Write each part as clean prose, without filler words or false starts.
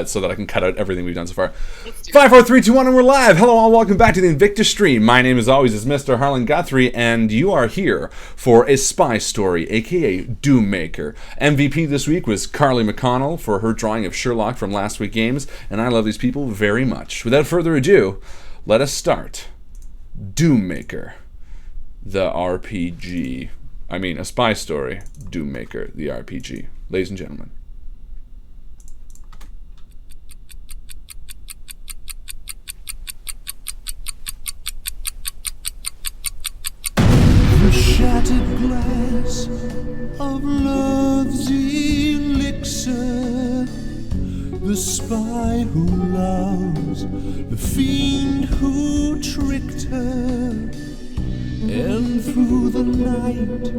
so that I can cut out everything we've done so far. 5, 4, 3, 2, 1, and we're live. Hello, all. Welcome back to the INVICTUS stream. My name, as always, is Mr. Harlan Guthrie, and you are here for a spy story, aka Doommaker. MVP this week was Carly McConnell for her drawing of Sherlock from last week's games, and I love these people very much. Without further ado, let us start Doommaker, the RPG. I mean, a spy story, Doommaker, the RPG. Ladies and gentlemen. The shattered glass of love's elixir, the spy who loves, the fiend who tricked her. And through the night,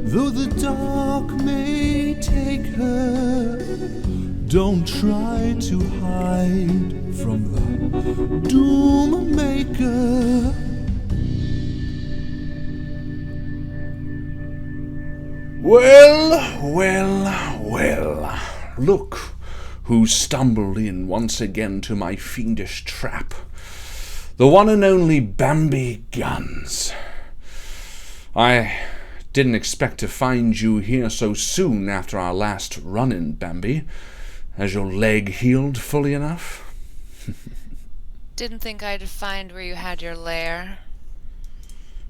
though the dark may take her, don't try to hide from the doom maker. Well, look who stumbled in once again to my fiendish trap. The one and only Bambi Guns. I didn't expect to find you here so soon after our last run-in, Bambi. Has your leg healed fully enough? Didn't think I'd find where you had your lair.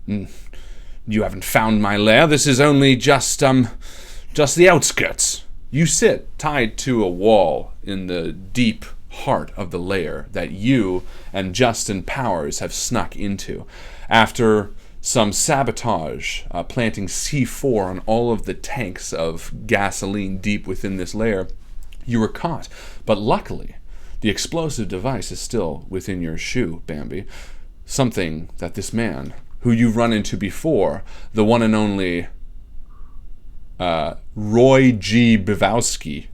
You haven't found my lair. This is only just the outskirts. You sit tied to a wall in the deep heart of the lair that you and Justin Powers have snuck into. After some sabotage, planting C4 on all of the tanks of gasoline deep within this lair, you were caught. But luckily, the explosive device is still within your shoe, Bambi. Something that this man, who you've run into before, the one and only Roy G. Bivowski,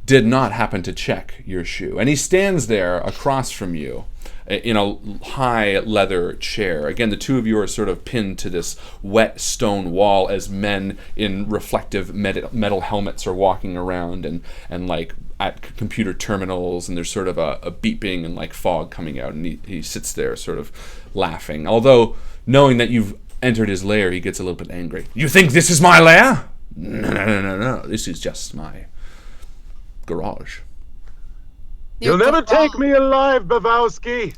did not happen to check your shoe. And he stands there across from you in a high leather chair. Again, the two of you are sort of pinned to this wet stone wall as men in reflective metal helmets are walking around and like at computer terminals, and there's sort of a beeping and like fog coming out, and he sits there sort of laughing. Although, knowing that you've entered his lair, he gets a little bit angry. You think this is my lair? No. This is just my garage. You'll never take me alive, Bavowski.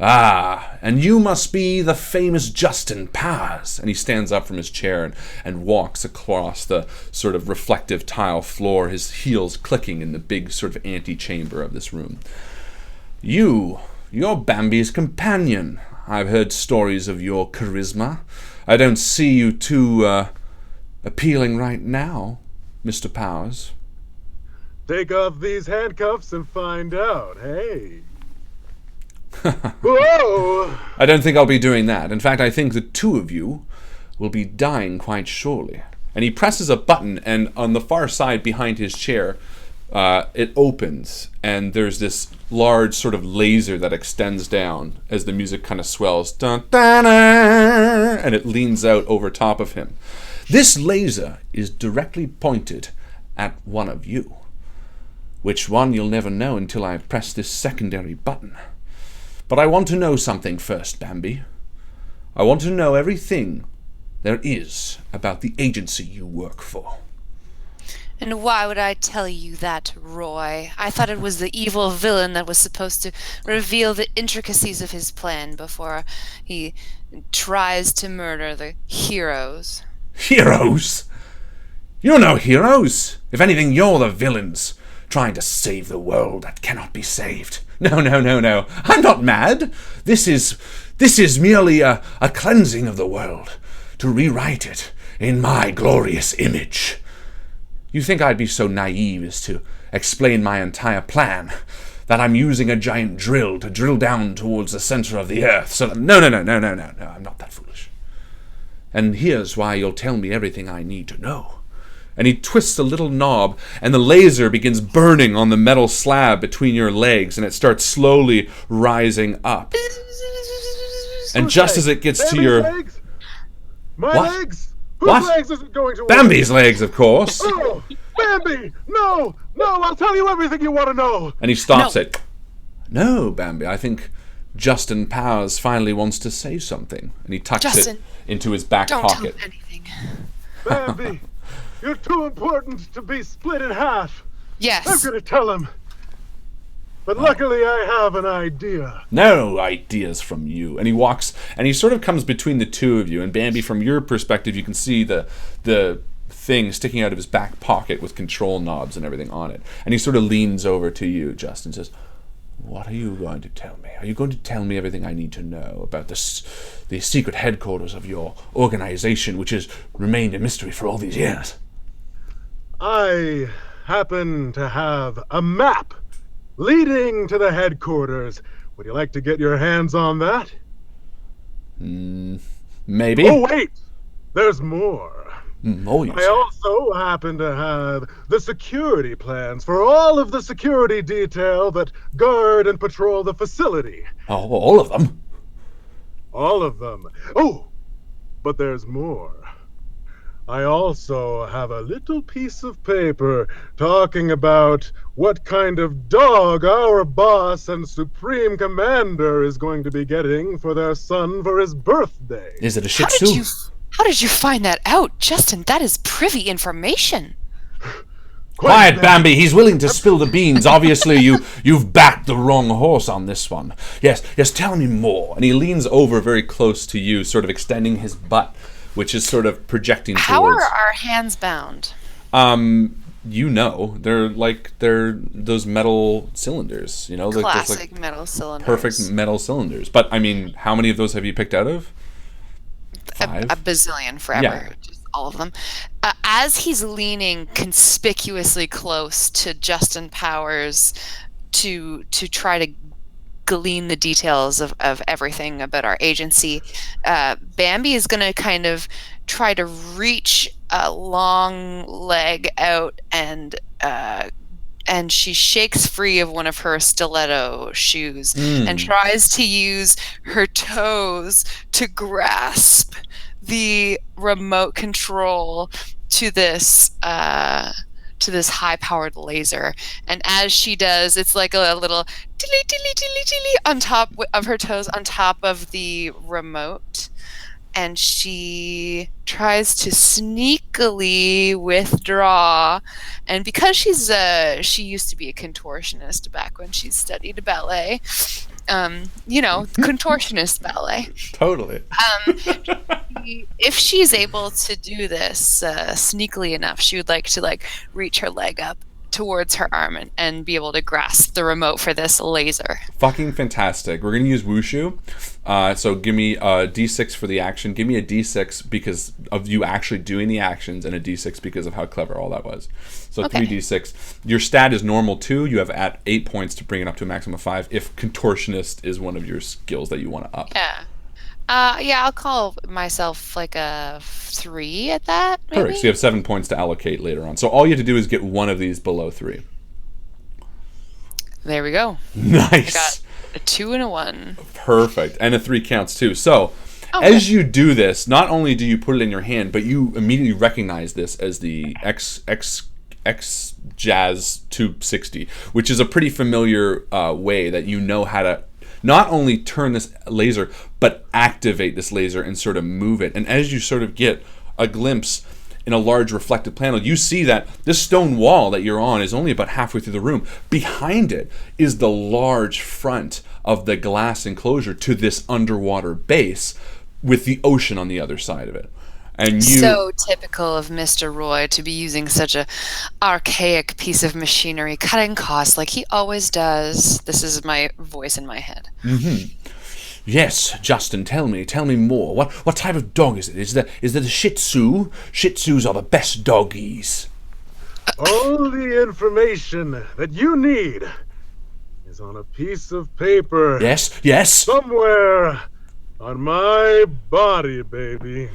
Ah, and you must be the famous Justin Powers. And he stands up from his chair and walks across the sort of reflective tile floor, his heels clicking in the big sort of antechamber of this room. You're Bambi's companion. I've heard stories of your charisma. I don't see you too appealing right now, Mr. Powers. Take off these handcuffs and find out, hey? Whoa! I don't think I'll be doing that. In fact, I think the two of you will be dying quite surely. And he presses a button, and on the far side behind his chair, it opens, and there's this large sort of laser that extends down as the music kind of swells. Dun, dun, dun, and it leans out over top of him. This laser is directly pointed at one of you. Which one you'll never know until I've pressed this secondary button. But I want to know something first, Bambi. I want to know everything there is about the agency you work for. And why would I tell you that, Roy? I thought it was the evil villain that was supposed to reveal the intricacies of his plan before he tries to murder the heroes. Heroes? You're no heroes. If anything, you're the villains, trying to save the world that cannot be saved. No. I'm not mad. This is merely a cleansing of the world, to rewrite it in my glorious image. You think I'd be so naive as to explain my entire plan, that I'm using a giant drill to drill down towards the center of the earth? So no, I'm not that foolish. And here's why you'll tell me everything I need to know. And he twists a little knob, and the laser begins burning on the metal slab between your legs, and it starts slowly rising up. And just as it gets to your... Legs? My What? legs? What? Whose legs is it going to? Bambi's legs, of course. Oh, Bambi! No! No, I'll tell you everything you want to know! And he stops it. No, Bambi, I think Justin Powers finally wants to say something. And he tucks Justin, it into his back Don't pocket. tell him anything. Bambi, you're too important to be split in half. I'm Yes. gonna tell him. But luckily I have an idea. No ideas from you. And he walks, and he sort of comes between the two of you. And Bambi, from your perspective, you can see the thing sticking out of his back pocket with control knobs and everything on it. And he sort of leans over to you, Justin, says, what are you going to tell me? Are you going to tell me everything I need to know about the secret headquarters of your organization, which has remained a mystery for all these years? I happen to have a map leading to the headquarters. Would you like to get your hands on that? Maybe. Oh, wait! There's more. Oh, yes. I also happen to have the security plans for all of the security detail that guard and patrol the facility. Oh, all of them? All of them. Oh, but there's more. I also have a little piece of paper talking about what kind of dog our boss and supreme commander is going to be getting for their son for his birthday. Is it a Shih Tzu? How did you find that out, Justin? That is privy information. Quiet, Bambi. He's willing to spill the beans. Obviously, you've backed the wrong horse on this one. Yes, tell me more. And he leans over very close to you, sort of extending his butt, which is sort of projecting How towards... are our hands bound? They're those metal cylinders, Classic metal cylinders. perfect metal cylinders. But I mean, how many of those have you picked out of? 5? A bazillion forever. Yeah. Just all of them. As he's leaning conspicuously close to Justin Powers to try to glean the details of everything about our agency, Bambi is going to kind of try to reach a long leg out and she shakes free of one of her stiletto shoes and tries to use her toes to grasp the remote control to this high-powered laser. And as she does, it's like a little tilly tilly tilly tilly on top of her toes, on top of the remote. And she tries to sneakily withdraw. And because she used to be a contortionist back when she studied ballet, contortionist ballet. Totally. If she's able to do this sneakily enough, she would like to reach her leg up towards her arm and be able to grasp the remote for this laser. Fucking fantastic. We're going to use Wushu. So give me a D6 for the action. Give me a D6 because of you actually doing the actions, and a D6 because of how clever all that was. So Okay. 3D6. Your stat is normal 2. You have at 8 points to bring it up to a maximum of 5 if contortionist is one of your skills that you want to up. Yeah. I'll call myself like a 3 at that, maybe? Perfect. So you have 7 points to allocate later on. So all you have to do is get one of these below 3. There we go. Nice. I got a 2 and a 1. Perfect. And a 3 counts too. So Okay. as you do this, not only do you put it in your hand, but you immediately recognize this as the X Jazz Tube 60, which is a pretty familiar way that you know how to not only turn this laser, but activate this laser and sort of move it. And as you sort of get a glimpse in a large reflective panel, you see that this stone wall that you're on is only about halfway through the room. Behind it is the large front of the glass enclosure to this underwater base with the ocean on the other side of it. And you... So typical of Mr. Roy to be using such a archaic piece of machinery, cutting costs like he always does. This is my voice in my head. Yes, Justin, tell me more. What type of dog is it? Is it a Shih Tzu? Shih Tzus are the best doggies. All the information that you need is on a piece of paper. Yes. Somewhere on my body, baby.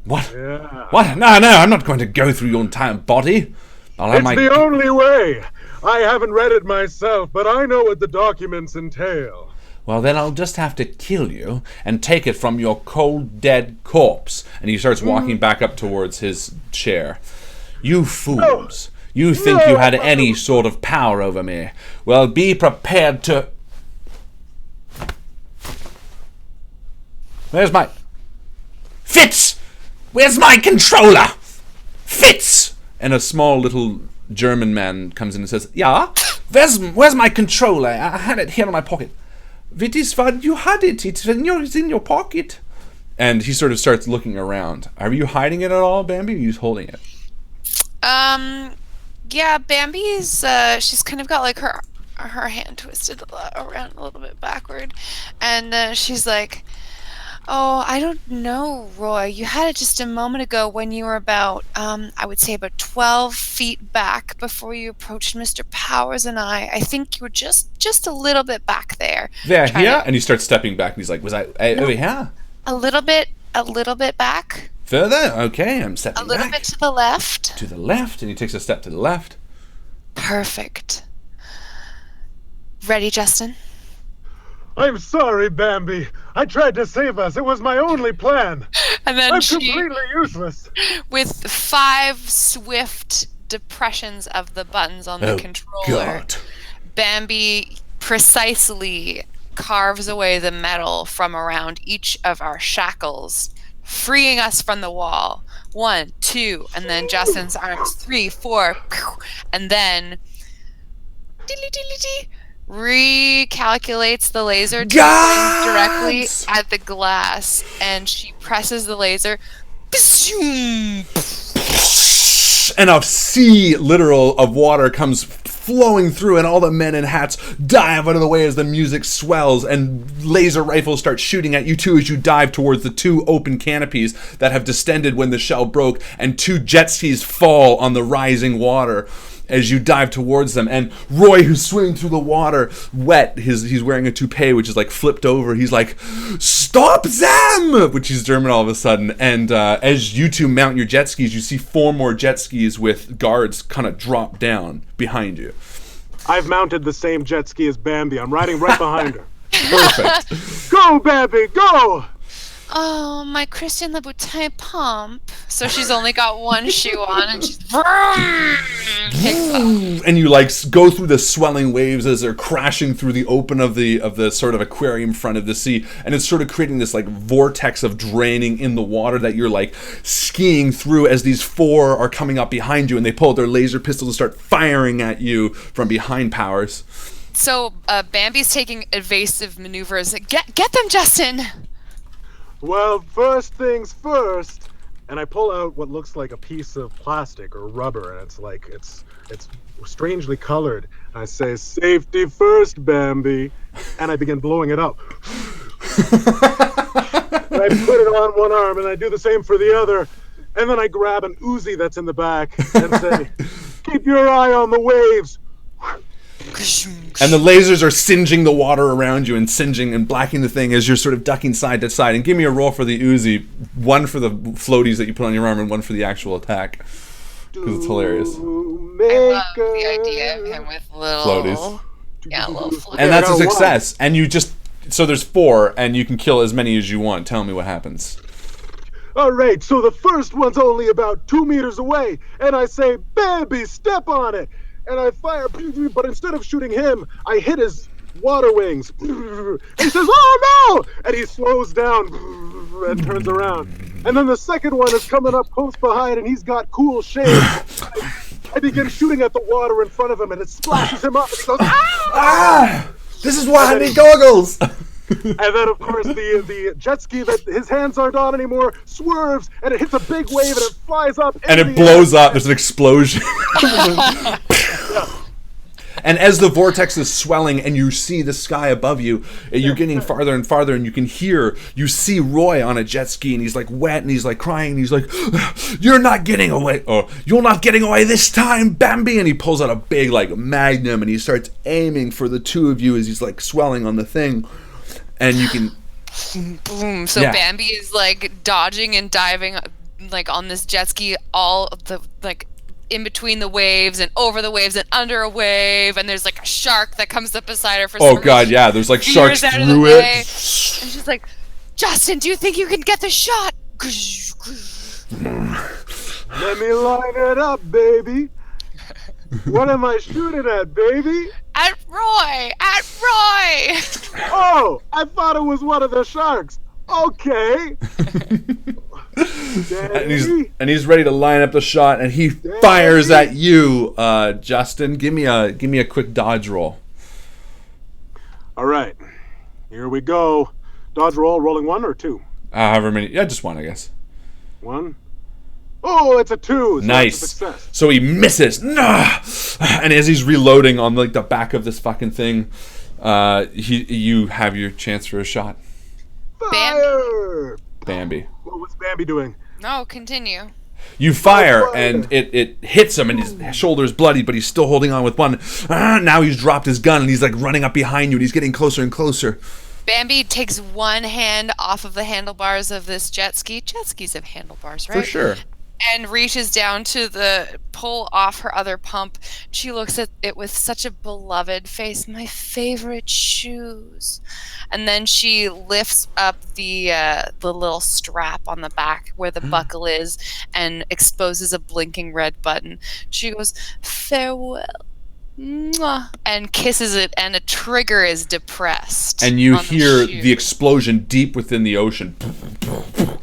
What? Yeah. What? No, I'm not going to go through your entire body. I'll have It's the only way. I haven't read it myself, but I know what the documents entail. Well, then I'll just have to kill you and take it from your cold, dead corpse. And he starts walking back up towards his chair. You fools. You think you had any sort of power over me. Well, be prepared to... Where's my... Fitz! Where's my controller? Fitz! And a small little German man comes in and says, "Yeah? Where's my controller? I had it here in my pocket." "Vitisvad, you had it. It's in your pocket." And he sort of starts looking around. Are you hiding it at all, Bambi? Or are you just holding it? Yeah, Bambi's, she's kind of got like her hand twisted around a little bit backward. And she's like, "Oh, I don't know, Roy. You had it just a moment ago when you were about, I would say about 12 feet back before you approached Mr. Powers and I. I think you were just a little bit back there." There, here? And he starts stepping back and he's like, "Was I over here?" A little bit back. Further? Okay, I'm stepping back. A little bit to the left. To the left, and he takes a step to the left. Perfect. Ready, Justin? I'm sorry, Bambi. I tried to save us. It was my only plan. And then I'm completely useless. With 5 swift depressions of the buttons on the controller, God. Bambi precisely carves away the metal from around each of our shackles, freeing us from the wall. 1, 2, and then Justin's arms 3, 4, and then recalculates the laser to point directly at the glass, and she presses the laser, and a sea literal of water comes flowing through, and all the men in hats dive out of the way as the music swells, and laser rifles start shooting at you too as you dive towards the 2 open canopies that have distended when the shell broke, and 2 jet skis fall on the rising water as you dive towards them. And Roy, who's swimming through the water, wet, he's wearing a toupee which is like flipped over. He's like, "Stop them!" which is German all of a sudden. And as you two mount your jet skis, you see 4 more jet skis with guards kind of drop down behind you. I've mounted the same jet ski as Bambi. I'm riding right behind her. Perfect. Go, Bambi, go! "Oh, my Christian Louboutin pump." So she's only got one shoe on, and she's and you like go through the swelling waves as they're crashing through the open of the sort of aquarium front of the sea, and it's sort of creating this like vortex of draining in the water that you're like skiing through as these 4 are coming up behind you, and they pull out their laser pistols and start firing at you from behind, Powers. So Bambi's taking evasive maneuvers. Get them, Justin. Well, first things first, and I pull out what looks like a piece of plastic or rubber, and it's strangely colored. I say, "Safety first, Bambi," and I begin blowing it up. And I put it on one arm, and I do the same for the other, and then I grab an Uzi that's in the back and say, "Keep your eye on the waves." And the lasers are singeing the water around you and singeing and blacking the thing as you're sort of ducking side to side. And give me a roll for the Uzi. 1 for the floaties that you put on your arm and 1 for the actual attack. Because it's hilarious. I love the idea of him with little floaties. Yeah, little floaties. And that's a success. And you just... So there's 4, and you can kill as many as you want. Tell me what happens. All right, so the first one's only about 2 meters away, and I say, "Bambi, step on it!" And I fire, but instead of shooting him, I hit his water wings. And he says, "Oh no!" And he slows down and turns around. And then the second one is coming up close behind, and he's got cool shades. I begin shooting at the water in front of him, and it splashes him up, and he goes, "Ah! This is why I need goggles!" And then, of course, the jet ski that his hands aren't on anymore swerves, and it hits a big wave, and it flies up. And it blows up. There's an explosion. And as the vortex is swelling and you see the sky above you, you're getting farther and farther, and you see Roy on a jet ski, and he's like wet, and he's like crying, and he's like, "You're not getting away, or you're not getting away this time, Bambi." And he pulls out a big like magnum, and he starts aiming for the 2 of you as he's like swelling on the thing. And you can boom. So Bambi is like dodging and diving like on this jet ski, all of the like in between the waves and over the waves and under a wave, and there's like a shark that comes up beside her for some reason. Yeah, there's like sharks through it. And she's like, "Justin, do you think you can get the shot?" Let me line it up, baby. What am I shooting at, baby? At Roy! At Roy! Oh, I thought it was one of the sharks. Okay. and he's ready to line up the shot, and he fires at you, Justin. Give me a quick dodge roll. All right, here we go. Dodge roll, rolling 1 or 2? However many. Yeah, just one, I guess. 1. Oh, it's a 2. So nice. That's a success. So he misses. Nah! And as he's reloading on like the back of this fucking thing, you have your chance for a shot. Fire! Bambi. What was Bambi doing? No, continue. You fire, and it hits him, and his shoulder's bloody, but he's still holding on with one. Now he's dropped his gun, and he's like running up behind you, and he's getting closer and closer. Bambi takes one hand off of the handlebars of this jet ski. Jet skis have handlebars, right? For sure. And reaches down to pull off her other pump. She looks at it with such a beloved face. My favorite shoes. And then she lifts up the little strap on the back where the buckle is and exposes a blinking red button. She goes, farewell. Mwah, and kisses it, and a trigger is depressed. And you hear the explosion deep within the ocean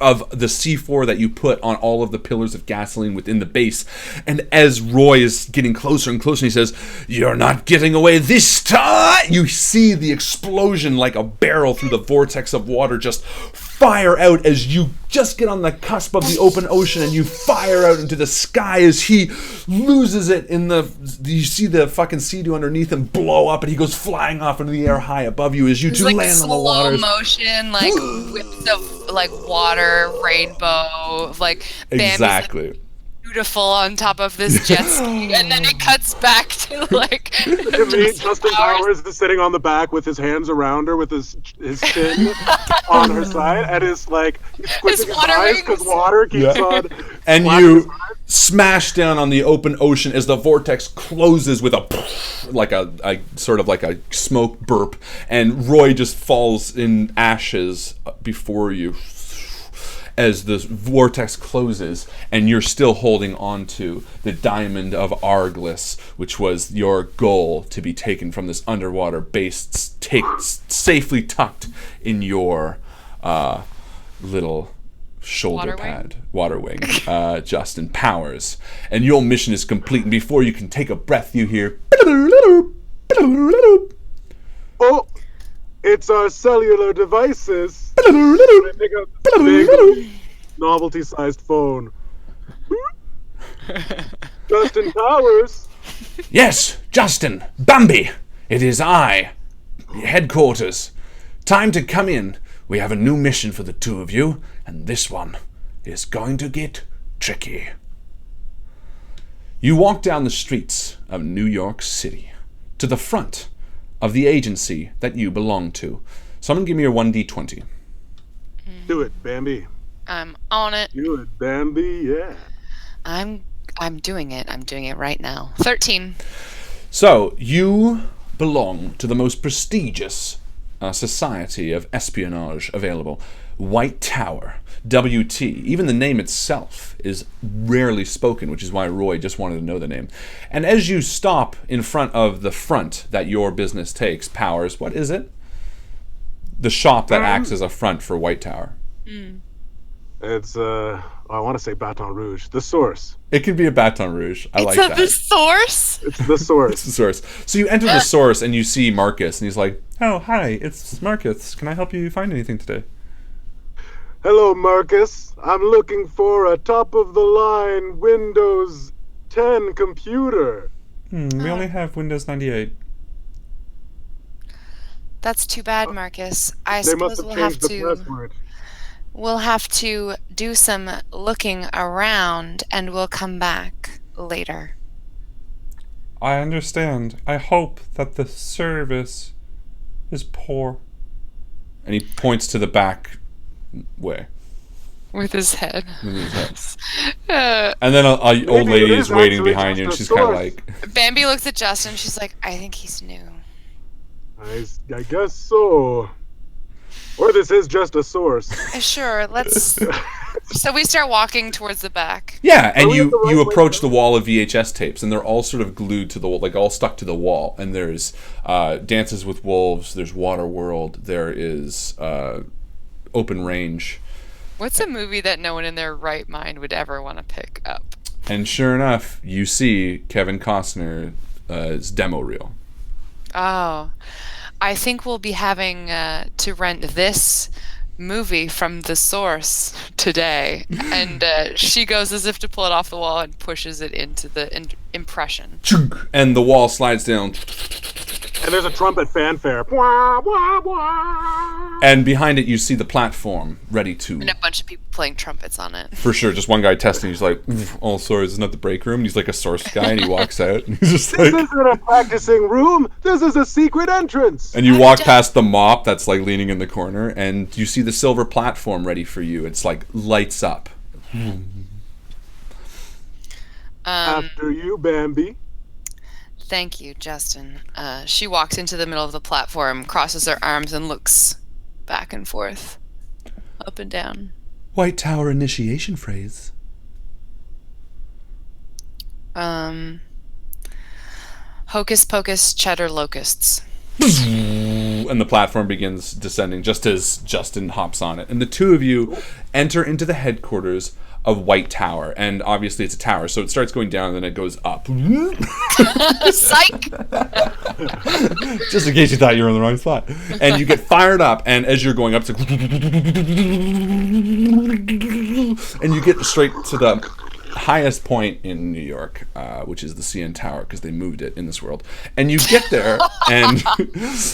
of the C4 that you put on all of the pillars of gasoline within the base. And as Roy is getting closer and closer, he says, "You're not getting away this time!" You see the explosion like a barrel through the vortex of water just fire out as you just get on the cusp of the open ocean, and you fire out into the sky as he loses it in you see the fucking sea-doo underneath him blow up, and he goes flying off into the air high above you as you two land on the water. Slow motion, like whips of like water, rainbow, like exactly. Bambi's, like, beautiful on top of this jet ski, and then it cuts back to like. Justin Powers is sitting on the back with his hands around her, with his chin on her side, and is like squinting his eyes because water keeps on. And you smash down on the open ocean as the vortex closes with a sort of like a smoke burp, and Roy just falls in ashes before you as the vortex closes, and you're still holding on to the diamond of Arglis, which was your goal to be taken from this underwater base, safely tucked in your little shoulder pad, water wing, Justin Powers. And your mission is complete, and before you can take a breath, you hear... Oh, it's our cellular devices. I pick up this big novelty-sized phone. Justin Powers. Yes, Justin, Bambi, it is I. Headquarters. Time to come in. We have a new mission for the two of you, and this one is going to get tricky. You walk down the streets of New York City to the front of the agency that you belong to. Someone give me your 1d20. Do it, Bambi. I'm on it. Do it, Bambi, yeah. I'm doing it. I'm doing it right now. 13. So, you belong to the most prestigious society of espionage available. White Tower, WT. Even the name itself is rarely spoken, which is why Roy just wanted to know the name. And as you stop in front of the front that your business takes, Powers, what is it? The shop that acts as a front for White Tower. It's, I want to say Baton Rouge. The Source. It could be a Baton Rouge. I like that. It's the Source? It's the Source. It's the Source. So you enter the Source and you see Marcus, and he's like, "Oh, hi, it's Marcus. Can I help you find anything today?" Hello, Marcus. I'm looking for a top-of-the-line Windows 10 computer. We only have Windows 98. That's too bad, Marcus. I They must suppose have changed the password. we'll have to do some looking around, and we'll come back later. I understand. I hope that the service is poor. And he points to the back way. With his head. And then a old Maybe lady it is is waiting actually behind you, and just a she's kind of source. like... Bambi looks at Justin. She's like, I think he's new. I guess so. Or this is just a source. Sure, let's... So we start walking towards the back. Yeah, and we at the right you way approach now? the wall of VHS tapes, and they're all sort of glued to the wall, like all stuck to the wall. And there's Dances with Wolves, there's Waterworld, there is Open Range. What's a movie that no one in their right mind would ever want to pick up? And sure enough, you see Kevin Costner's demo reel. Oh, I think we'll be having to rent this movie from the source today. And she goes as if to pull it off the wall and pushes it into the impression. And the wall slides down. And there's a trumpet fanfare. Wah, wah, wah. And behind it, you see the platform ready to... And a bunch of people playing trumpets on it. For sure, just one guy testing. He's like, "Oh, sorry, isn't that the break room?" And he's like a source guy, and he walks out. And he's just This like... isn't a practicing room. This is a secret entrance. And you walk past the mop that's like leaning in the corner, and you see the silver platform ready for you. It's like lights up. After you, Bambi. Thank you, Justin. She walks into the middle of the platform, crosses her arms, and looks back and forth, up and down. White Tower initiation phrase. Hocus pocus, cheddar locusts. And the platform begins descending just as Justin hops on it. And the two of you enter into the headquarters of White Tower. And obviously it's a tower, so it starts going down and then it goes up. Psych! Just in case you thought you were in the wrong spot. And you get fired up, and as you're going up, it's like... and you get straight to the highest point in New York, which is the CN Tower, because they moved it in this world. And you get there, and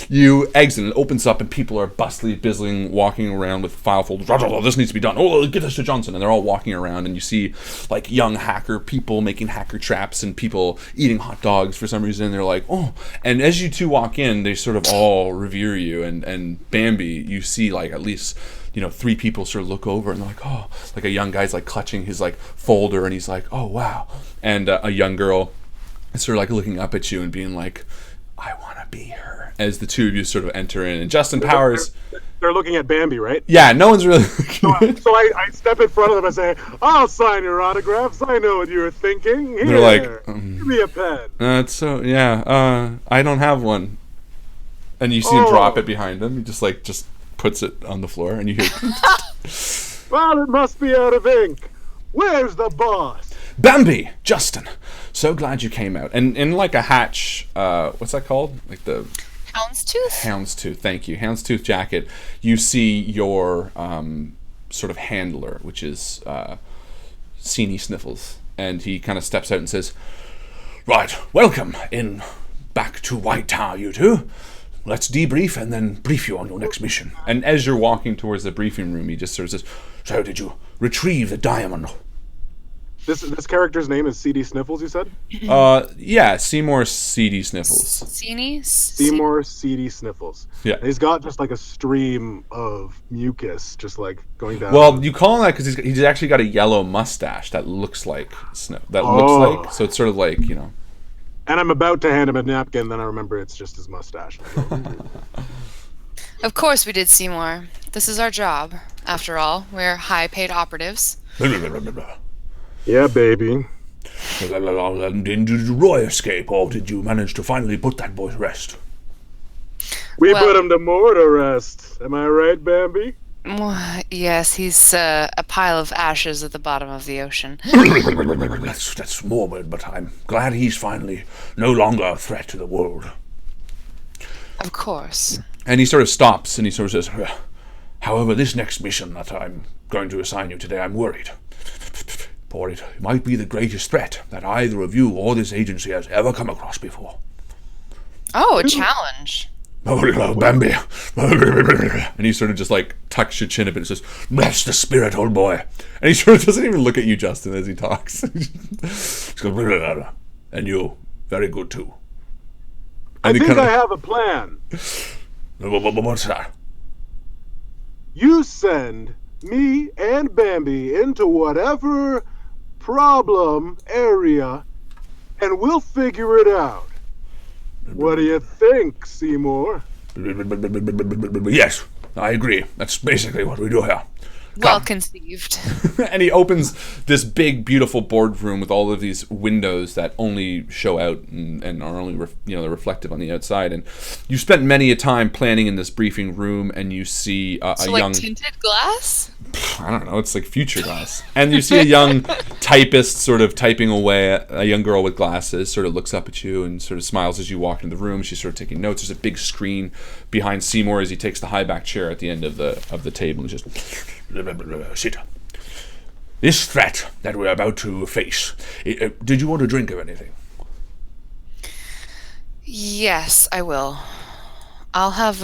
you exit, and it opens up, and people are bustling, bizzling, walking around with file folders. Oh, this needs to be done. Oh, get this to Johnson. And they're all walking around, and you see like young hacker people making hacker traps, and people eating hot dogs for some reason. And they're like, oh. And as you two walk in, they sort of all revere you. And Bambi, you see like at least... three people sort of look over and they're like, oh, like a young guy's like clutching his like folder and he's like, oh, wow. And a young girl is sort of like looking up at you and being like, I want to be her. As the two of you sort of enter in. And Justin Powers... They're looking at Bambi, right? Yeah, no one's really... So I step in front of them and say, I'll sign your autographs. I know what you were thinking. Here, They're like, give me a pen. I don't have one. And you see him drop it behind him. He just puts it on the floor and you hear... Well, it must be out of ink. Where's the boss? Bambi! Justin! So glad you came out. And in like a hatch, what's that called? Like the... Houndstooth? Houndstooth, thank you. Houndstooth jacket. You see your sort of handler, which is Seany Sniffles. And he kind of steps out and says, right, welcome in back to White Tower, you two. Let's debrief and then brief you on your next mission. And as you're walking towards the briefing room, he just sort of says, so did you retrieve the diamond? This character's name is C.D. Sniffles, you said? Yeah, Seymour C.D. Sniffles. Seany? Seymour C.D. Sniffles. Yeah. And he's got just like a stream of mucus just like going down. Well, you call him that because he's actually got a yellow mustache that looks like looks like, so it's sort of like, And I'm about to hand him a napkin, then I remember it's just his mustache. Of course we did, Seymour. This is our job. After all, we're high-paid operatives. Yeah, baby. And did Roy escape, or did you manage to finally put that boy to rest? We Well- put him to mortar rest. Am I right, Bambi? Yes, he's a pile of ashes at the bottom of the ocean. That's morbid, but I'm glad he's finally no longer a threat to the world. Of course. And he sort of stops and he sort of says, however, this next mission that I'm going to assign you today, I'm worried. For it might be the greatest threat that either of you or this agency has ever come across before. Oh, a challenge. Oh, Bambi. And he sort of just like tucks your chin a bit and says, bless the spirit, old boy. And he sort of doesn't even look at you, Justin, as he talks. He goes, and you, very good too. I And he think kinda- I have a plan. What's that? You send me and Bambi into whatever problem area, and we'll figure it out. What do you think, Seymour? Yes, I agree. That's basically what we do here. Well conceived. And he opens this big, beautiful boardroom with all of these windows that only show out and are only they're reflective on the outside. And you spent many a time planning in this briefing room, and you see a young tinted glass. I don't know, it's like future glass. And you see a young typist sort of typing away. A young girl with glasses sort of looks up at you and sort of smiles as you walk into the room. She's sort of taking notes. There's a big screen behind Seymour as he takes the high back chair at the end of the table and just sit. This threat that we're about to face. Did you want a drink of anything? Yes, I will. I'll have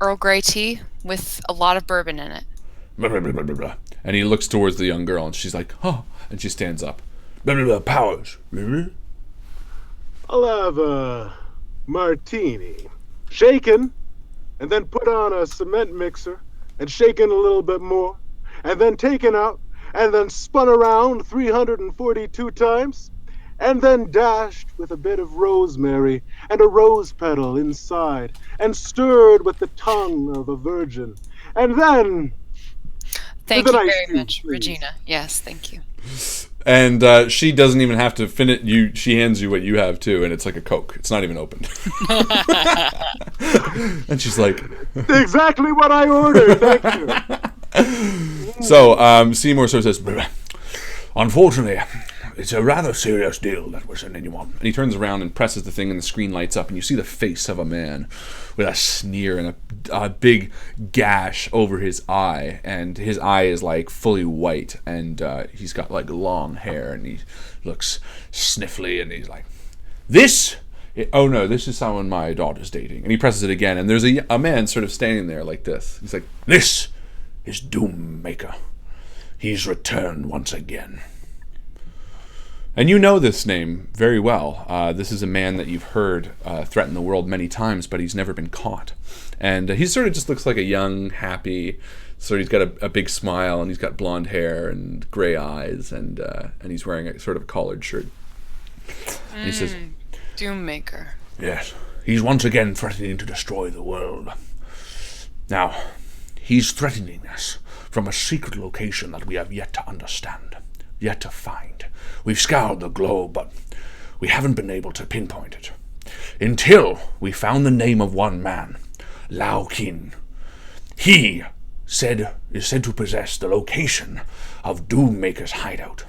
Earl Grey tea with a lot of bourbon in it. And he looks towards the young girl, and she's like, oh, and she stands up. Powers. I'll have a martini. Shaken, and then put on a cement mixer, and shaken a little bit more, and then taken out, and then spun around 342 times, and then dashed with a bit of rosemary and a rose petal inside, and stirred with the tongue of a virgin, and then... Thank you very much, Regina. Yes, thank you. And she doesn't even have to finish. She hands you what you have too, and it's like a Coke. It's not even opened. And she's like, exactly what I ordered. Thank you. So Seymour sort of says, unfortunately, it's a rather serious deal that we're sending you on. And he turns around and presses the thing, and the screen lights up, and you see the face of a man with a sneer and a big gash over his eye, and his eye is like fully white, and he's got like long hair, and he looks sniffly, and he's like, this is someone my daughter's dating. And he presses it again, and there's a man sort of standing there like this. He's like, this is Doommaker. He's returned once again. And you know this name very well. This is a man that you've heard threaten the world many times, but he's never been caught. And he sort of just looks like a young, happy, he's got a big smile, and he's got blonde hair and gray eyes, and he's wearing a sort of collared shirt. And he says, Doommaker. Yes, he's once again threatening to destroy the world. Now, he's threatening us from a secret location that we have yet to understand, yet to find. We've scoured the globe, but we haven't been able to pinpoint it. Until we found the name of one man, Lao Kin. He is said to possess the location of Doommaker's hideout.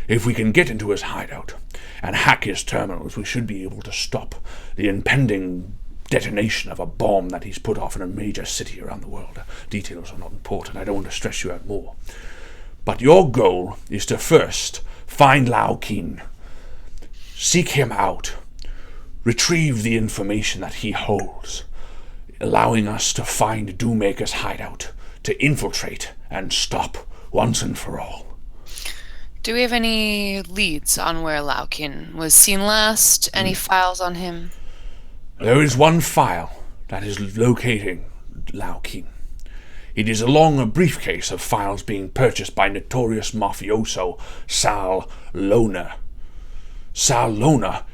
If we can get into his hideout and hack his terminals, we should be able to stop the impending detonation of a bomb that he's put off in a major city around the world. Details are not important. I don't want to stress you out more. But your goal is to first find Lao Kin, seek him out, retrieve the information that he holds, allowing us to find Doommaker's hideout, to infiltrate and stop once and for all. Do we have any leads on where Lao Kin was seen last? Any files on him? There is one file that is locating Lao Kin. It is along a briefcase of files being purchased by notorious mafioso Sal Lona. Sal Lona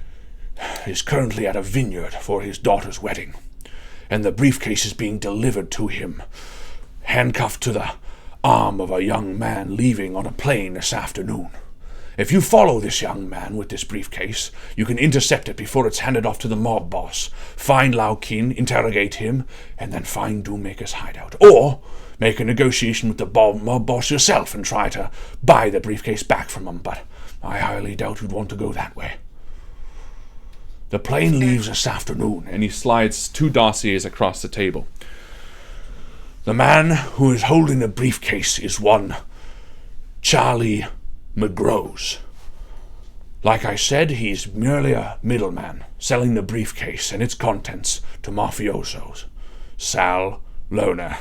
is currently at a vineyard for his daughter's wedding, and the briefcase is being delivered to him, handcuffed to the arm of a young man leaving on a plane this afternoon. If you follow this young man with this briefcase, you can intercept it before it's handed off to the mob boss, find Lao Kin, interrogate him, and then find Doommaker's hideout. Or make a negotiation with the mob boss yourself and try to buy the briefcase back from him, but I highly doubt you'd want to go that way. The plane leaves this afternoon, and he slides 2 dossiers across the table. The man who is holding the briefcase is one Charlie McGrose. Like I said, he's merely a middleman, selling the briefcase and its contents to mafiosos. Sal Lona.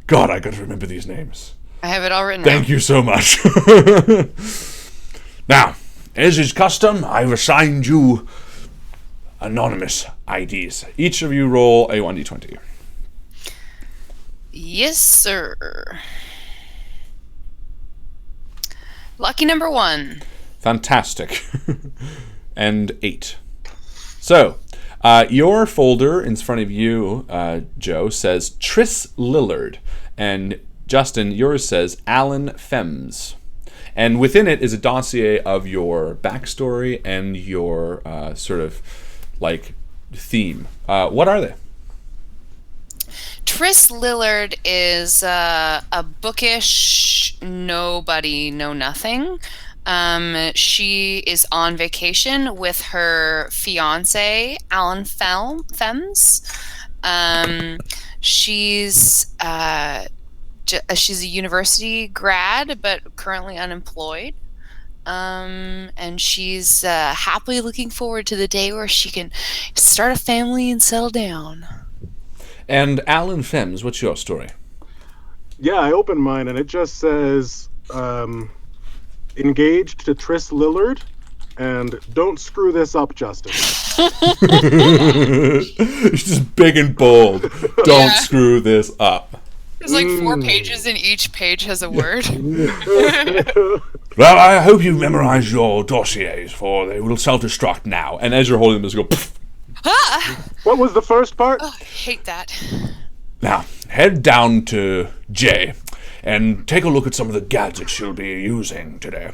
God, I gotta remember these names. I have it all written Thank you so much. Now, as is custom, I've assigned you anonymous IDs. Each of you roll a 1d20. Yes, sir. Lucky number 1. Fantastic. And 8. So, your folder in front of you, Joe, says Tris Lillard. And Justin, yours says Alan Fems. And within it is a dossier of your backstory and your sort of like theme. What are they? Triss Lillard is a bookish nobody, know nothing. She is on vacation with her fiance, Alan Fems. She's a university grad, but currently unemployed. And she's happily looking forward to the day where she can start a family and settle down. And Alan Fems, what's your story? Yeah, I opened mine and it just says engaged to Triss Lillard and don't screw this up, Justin. It's just big and bold. Don't screw this up. There's like 4 pages and each page has a word. Well, I hope you memorize your dossiers, for they will self-destruct now. And as you're holding them, just go, pfft. What was the first part? Oh, I hate that. Now, head down to Jay and take a look at some of the gadgets she'll be using today.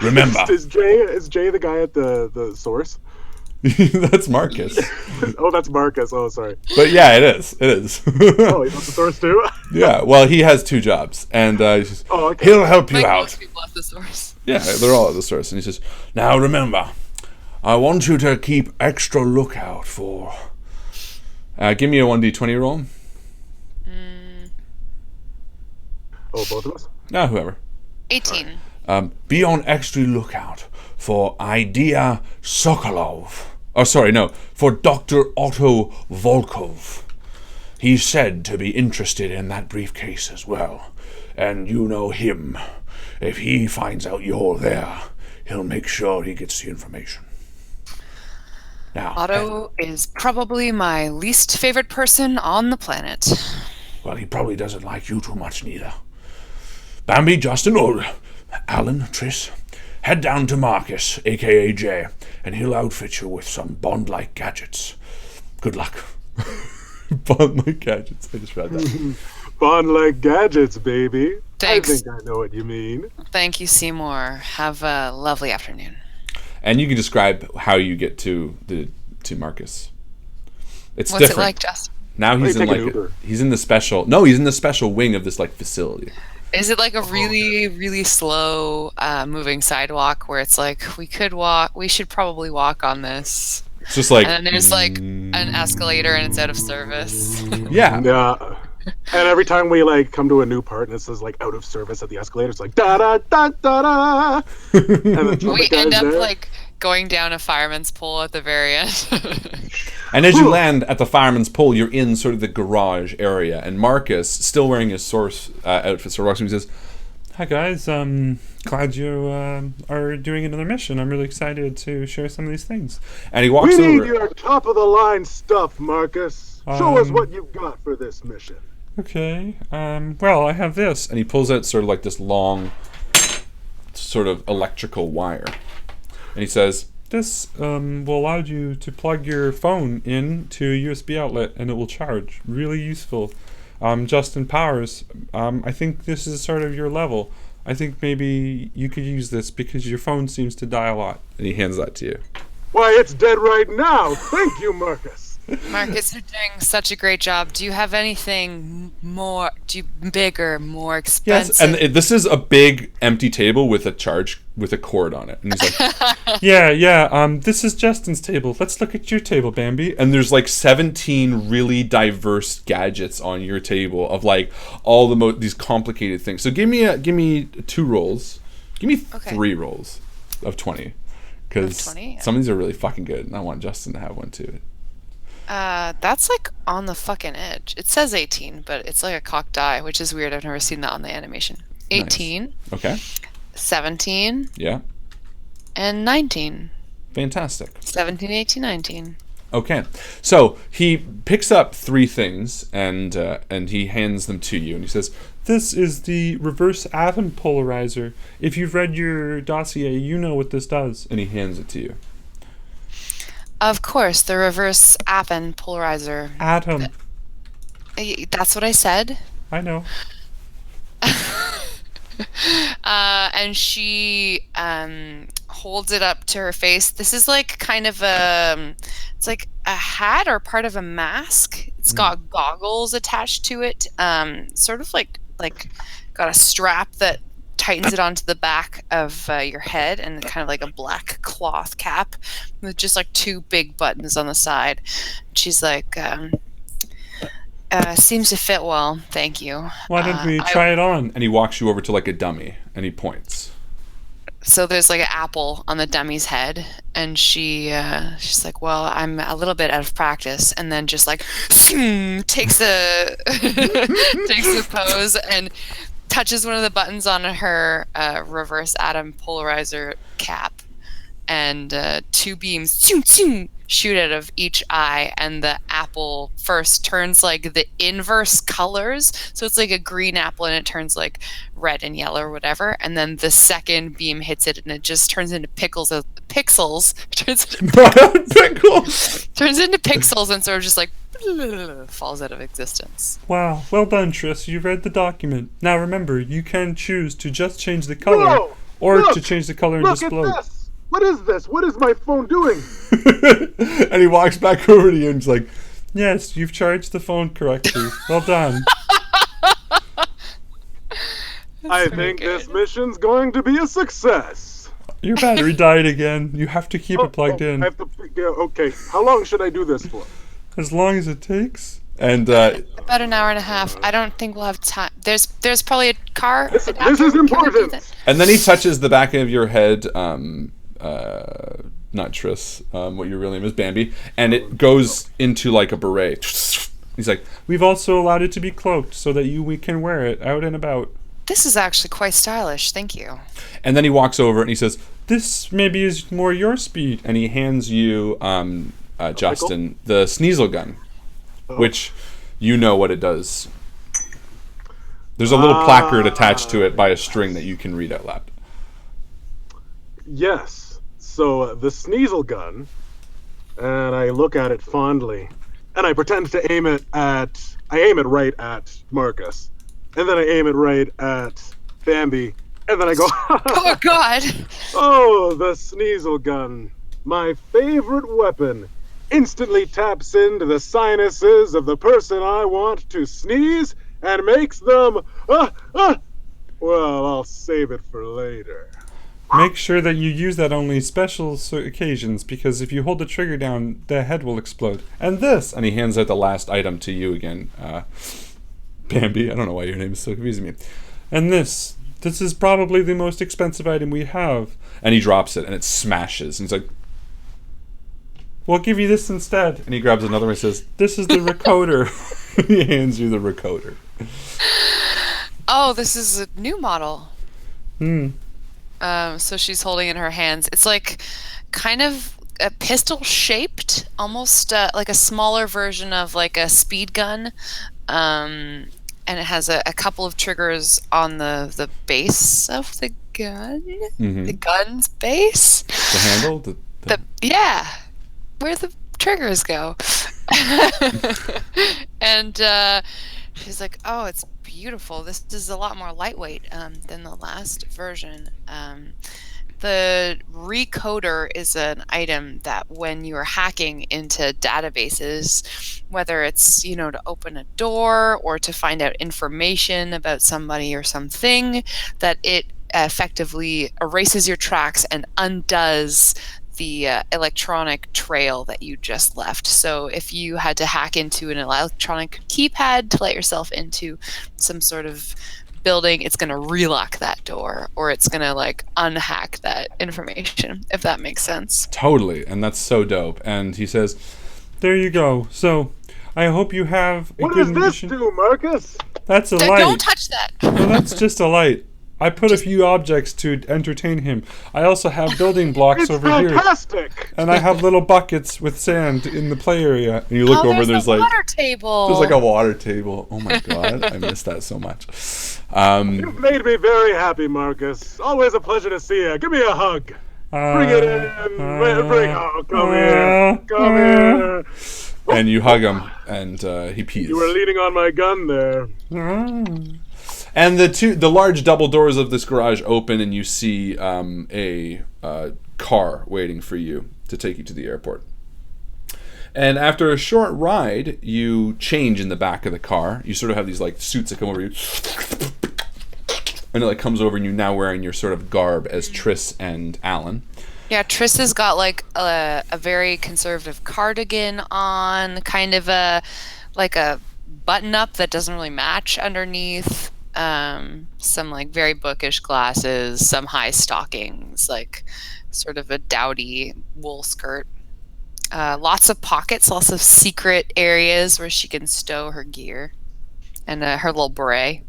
Remember... Is Jay the guy at the source? That's Marcus. Oh, that's Marcus. Oh, sorry. But yeah, it is. It is. Oh, he's at the source too? Yeah, well, he has 2 jobs, and okay. he'll help you Like out. most people at the source. Yeah, they're all at the source. And he says, now remember, I want you to keep extra lookout for... give me a 1d20 roll. Oh, both of us? No, whoever. 18. Be on extra lookout for Idea Sokolov. Oh, sorry, no. For Dr. Otto Volkov. He's said to be interested in that briefcase as well. And you know him. If he finds out you're there, he'll make sure he gets the information. Now, Otto is probably my least favorite person on the planet. well, he probably doesn't like you too much neither. Bambi, Justin, or Alan, Triss, head down to Marcus, a.k.a. Jay, and he'll outfit you with some Bond-like gadgets. Good luck. Bond-like gadgets. I just read that. Bond-like gadgets, baby. Thanks. I think I know what you mean. Thank you, Seymour. Have a lovely afternoon. And you can describe how you get to Marcus. It's What's different. it like, Justin? Now he's Oh, you in take an like Uber. he's in the special. No, he's in the special wing of this like facility. Is it like a really, really slow moving sidewalk where it's like we should probably walk on this? It's just like And then there's like an escalator and it's out of service. yeah. Yeah. And every time we like come to a new part and it says like out of service at the escalator, it's like da da da da da. And the We trumpet end guy's up there. like going down a fireman's pole at the very end. And as you land at the fireman's pole, you're in sort of the garage area, and Marcus, still wearing his source outfit, sort of walks in and says, Hi guys, glad you are doing another mission. I'm really excited to share some of these things. and he We walks need over. your top of the line stuff, Marcus. Show us what you've got for this mission. Okay, well, I have this. And he pulls out sort of like this long, sort of electrical wire, and he says, This will allow you to plug your phone in to a USB outlet and it will charge. Really useful. Justin Powers, I think this is sort of your level. I think maybe you could use this because your phone seems to die a lot. and he hands that to you. Why, it's dead right now. Thank you, Marcus. Marcus, you're doing such a great job. Do you have anything more, bigger, more expensive? Yes, and this is a big empty table with a cord on it, and he's like, Yeah, this is Justin's table. Let's look at your table, Bambi. and there's like 17 really diverse gadgets on your table of like all these complicated things. So give me 2 rolls. Give me Okay. 3 rolls of 20, because Of 20? some of these are really fucking good, and I want Justin to have one too. That's like on the fucking edge. It says 18, but it's like a cocked die, which is weird. I've never seen that on the animation. 18, Okay. 17, Yeah. and 19. Fantastic. 17, 18, 19. Okay, so he picks up 3 things and he hands them to you, and he says, This is the reverse atom polarizer. If you've read your dossier, you know what this does. and he hands it to you. Of course, the reverse atom polarizer. Atom. That's what I said. I know. And she holds it up to her face. This is like kind of it's like a hat or part of a mask. It's got goggles attached to it. Sort of like got a strap that tightens it onto the back of your head, and kind of like a black cloth cap with just like 2 big buttons on the side. She's like, seems to fit well, thank you. Why don't we try it on? And he walks you over to like a dummy, and he points. So there's like an apple on the dummy's head, and she's like, well, I'm a little bit out of practice, and then just like takes a pose and touches one of the buttons on her reverse atom polarizer cap, and 2 beams shoot out of each eye, and the apple first turns like the inverse colors, so it's like a green apple and it turns like red and yellow or whatever, and then the second beam hits it and it just turns into pixels turns into pixels and sort of just like falls out of existence. Wow, well done, Triss. You read the document. Now remember, you can choose to just change the color, to change the color and explode. This. What is this? What is my phone doing? And he walks back over to you and he's like, yes, you've charged the phone correctly. Well done. I think this mission's going to be a success. Your battery died again. You have to keep it plugged in. I have to, okay, how long should I do this for? As long as it takes. And about an hour and a half. I don't think we'll have time. There's probably a car. This is important. And then he touches the back of your head, not Triss, what your real name is, Bambi, and it goes into like a beret. He's like, we've also allowed it to be cloaked so that we can wear it out and about. This is actually quite stylish, thank you. And then he walks over and he says, this maybe is more your speed. And he hands you, Justin, the Sneasel gun, which you know what it does. There's a little placard attached to it by a string that you can read out loud. Yes. So the Sneasel gun, and I look at it fondly, and I pretend to aim it right at Marcus, and then I aim it right at Bambi, and then I go, oh God! Oh, the Sneasel gun, my favorite weapon, instantly taps into the sinuses of the person I want to sneeze and makes them, well, I'll save it for later. Make sure that you use that only special occasions, because if you hold the trigger down, the head will explode. And this! And he hands out the last item to you again. Bambi, I don't know why your name is so confusing me. And this is probably the most expensive item we have. And he drops it, and it smashes. And he's like, we'll give you this instead. And he grabs another one and says, this is the recoder. He hands you the recoder. Oh, this is a new model. Hmm. So she's holding in her hands. It's like kind of a pistol shaped, almost like a smaller version of like a speed gun. And it has a couple of triggers on the base of the gun. Mm-hmm. The gun's base. The handle? Yeah. Where the triggers go. And she's like, oh, it's beautiful. This is a lot more lightweight than the last version. The recoder is an item that when you're hacking into databases, whether it's, to open a door or to find out information about somebody or something, that it effectively erases your tracks and undoes the electronic trail that you just left. So if you had to hack into an electronic keypad to let yourself into some sort of building, it's going to relock that door, or it's going to like unhack that information, if that makes sense. Totally. And that's so dope. And he says, there you go. So I hope you have a what good does this do, Marcus? That's a light. Don't touch that. Well, that's just a light. I put a few objects to entertain him. I also have building blocks over fantastic. Here. And I have little buckets with sand in the play area. And you look over and there's like water table. There's like a water table. Oh my god, I miss that so much. You've made me very happy, Marcus. Always a pleasure to see you. Give me a hug. Bring it in. Come here. And you hug him, and he pees. You were leaning on my gun there. And the large double doors of this garage open, and you see a car waiting for you to take you to the airport. And after a short ride, you change in the back of the car. You sort of have these like suits that come over you, and it like comes over, and you're now wearing your sort of garb as Triss and Alan. Yeah, Triss has got like a very conservative cardigan on, kind of a button up that doesn't really match underneath. Some like very bookish glasses, some high stockings, like sort of a dowdy wool skirt. Lots of pockets, lots of secret areas where she can stow her gear, and her little beret.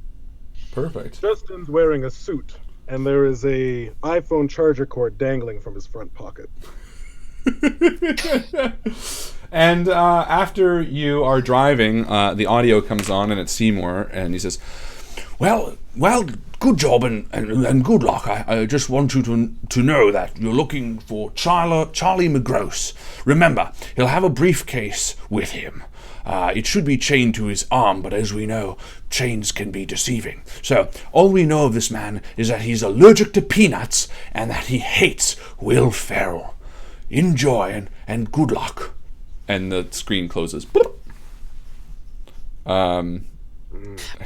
Perfect. Justin's wearing a suit, and there is a iPhone charger cord dangling from his front pocket. And after you are driving, the audio comes on, and it's Seymour, and he says, Well, good job and good luck. I just want you to know that you're looking for Charlie McGross. Remember, he'll have a briefcase with him. It should be chained to his arm, but as we know, chains can be deceiving. So, all we know of this man is that he's allergic to peanuts and that he hates Will Ferrell. Enjoy and good luck. And the screen closes. Are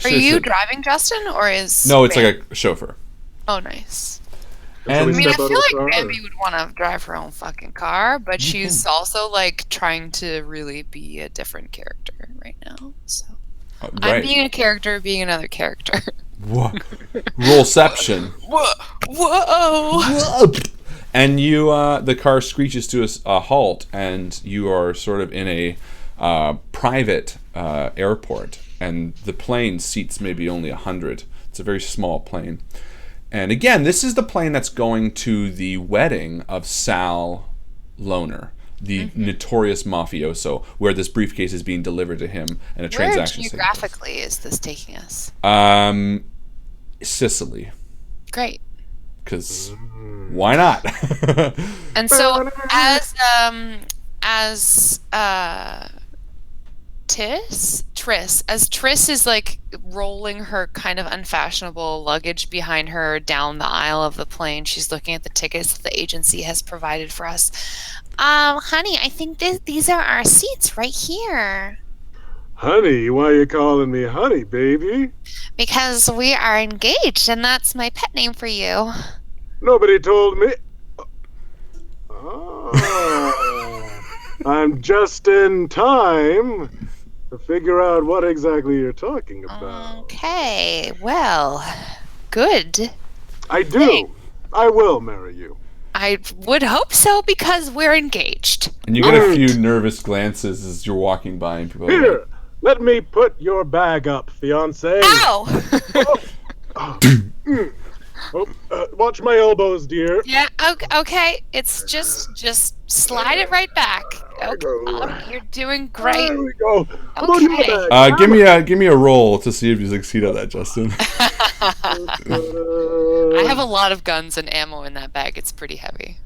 you driving, Justin, or is... No, it's like a chauffeur. Oh, nice. And I mean, I feel like Grammy would want to drive her own fucking car, but she's also like trying to really be a different character right now. So right. I'm being a character, being another character. Whoa. Rollception. Whoa! And you, the car screeches to a halt, and you are sort of in a private airport, and the plane seats maybe only 100. It's a very small plane. And again, this is the plane that's going to the wedding of Sal Loner, the notorious mafioso, where this briefcase is being delivered to him, and a transaction. Where geographically is this taking us? Sicily. Great. Because why not? And so, Triss is like rolling her kind of unfashionable luggage behind her down the aisle of the plane. She's looking at the tickets that the agency has provided for us. Honey, I think these are our seats right here. Honey? Why are you calling me honey, baby? Because we are engaged, and that's my pet name for you. Nobody told me. Oh, I'm just in time to figure out what exactly you're talking about. Okay, well, good. I do. Hey. I will marry you. I would hope so, because we're engaged. And you get a few nervous glances as you're walking by, and people Here, are like, let me put your bag up, fiancé. Ow! Watch my elbows, dear. Yeah, okay. It's just slide it right back. Okay. You're doing great. There we go. Okay. Give me a roll to see if you succeed at that, Justin. I have a lot of guns and ammo in that bag. It's pretty heavy.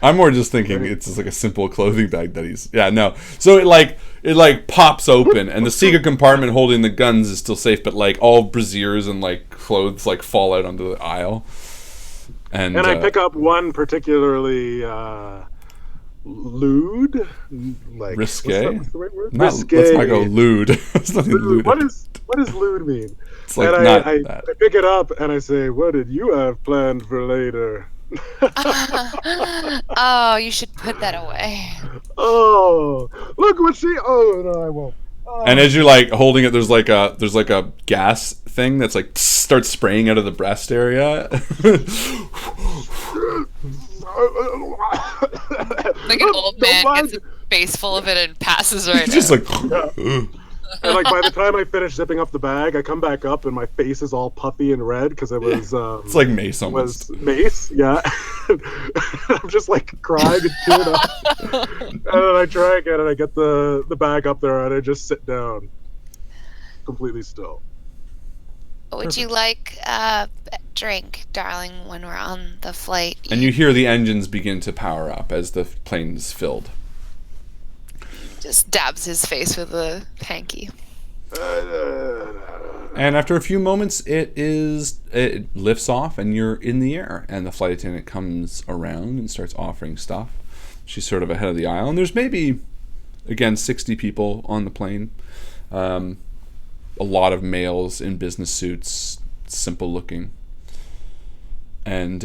I'm more just thinking it's just like a simple clothing bag that he's... Yeah, no. So it pops open, and the secret compartment holding the guns is still safe, but like all brassieres and like clothes like fall out onto the aisle. And I pick up one particularly lewd, like risque. What's the right word? Risque. Let's not go lewd. There's nothing lewd. What does lewd mean? It's like and not I that. I pick it up and I say, "What did you have planned for later?" Oh, you should put that away. Oh, look what she... Oh, no, I won't. Oh. And as you're like holding it, there's like a gas thing that's like starts spraying out of the breast area. Like an old man gets a face full of it and passes right Just out. like... Yeah. And like by the time I finish zipping up the bag, I come back up and my face is all puffy and red because it was it's like mace almost. Was mace, yeah. I'm just like crying and tearing up. And then I try again and I get the bag up there and I just sit down, completely still. Would you like a drink, darling, when we're on the flight? And you hear the engines begin to power up as the plane's filled. Just dabs his face with a hanky. And after a few moments, it lifts off, and you're in the air. And the flight attendant comes around and starts offering stuff. She's sort of ahead of the aisle, and there's maybe, again, 60 people on the plane. A lot of males in business suits, simple looking. And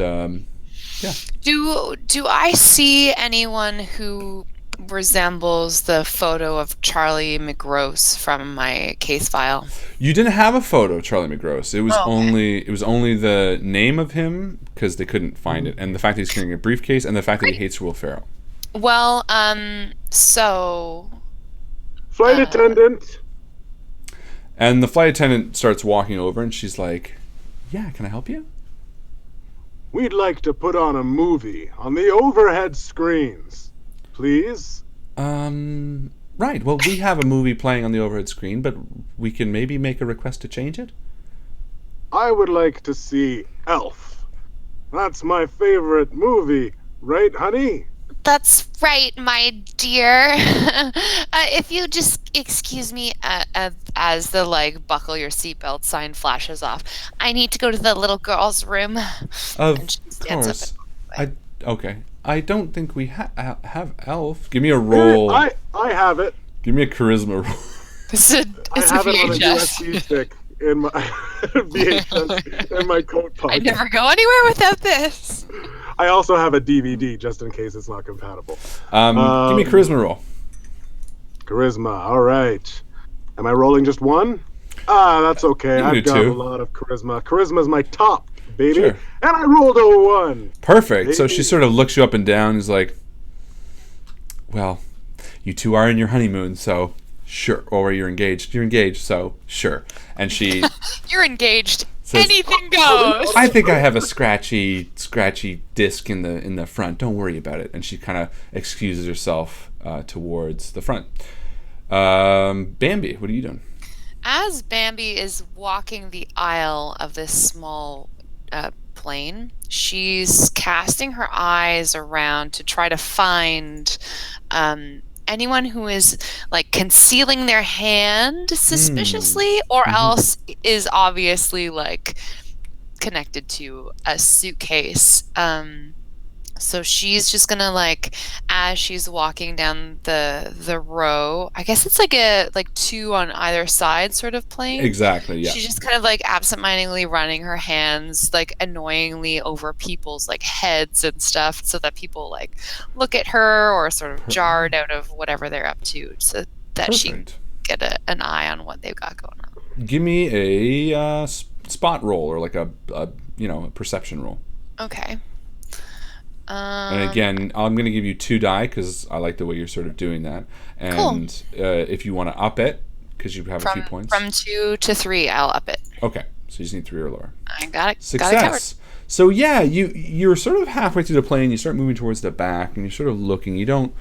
yeah. Do I see anyone who resembles the photo of Charlie McGross from my case file? You didn't have a photo of Charlie McGross. It was okay. only the name of him, because they couldn't find it, and the fact that he's carrying a briefcase, and the fact that he hates Will Ferrell. Well, so Flight attendant. And the flight attendant starts walking over, and she's like, "Yeah, can I help you?" We'd like to put on a movie on the overhead screens. Please? Right. Well, we have a movie playing on the overhead screen, but we can maybe make a request to change it. I would like to see Elf. That's my favorite movie, right, honey? that's right, my dear. If you just excuse me, as the buckle your seatbelt sign flashes off, I need to go to the little girl's room. Of And she stands course. up Okay. I don't think we have Elf. Give me a roll. I have it. Give me a charisma roll. It's a I have it on a VHS. USB stick in my VHS in my coat pocket. I never go anywhere without this. I also have a DVD just in case it's not compatible. Give me a charisma roll. Charisma. All right. Am I rolling just one? That's okay. You can I've do got two. a lot of charisma. Charisma's my top, baby. Sure. And I rolled a 1. Perfect. So Baby. she sort of looks you up and down and is like, well, you two are in your honeymoon, so sure. Or you're engaged. You're engaged, so sure. And she You're engaged. says, Anything goes. I think I have a scratchy disc in the front. Don't worry about it. And she kind of excuses herself towards the front. Bambi, what are you doing? As Bambi is walking the aisle of this small plane, she's casting her eyes around to try to find anyone who is concealing their hand suspiciously, or else is obviously connected to a suitcase. So she's just gonna as she's walking down the row, I guess it's a two on either side sort of plane. Exactly, yeah. She's just kind of absentmindedly running her hands annoyingly over people's heads and stuff, so that people look at her or sort of jarred out of whatever they're up to, so that she can get an eye on what they've got going on. Give me a spot roll, or a perception roll. Okay. And again, I'm going to give you 2 die because I like the way you're sort of doing that. And Cool. If you want to up it, because you have a few points. From 2 to 3, I'll up it. Okay, so you just need 3 or lower. I got it. Success. Got it covered. So yeah, you're sort of halfway through the plane. You start moving towards the back, and you're sort of looking. You don't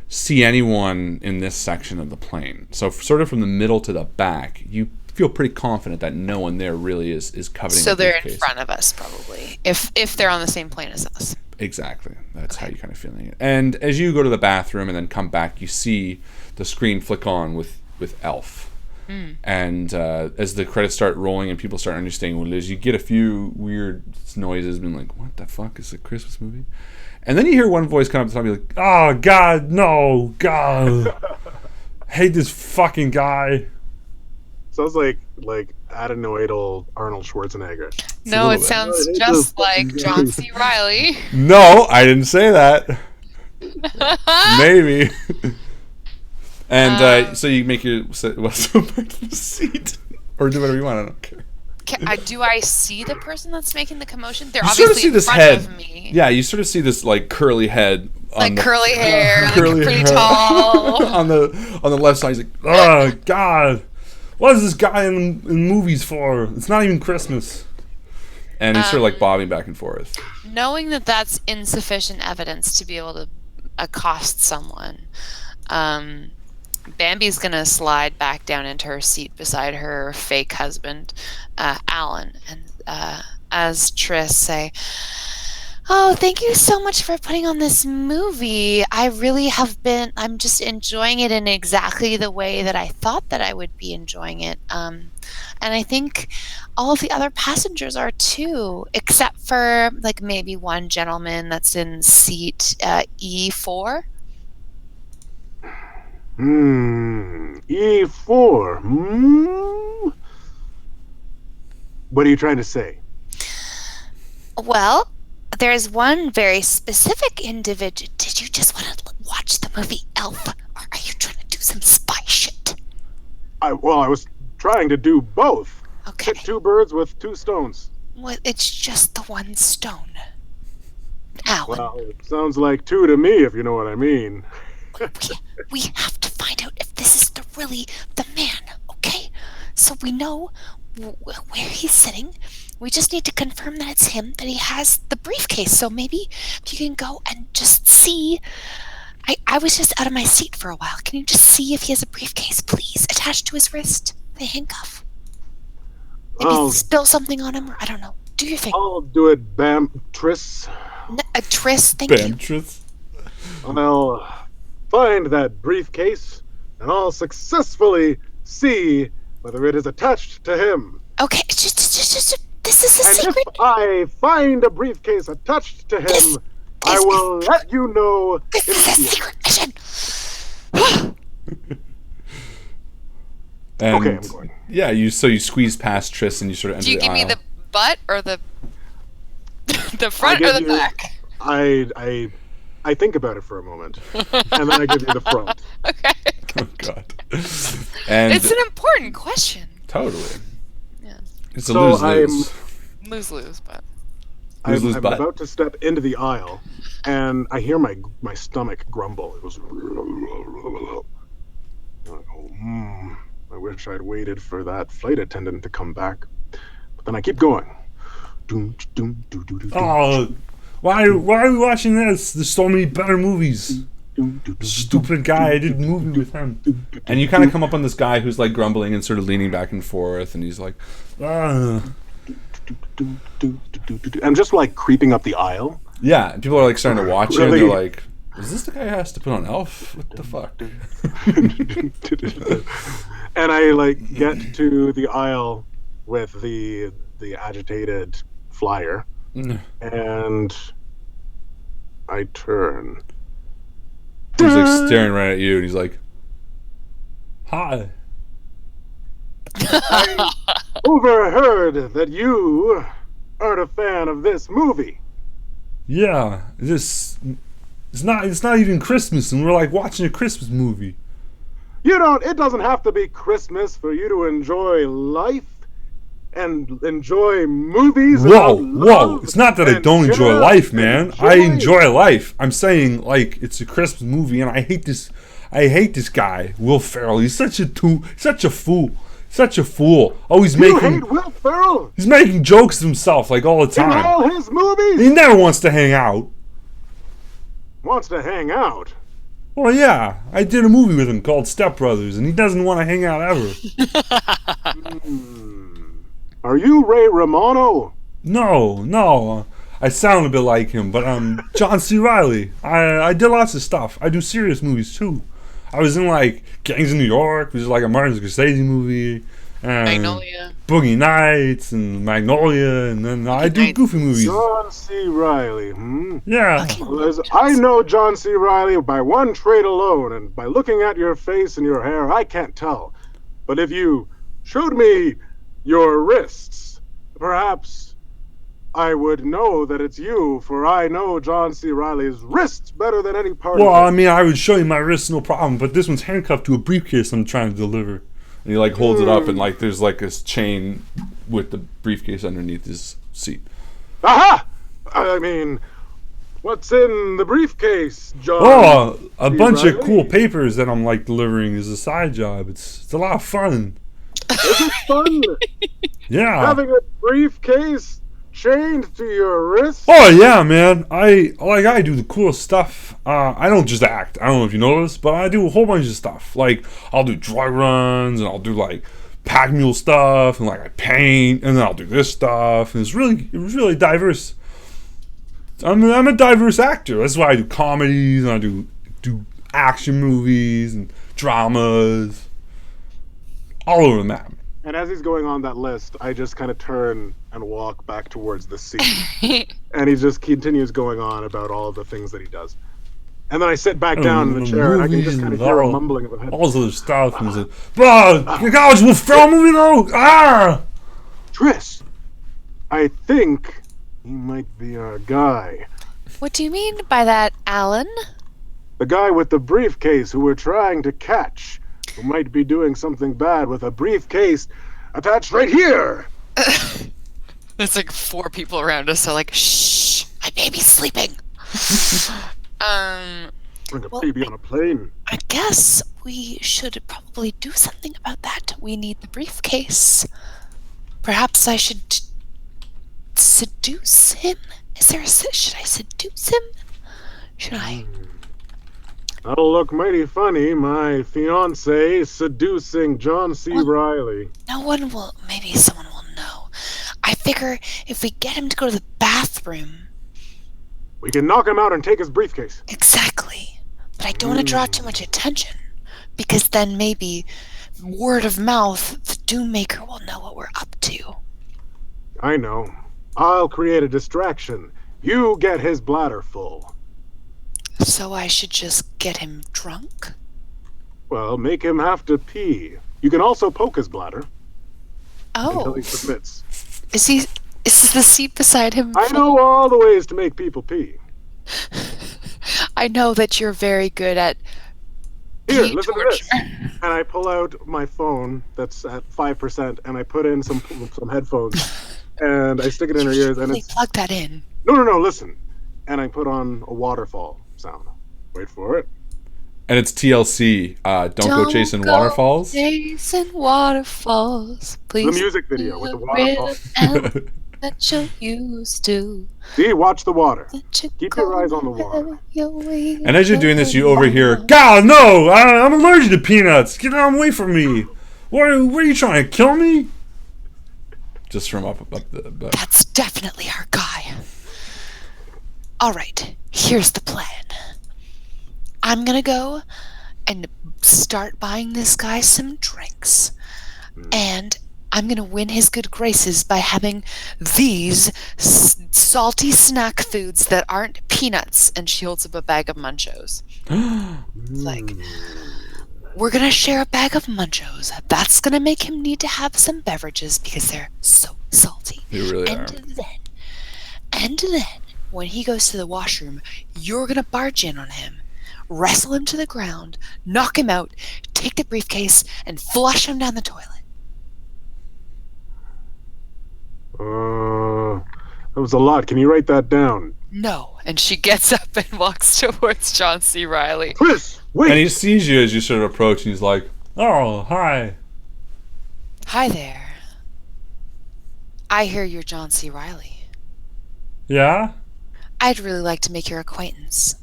see anyone in this section of the plane. So sort of from the middle to the back, you feel pretty confident that no one there really is coveting. So the they're in briefcase. front of us, probably, if they're on the same plane as us. Exactly. That's how you're kind of feeling it. And as you go to the bathroom and then come back, you see the screen flick on with Elf. And as the credits start rolling and people start understanding what it is, you get a few weird noises, being like, what the fuck is a Christmas movie? And then you hear one voice come up to the top, and be like, Oh, God, no, God. Hate this fucking guy. Sounds like adenoidal Arnold Schwarzenegger. No, it bit. sounds It just just- like John C. Reilly. no, I didn't say that. Maybe. And so you make your back to the seat. Or do whatever you want, I don't care. Do I see the person that's making the commotion? They're You sort of obviously see in this front head. of me. Yeah, you sort of see this curly head. Curly hair, curly pretty hair. tall. on the left side. He's like, Oh, God. What is this guy in movies for? It's not even Christmas. and he's sort of bobbing back and forth. Knowing that that's insufficient evidence to be able to accost someone, Bambi's gonna slide back down into her seat beside her fake husband, Alan, and as Triss say, Oh, thank you so much for putting on this movie. I really have been, I'm just enjoying it in exactly the way that I thought that I would be enjoying it. And I think all of the other passengers are too, except for like maybe one gentleman that's in seat E4. E4. What are you trying to say? Well, there's one very specific individual. Did you just want to watch the movie Elf? Or are you trying to do some spy shit? I was trying to do both. Okay. Hit two birds with two stones. Well, it's just the one stone. Alan. Well, it sounds like two to me, if you know what I mean. We have to find out if this is really the man, okay? So we know where he's sitting. We just need to confirm that it's him, that he has the briefcase. So maybe if you can go and just see. I was just out of my seat for a while. Can you just see if he has a briefcase, please, attached to his wrist? The handcuff. Maybe spill something on him, or I don't know. Do your thing. I'll do it, Tris. Tris, thank you. Tris. I'll find that briefcase, and I'll successfully see whether it is attached to him. Okay, just this is a secret. If I find a briefcase attached to him, I will let you know. This is a secret mission. And okay, I'm going. Yeah, you squeeze past Tris and you sort of enter Do you the give me aisle. the butt or the the front or the back? I think about it for a moment, and then I give you the front. Okay. Oh God. And It's an important question. totally. Yeah. It's a So lose-lose. Lose-lose, but Lose I'm butt. about to step into the aisle, and I hear my stomach grumble. It goes. I wish I'd waited for that flight attendant to come back. But then I keep going. Oh, why are we watching this? There's so many better movies. Stupid guy, I did a movie with him. And you kind of come up on this guy who's like grumbling and sort of leaning back and forth, and he's like, I'm just like creeping up the aisle. yeah. And people are like starting to watch you, and Really? they're like, is this the guy who has to put on Elf? What the fuck? And I like get to the aisle with the agitated flyer, and I turn. He's like staring right at you, and he's like, Hi. I overheard that you aren't a fan of this movie. Yeah, it's not even Christmas, and we're like watching a Christmas movie. It doesn't have to be Christmas for you to enjoy life and enjoy movies. Whoa! It's not that I don't enjoy life, man. I enjoy life. I'm saying like it's a Christmas movie, and I hate this guy, Will Ferrell. He's such a fool. Always You hate Will Ferrell he's making jokes of himself like all the in time. all his movies. He never wants to hang out. Wants to hang out. Well, yeah, I did a movie with him called Step Brothers, and he doesn't want to hang out ever. Are you Ray Romano? No. I sound a bit like him, but I'm John C. Reilly. I did lots of stuff. I do serious movies too. I was in like Gangs of New York, which is like a Martin Scorsese movie, and Magnolia. Boogie Nights and Magnolia, and then I do goofy movies. John C. Reilly. Yeah. I know John C. Reilly by one trait alone, and by looking at your face and your hair, I can't tell. But if you showed me your wrists, perhaps I would know that it's you, for I know John C. Reilly's wrists better than any part Well, of I him. mean, I would show you my wrist, no problem, but this one's handcuffed to a briefcase I'm trying to deliver. and he like holds it up, and like there's like this chain with the briefcase underneath his seat. Aha! I mean, what's in the briefcase, John? Oh, a C. bunch of Reilly? cool papers that I'm like delivering as a side job. It's a lot of fun. Is it fun Yeah. having a briefcase chained to your wrist? Oh yeah, man. I do the coolest stuff. I don't just act. I don't know if you know this, but I do a whole bunch of stuff. Like I'll do drug runs, and I'll do like pack mule stuff, and like I paint, and then I'll do this stuff. And it was really diverse. I'm a diverse actor. That's why I do comedies and I do action movies and dramas. All over the map. And as he's going on that list, I just kind of turn and walk back towards the seat. And he just continues going on about all of the things that he does. And then I sit back down in the chair, and I can just kind of hear him mumbling in the head. All this other stuff. And say, bro, you guys will film me though? Ah! Triss, I think he might be our guy. What do you mean by that, Alan? The guy with the briefcase who we're trying to catch, who might be doing something bad with a briefcase attached right here. There's like 4 people around us, so like, shh, my baby's sleeping. Bring a baby on a plane. I guess we should probably do something about that. We need the briefcase. Perhaps I should seduce him? Should I seduce him? Should I? That'll look mighty funny, my fiance seducing John C. Reilly. No one will, maybe someone will know. I figure if we get him to go to the bathroom. We can knock him out and take his briefcase. Exactly. But I don't want to draw too much attention, because then maybe word of mouth, the Doom Maker will know what we're up to. I know. I'll create a distraction. You get his bladder full. So I should just get him drunk? Well, make him have to pee. You can also poke his bladder until Oh, he submits. is the seat beside him? I know all the ways to make people pee. I know that you're very good at Here, pee listen to torture. this. And I pull out my phone that's at 5%, and I put in some headphones, and I stick it in her ears, and Really it's... plug that in. No, listen. And I put on a waterfall sound. Wait for it. And it's TLC. Don't go chasing waterfalls. Chasing waterfalls. Please. The music video with the waterfall. That you used to. See, watch the water. That you Keep your eyes on the water. And as you're doing this, you overhear, God, no! I'm allergic to peanuts! Get away from me! What are you trying to kill me? Just from up the back. That's definitely our guy. Alright, here's the plan. I'm gonna go and start buying this guy some drinks. And I'm gonna win his good graces by having these salty snack foods that aren't peanuts. And she holds up a bag of Munchos. It's like, we're gonna share a bag of Munchos. That's gonna make him need to have some beverages because they're so salty. They really are. And then, when he goes to the washroom, you're gonna barge in on him, wrestle him to the ground, knock him out, take the briefcase, and flush him down the toilet. That was a lot. Can you write that down? No. And she gets up and walks towards John C. Reilly. Chris, wait! And he sees you as you sort of approach, and he's like, Oh, hi. Hi there. I hear you're John C. Reilly. Yeah? I'd really like to make your acquaintance.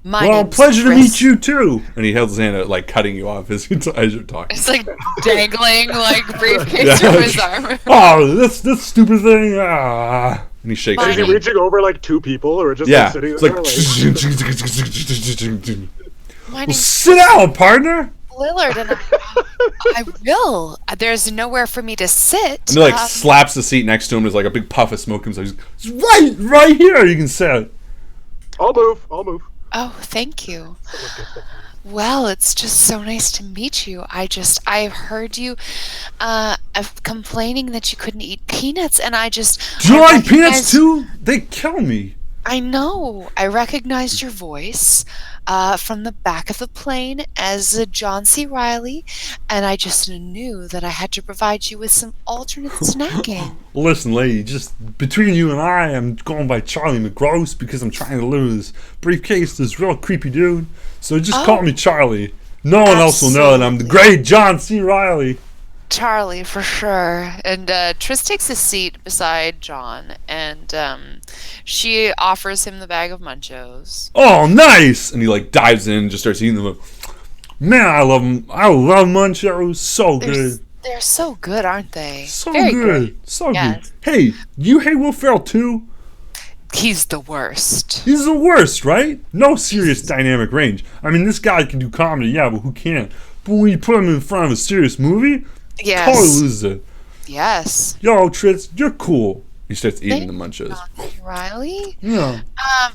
My Well, name's pleasure to Chris. meet you too. and he held his hand out, like cutting you off as you're talking. It's like dangling like briefcase Yeah. from his arm. Oh, this stupid thing. Ah. And he shakes Is he his Fine. reaching over like 2 people, or just Yeah. like sitting It's there? My Well, name's sit down, partner. Lillard, and I will. There's nowhere for me to sit. And he like slaps the seat next to him. There's like a big puff of smoke comes out. He's Right here. You can sit. I'll move. Oh, thank you. Well, it's just so nice to meet you. I heard you complaining that you couldn't eat peanuts, and Do you like peanuts too? They kill me. I know. I recognized your voice from the back of the plane as John C. Reilly, and I just knew that I had to provide you with some alternate snacking. Listen, lady, just between you and I, I'm going by Charlie McGross because I'm trying to lose briefcase to this real creepy dude. So just call me Charlie. No one else will know that I'm the great John C. Reilly. Charlie, for sure. And Triss takes a seat beside John, and she offers him the bag of Munchos. oh, nice! And he like dives in and just starts eating them. Man, I love them. I love Munchos. So good. They're so good, aren't they? So Very good. So Yes. good. Hey, you hate Will Ferrell too? He's the worst. He's the worst, right? No serious dynamic range. I mean, this guy can do comedy, yeah, but who can't? But when you put him in front of a serious movie, Yes. totally loses it. Yes. Yo, Tritz, you're cool. He starts eating the munchos. Riley? Yeah.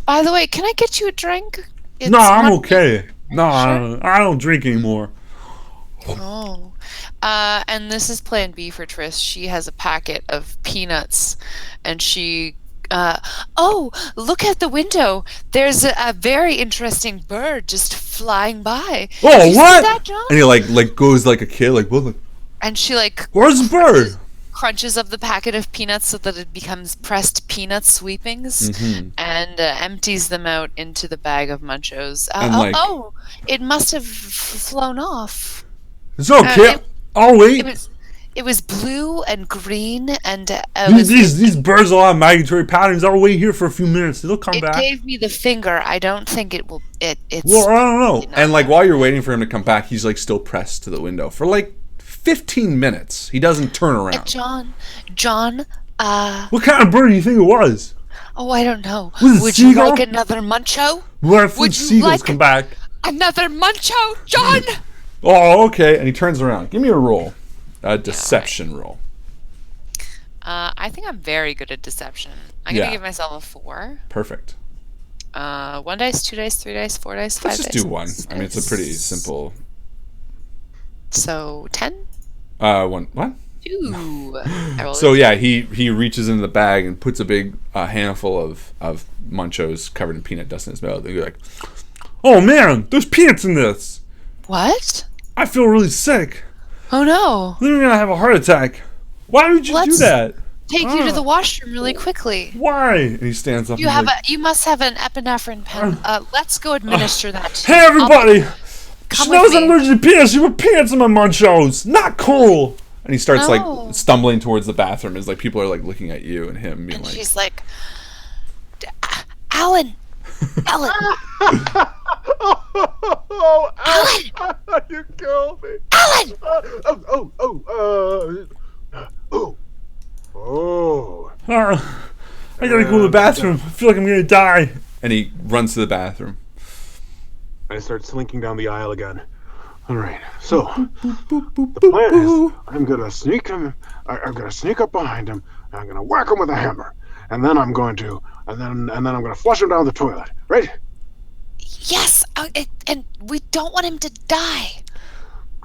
By the way, can I get you a drink? It's No, I'm Monday. okay. No, Sure. I don't drink anymore. Oh. And this is plan B for Trish. She has a packet of peanuts and she oh, look at the window. There's a very interesting bird just flying by. Oh, Did you see what? that, John? And he like goes like a kid, like, what? And she like Where's the bird? crunches up the packet of peanuts so that it becomes pressed peanut sweepings and empties them out into the bag of munchos. And, It must have flown off. It's okay. Oh wait. It was blue and green and it was, These birds all have migratory patterns. I'll wait here for a few minutes. They'll come it back. gave me the finger. I don't think it will. It's Well, I don't know. And like while you're waiting for him to come back, he's like still pressed to the window for like 15 minutes. He doesn't turn around. John. What kind of bird do you think it was? Oh, I don't know. Was it Would you seagull? like another muncho? What if Would the you seagulls like- come back? Another muncho, John. Oh, okay. And he turns around. Give me a roll. A deception roll. I think I'm very good at deception. I'm Yeah. gonna give myself a 4. Perfect. 1 dice, 2 dice, 3 dice, 4 dice, 5 Let's dice. just do one. I mean, it's a pretty simple. So 10. One. What? 2. I rolled So a yeah, he reaches into the bag and puts a big handful of munchos covered in peanut dust in his mouth. And you're like, Oh man, there's peanuts in this. What? I feel really sick. Oh no! I think I'm gonna have a heart attack. Why would you do Let's that? Take you to the washroom really quickly. Why? and he stands up. You and have like, you must have an epinephrine pen. Let's go administer that. To Hey you. everybody! Come She with knows I'm me. allergic to peanuts. You put peanuts in my munchos. Not cool. and he starts No. like stumbling towards the bathroom as like people are like looking at you and him being And like, she's like, Alan. Oh, Alan! You killed me. Alan! I gotta go to the bathroom. I feel like I'm gonna die. and he runs to the bathroom. I start slinking down the aisle again. All right, so the plan is I'm gonna sneak him. I'm gonna sneak up behind him. And I'm gonna whack him with a hammer, and then I'm going to, and then I'm gonna flush him down the toilet. Right? Yes, and we don't want him to die.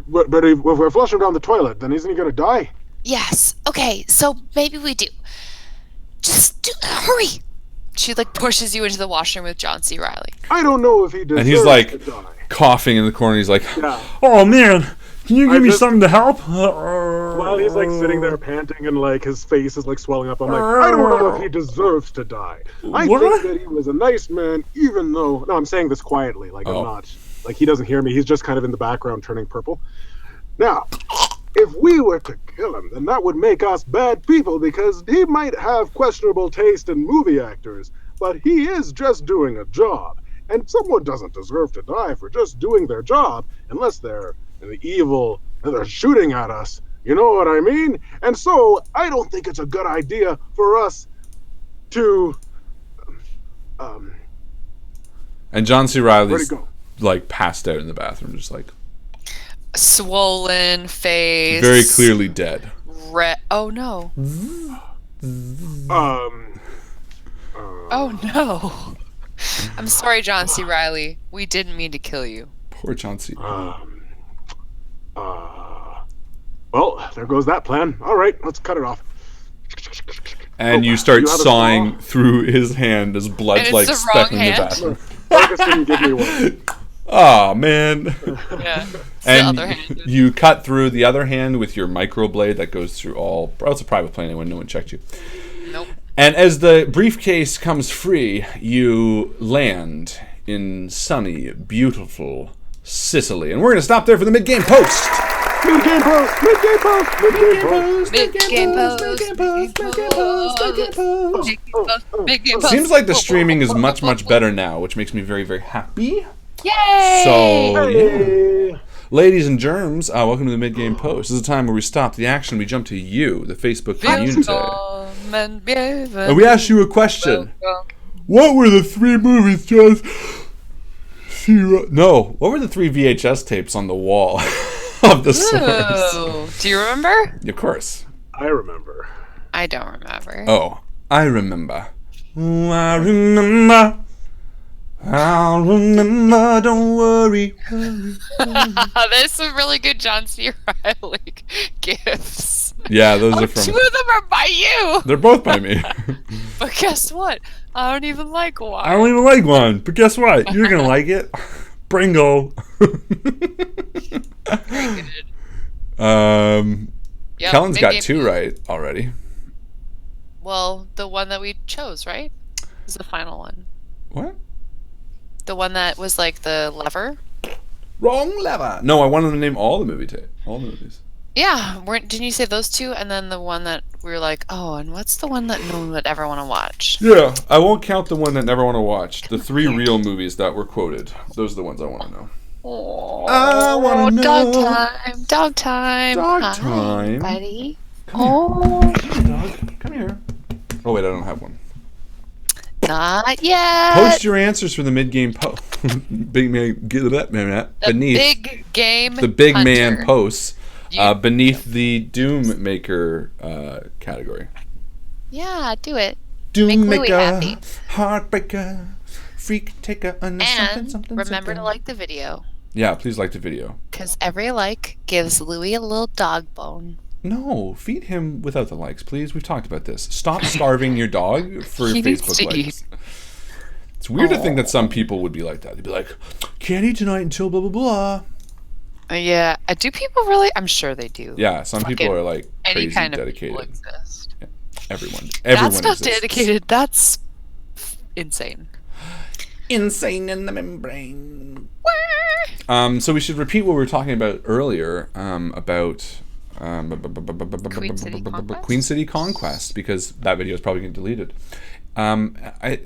But if I flush him down the toilet, then isn't he gonna die? Yes. Okay, so maybe we do. Hurry. She like pushes you into the washroom with John C. Reilly. I don't know if he deserves And he's like to die. coughing in the corner. He's like, Yeah. Oh man, can you give me just- something to help? While he's like sitting there panting and like his face is like swelling up, I'm like, I don't know if he deserves to die. I What? think that he was a nice man, even though. No, I'm saying this quietly, like Oh. I'm not. Like he doesn't hear me. He's just kind of in the background turning purple. Now, if we were to kill him, then that would make us bad people because he might have questionable taste in movie actors, but he is just doing a job. And someone doesn't deserve to die for just doing their job unless they're evil and they're shooting at us. You know what I mean? And so I don't think it's a good idea for us to. and John C. Where'd Reilly's he go? like passed out in the bathroom, just like Swollen face. very clearly dead. Oh no. Oh no. I'm sorry, John C. Reilly. We didn't mean to kill you. Poor John C. Well, there goes that plan. All right, let's cut it off. And you start you have a sawing saw? through his hand as blood's And it's like the wrong speckling the hand. bathroom. Marcus didn't give me one. Oh man. Yeah. It's And the other hand. you cut through the other hand with your microblade that goes through all. Oh, it's a private plane anyway. No one checked you. Nope. And as the briefcase comes free, you land in sunny, beautiful Sicily. And we're going to stop there for the mid-game post. Mid-game post! Mid-game post! Mid-game post! Mid-game post. Seems like the streaming is much, much better now, which makes me very, very happy. Yay! So, Hey! ladies and germs, welcome to the mid-game post. This is a time where we stop the action. We jump to you, the Facebook community. And we ask you a question. What were the 3 movies, John? No, what were the 3 VHS tapes on the wall of the source? Ooh, do you remember? Of course. I remember. I don't remember. Oh, I remember. Oh, I remember. I'll remember, don't worry. There's some really good John C. Reilly gifts. Yeah, those are 2 from... of them are by you. They're both by me. But guess what? I don't even like one. I don't even like one, but guess what? You're going to like it. Bringo. Very good. Yep, Kellen's got maybe- 2 right already. Well, the one that we chose, right? Is the final one. What? The one that was like the lever. Wrong lever. No, I wanted to name all the movies. Yeah, didn't you say those 2? And then the one that we were like, oh, and what's the one that no one would ever want to watch? Yeah, I won't count the one that never want to watch. The 3 real movies that were quoted. Those are the ones I want to know. Oh, I wanna know. Dog time. Dog time. Dog Hi, time. buddy. Oh, Dog, come here. Oh, wait, I don't have one. not yet. Post your answers for the mid-game post. Big man, get that man beneath Big game. the big hunter. man posts You- beneath the Doom Maker category. Yeah, do it. Doom Make Louie Maker, happy. Heartbreaker, Freak Taker, And something. remember to like the video, Yeah, please like the video. because every like gives Louie a little dog bone. No, feed him without the likes, please. We've talked about this. Stop starving your dog for He needs Facebook to likes. It's weird to think that some people would be like that. They'd be like, can't eat tonight until blah, blah, blah. Yeah, do people really? I'm sure they do. Yeah, some people Fucking are like Any crazy kind of dedicated. people exist. Everyone That's not exists. dedicated. That's insane. Insane in the membrane. So we should repeat what we were talking about earlier about Queen City Conquest, because that video is probably getting deleted. I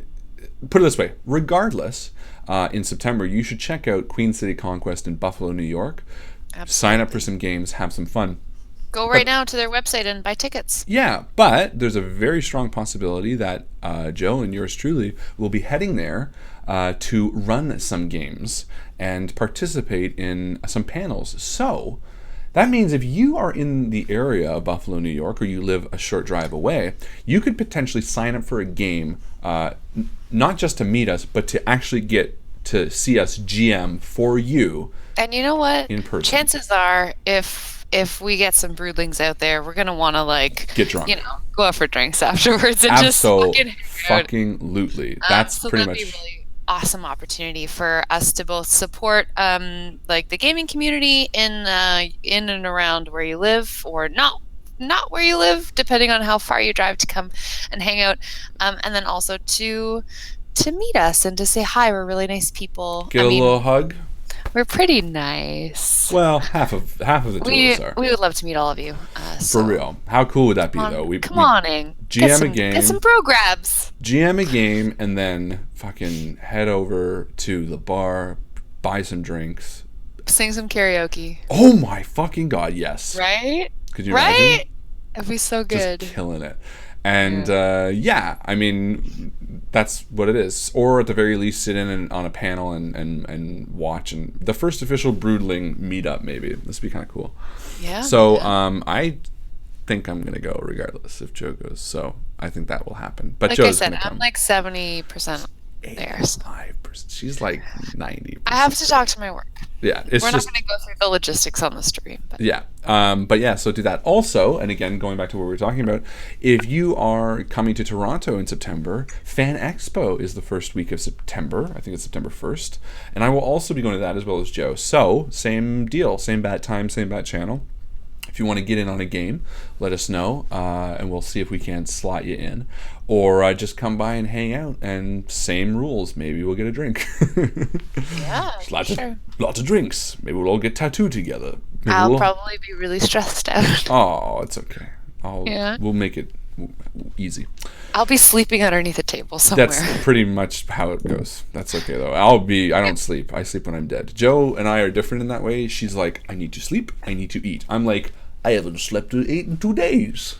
put it this way: regardless, in September you should check out Queen City Conquest in Buffalo, New York. Sign up for some games, have some fun. Go right now to their website and buy tickets. Yeah, but there's a very strong possibility that Joe and yours truly will be heading there to run some games and participate in some panels. So that means if you are in the area of Buffalo, New York, or you live a short drive away, you could potentially sign up for a game, not just to meet us, but to actually get to see us GM for you. And you know what? In person. Chances are, if we get some broodlings out there, we're gonna want to like Get drunk. Go out for drinks afterwards and just fucking hang out. Absolutely. That's so pretty that'd much. be a really awesome opportunity for us to both support like the gaming community in and around where you live, or not where you live, depending on how far you drive to come and hang out, and then also to meet us and to say hi. We're really nice people. Get a little hug. We're pretty nice. Well, half of the two of us are. We would love to meet all of you. For real. How cool would that be, though? Come on in. GM a game. Get some pro grabs. GM a game and then fucking head over to the bar, buy some drinks. Sing some karaoke. Oh my fucking god, yes. Right? Could you imagine? Right? It'd be so good. Just killing it. And yeah, I mean, that's what it is. Or at the very least, sit in on a panel and watch. And the first official Broodling meetup, maybe. This would be kind of cool. Yeah. So I think I'm going to go regardless if Joe goes. So I think that will happen. But like Joe's I going said, to I'm come. like 70% there. So 5%. She's like 90%. I have to talk to my work. Yeah, it's We're just... not going to go through the logistics on the stream. But. Yeah. But yeah, so do that. Also, and again, going back to what we were talking about, if you are coming to Toronto in September, Fan Expo is the first week of September. I think it's September 1st. And I will also be going to that as well as Joe. So, same deal. Same bat time, same bat channel. If you want to get in on a game, let us know, and we'll see if we can slot you in. Or just come by and hang out, and same rules. Maybe we'll get a drink. Yeah, lots sure. Lots of drinks. Maybe we'll all get tattooed together. Maybe I'll probably be really stressed out. Oh, it's okay. Yeah. We'll make it easy. I'll be sleeping underneath a table somewhere. That's pretty much how it goes. That's okay though. I don't sleep. I sleep when I'm dead. Joe and I are different in that way. She's like, I need to sleep. I need to eat. I'm like, I haven't slept or ate in 2 days.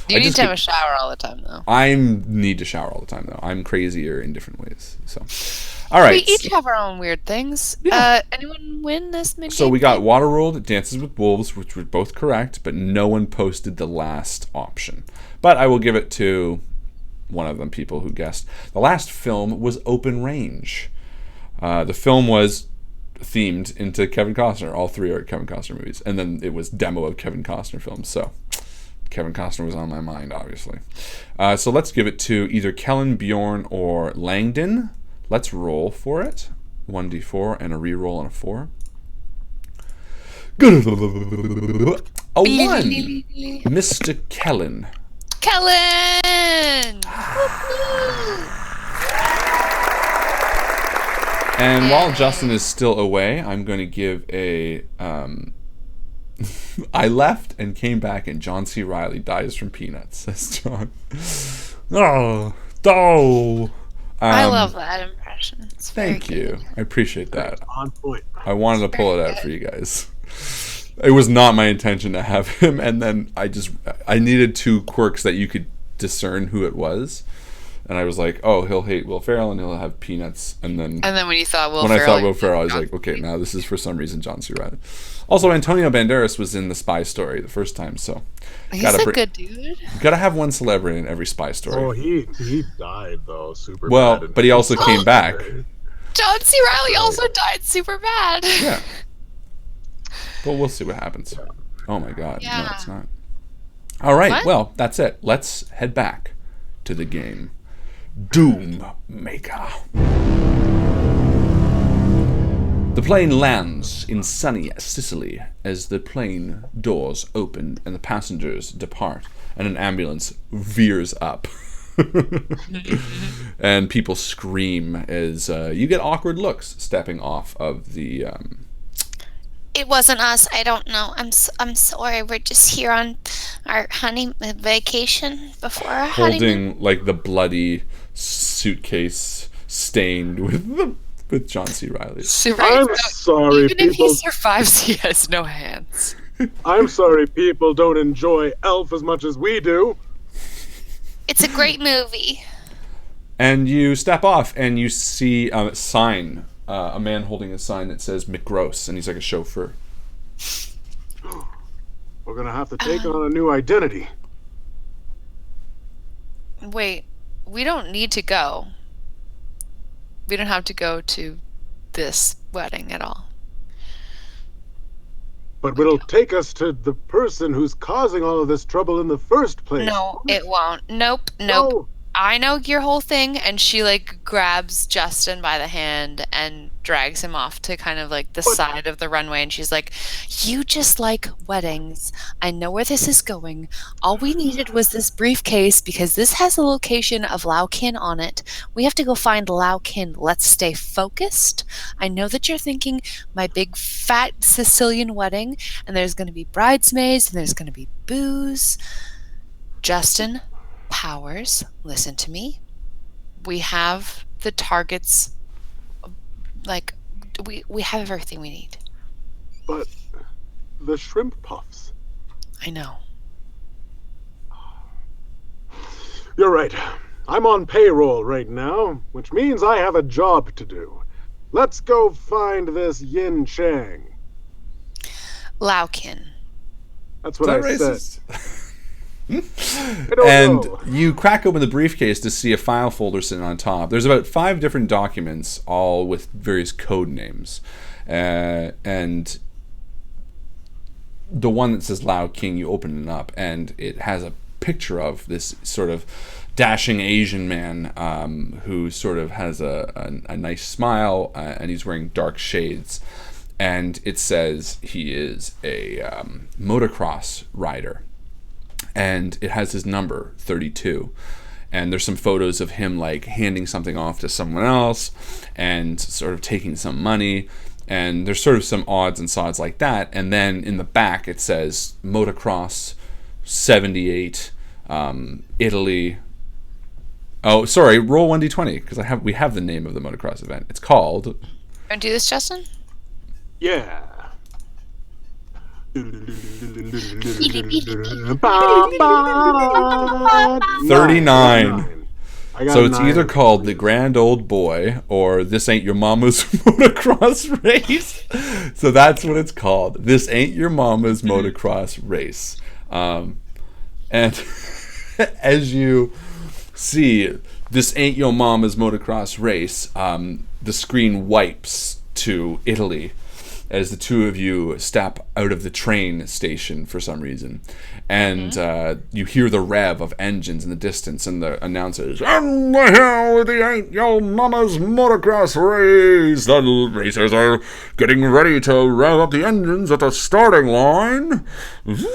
You need to have a shower all the time, though. I need to shower all the time, though. I'm crazier in different ways. So, all right. We each have our own weird things. Yeah. Anyone win this mini? So we got Waterworld, Dances with Wolves, which were both correct, but no one posted the last option. But I will give it to one of them, people who guessed. The last film was Open Range. The film was themed into Kevin Costner. All three are Kevin Costner movies. And then it was demo of Kevin Costner films. So Kevin Costner was on my mind, obviously. So let's give it to either Kellen, Bjorn, or Langdon. Let's roll for it. 1d4 and a reroll on a 4. Good. A 1. Mr. Kellen. Kellen! And while Justin is still away, I'm going to give a... I left and came back, and John C. Reilly dies from peanuts, says John. Oh. I love that impression. It's Thank you. I appreciate that. On point. I wanted to pull it out for you guys. It was not my intention to have him, and then I needed 2 quirks that you could discern who it was. And I was like, oh, he'll hate Will Ferrell and he'll have peanuts. And then when you thought Will Ferrell... Ferrell... I thought Will Ferrell, I was like, okay, now this is for some reason John C. Reilly. Also, Antonio Banderas was in the Spy Story the first time, so... He's a good dude. Gotta have one celebrity in every Spy Story. Oh, he died, though, super well, bad. But he also came back. John C. Reilly also died super bad. Yeah. Well, we'll see what happens. Oh my god. Yeah. No, it's not. Alright, What? well, that's it. Let's head back to the game. Doom Maker. The plane lands in sunny Sicily as the plane doors open and the passengers depart and an ambulance veers up. And people scream as you get awkward looks stepping off of the... It wasn't us. I don't know. I'm sorry. We're just here on our vacation before our honeymoon. holding like the bloody suitcase stained with John C. Reilly. I'm sorry, Even if he people. survives, he has no hands. I'm sorry, people don't enjoy Elf as much as we do. It's a great movie. And you step off and you see a sign, a man holding a sign that says McGross, and he's like a chauffeur. We're gonna have to take on a new identity. Wait, we don't need to go. We don't have to go to this wedding at all. But it'll take us to the person who's causing all of this trouble in the first place. No, it won't. Nope. No. I know your whole thing, and she like grabs Justin by the hand and drags him off to kind of like the side of the runway, and she's like, "You just like weddings. I know where this is going. All we needed was this briefcase because this has the location of Laukin on it. We have to go find Laukin. Let's stay focused. I know that you're thinking my big fat Sicilian wedding, and there's going to be bridesmaids and there's going to be booze. Justin Powers, listen to me. We have the targets. Like, we have everything we need." But the shrimp puffs. I know. You're right. I'm on payroll right now, which means I have a job to do. Let's go find this Yin Chang. Laukin. That's what I said. I don't And know. you crack open the briefcase to see a file folder sitting on top. There's about 5 different documents, all with various code names. And the one that says Lao King, you open it up, and it has a picture of this sort of dashing Asian man who sort of has a nice smile, and he's wearing dark shades. And it says he is a motocross rider. And it has his number, 32. And there's some photos of him like handing something off to someone else and sort of taking some money. And there's sort of some odds and sods like that. And then in the back it says motocross 78, Italy. Oh, sorry, roll 1d20 because we have the name of the motocross event. It's called... Want to do this, Justin? Yeah. $39. I got So it's 9. either called The Grand Old Boy or This Ain't Your Mama's Motocross Race. So that's what it's called. This Ain't Your Mama's Motocross Race. And as you see, This Ain't Your Mama's Motocross Race, the screen wipes to Italy as the two of you step out of the train station for some reason. And you hear the rev of engines in the distance, and the announcer is, "And the hell, the Ain't Your Mama's Motocross Race! The racers are getting ready to rev up the engines at the starting line." And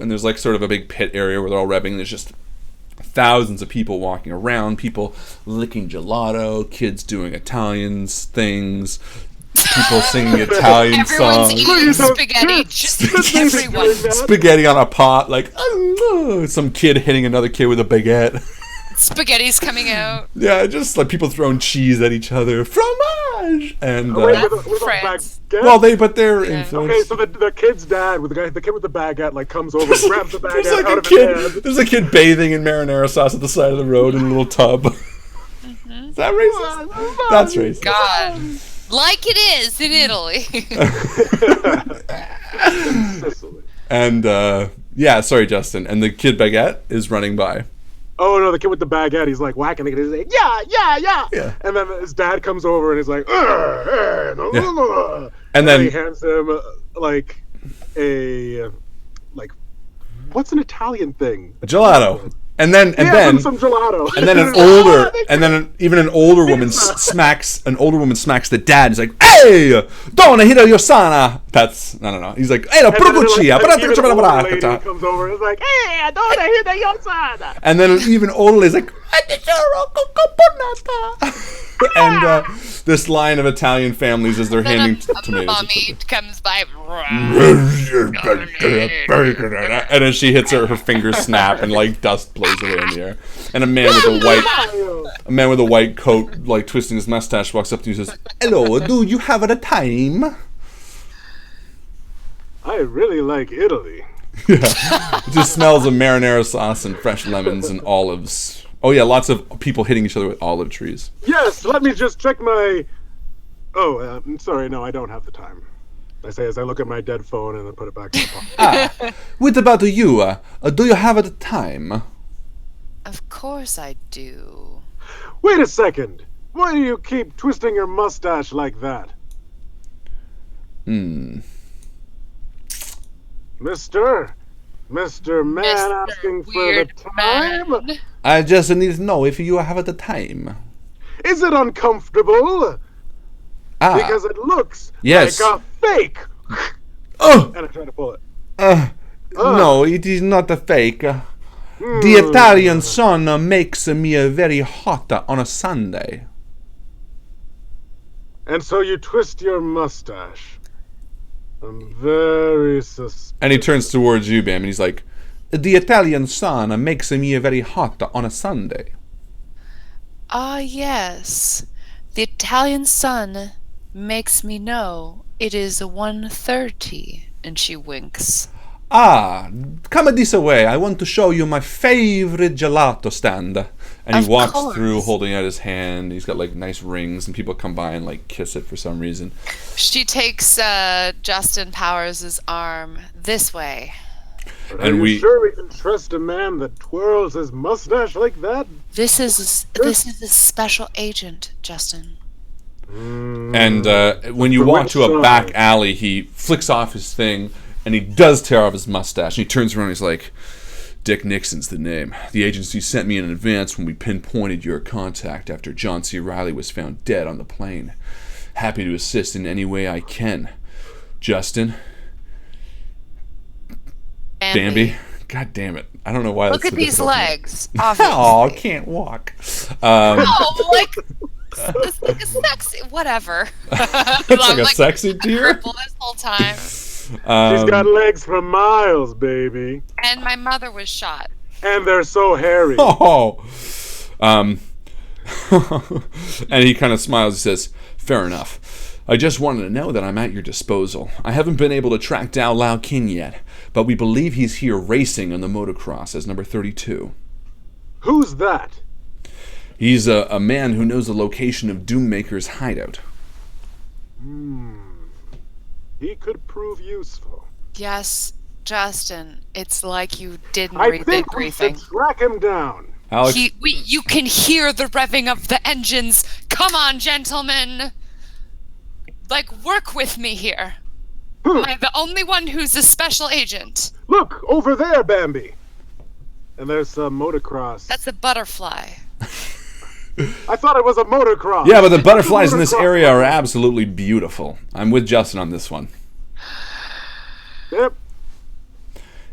there's like sort of a big pit area where they're all revving. There's just thousands of people walking around, people licking gelato, kids doing Italians things, people singing Italian songs. Everyone's eating spaghetti. Everyone. Spaghetti on a pot, like some kid hitting another kid with a baguette. Spaghetti's coming out. Yeah, just like people throwing cheese at each other. Fromage! And With a France. baguette? but they're Yeah. influenced. Okay, so the kid's dad, the kid with the baguette, like comes over, grabs the baguette There's like out a of his hand. kid. There's a kid bathing in marinara sauce at the side of the road in a little tub. Is that racist? That's racist. God. Like it is in Italy. Sicily. And sorry, Justin. And the kid baguette is running by. Oh no, the kid with the baguette, he's like whacking the kid. He's like, yeah. And then his dad comes over and he's like, And then then he hands him like a what's an Italian thing? gelato. And then some gelato. And then even an older woman smacks the dad. He's like, "Hey, donna hiro sana." That's I don't know. He's like, "Hey, la procuccia." Even the old lady comes over and is like, "Hey, don't hiro your sana." And then an even older lady's like, and this line of Italian families as they're handing tomatoes. Mommy comes by. And as she hits her fingers snap and like dust blows away in the air. And a man with a white coat, like twisting his mustache, walks up to you and says, "Hello, do you have a time?" I really like Italy. Yeah. It just smells of marinara sauce and fresh lemons and olives. Oh yeah, lots of people hitting each other with olive trees. Yes, let me just check my... I'm sorry, no, I don't have the time. I say as I look at my dead phone and then put it back in the pocket. What about you? Do you have the time? Of course I do. Wait a second. Why do you keep twisting your mustache like that? Mister Man asking for the Weird time? Man. I just need to know if you have the time. Is it uncomfortable? Because it looks Yes. like a fake. Oh! And I try to pull it. No, it is not a fake. The Italian sun makes me very hot on a Sunday. And so you twist your mustache. I'm very suspicious. And he turns towards you, Bam, and he's like, the Italian sun makes me very hot on a Sunday. Ah, yes. The Italian sun makes me know it is 1:30, and she winks. Come this way. I want to show you my favorite gelato stand. And he Of walks course. through holding out his hand. He's got like nice rings, and people come by and like kiss it for some reason. She takes Justin Powers' arm this way. Are And you sure we can trust a man that twirls his mustache like that? This is a special agent, Justin. And when you walk to a back alley, he flicks off his thing, and he does tear off his mustache. And he turns around and he's like, Dick Nixon's the name. The agency sent me in advance when we pinpointed your contact after John C. Reilly was found dead on the plane. Happy to assist in any way I can. Justin. Bambi. God damn it. I don't know why Look that's at so these difficult. legs. Obviously. Oh, can't walk. Oh, like it's like a sexy whatever. It's like a sexy deer. Cripple this whole time. She's got legs for miles, baby. And my mother was shot. And they're so hairy. Oh. And he kind of smiles and says, fair enough. I just wanted to know that I'm at your disposal. I haven't been able to track down Lao Kin yet, but we believe he's here racing on the motocross as number 32. Who's that? He's a man who knows the location of Doommaker's hideout. He could prove useful. Yes, Justin, it's like you didn't I read the think we briefing. should track him down. Alex, You can hear the revving of the engines. Come on, gentlemen. Work with me here. Am I the only one who's a special agent? Look, over there, Bambi. And there's some motocross. That's a butterfly. I thought it was a motocross. yeah, but the butterflies in this area are absolutely beautiful. I'm with Justin on this one. Yep.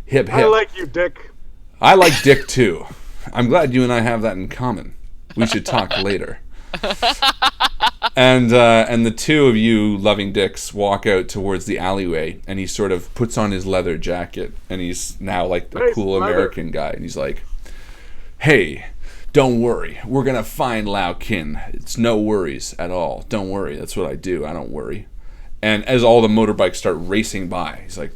Hip, hip. I like you, Dick. I like Dick too. I'm glad you and I have that in common. We should talk later. And the two of you loving dicks walk out towards the alleyway, and he sort of puts on his leather jacket, and he's now like the Nice cool leather. American guy, and he's like, "Hey, don't worry, we're gonna find Lao Kin. It's no worries at all. Don't worry, that's what I do. I don't worry." And as all the motorbikes start racing by, he's like,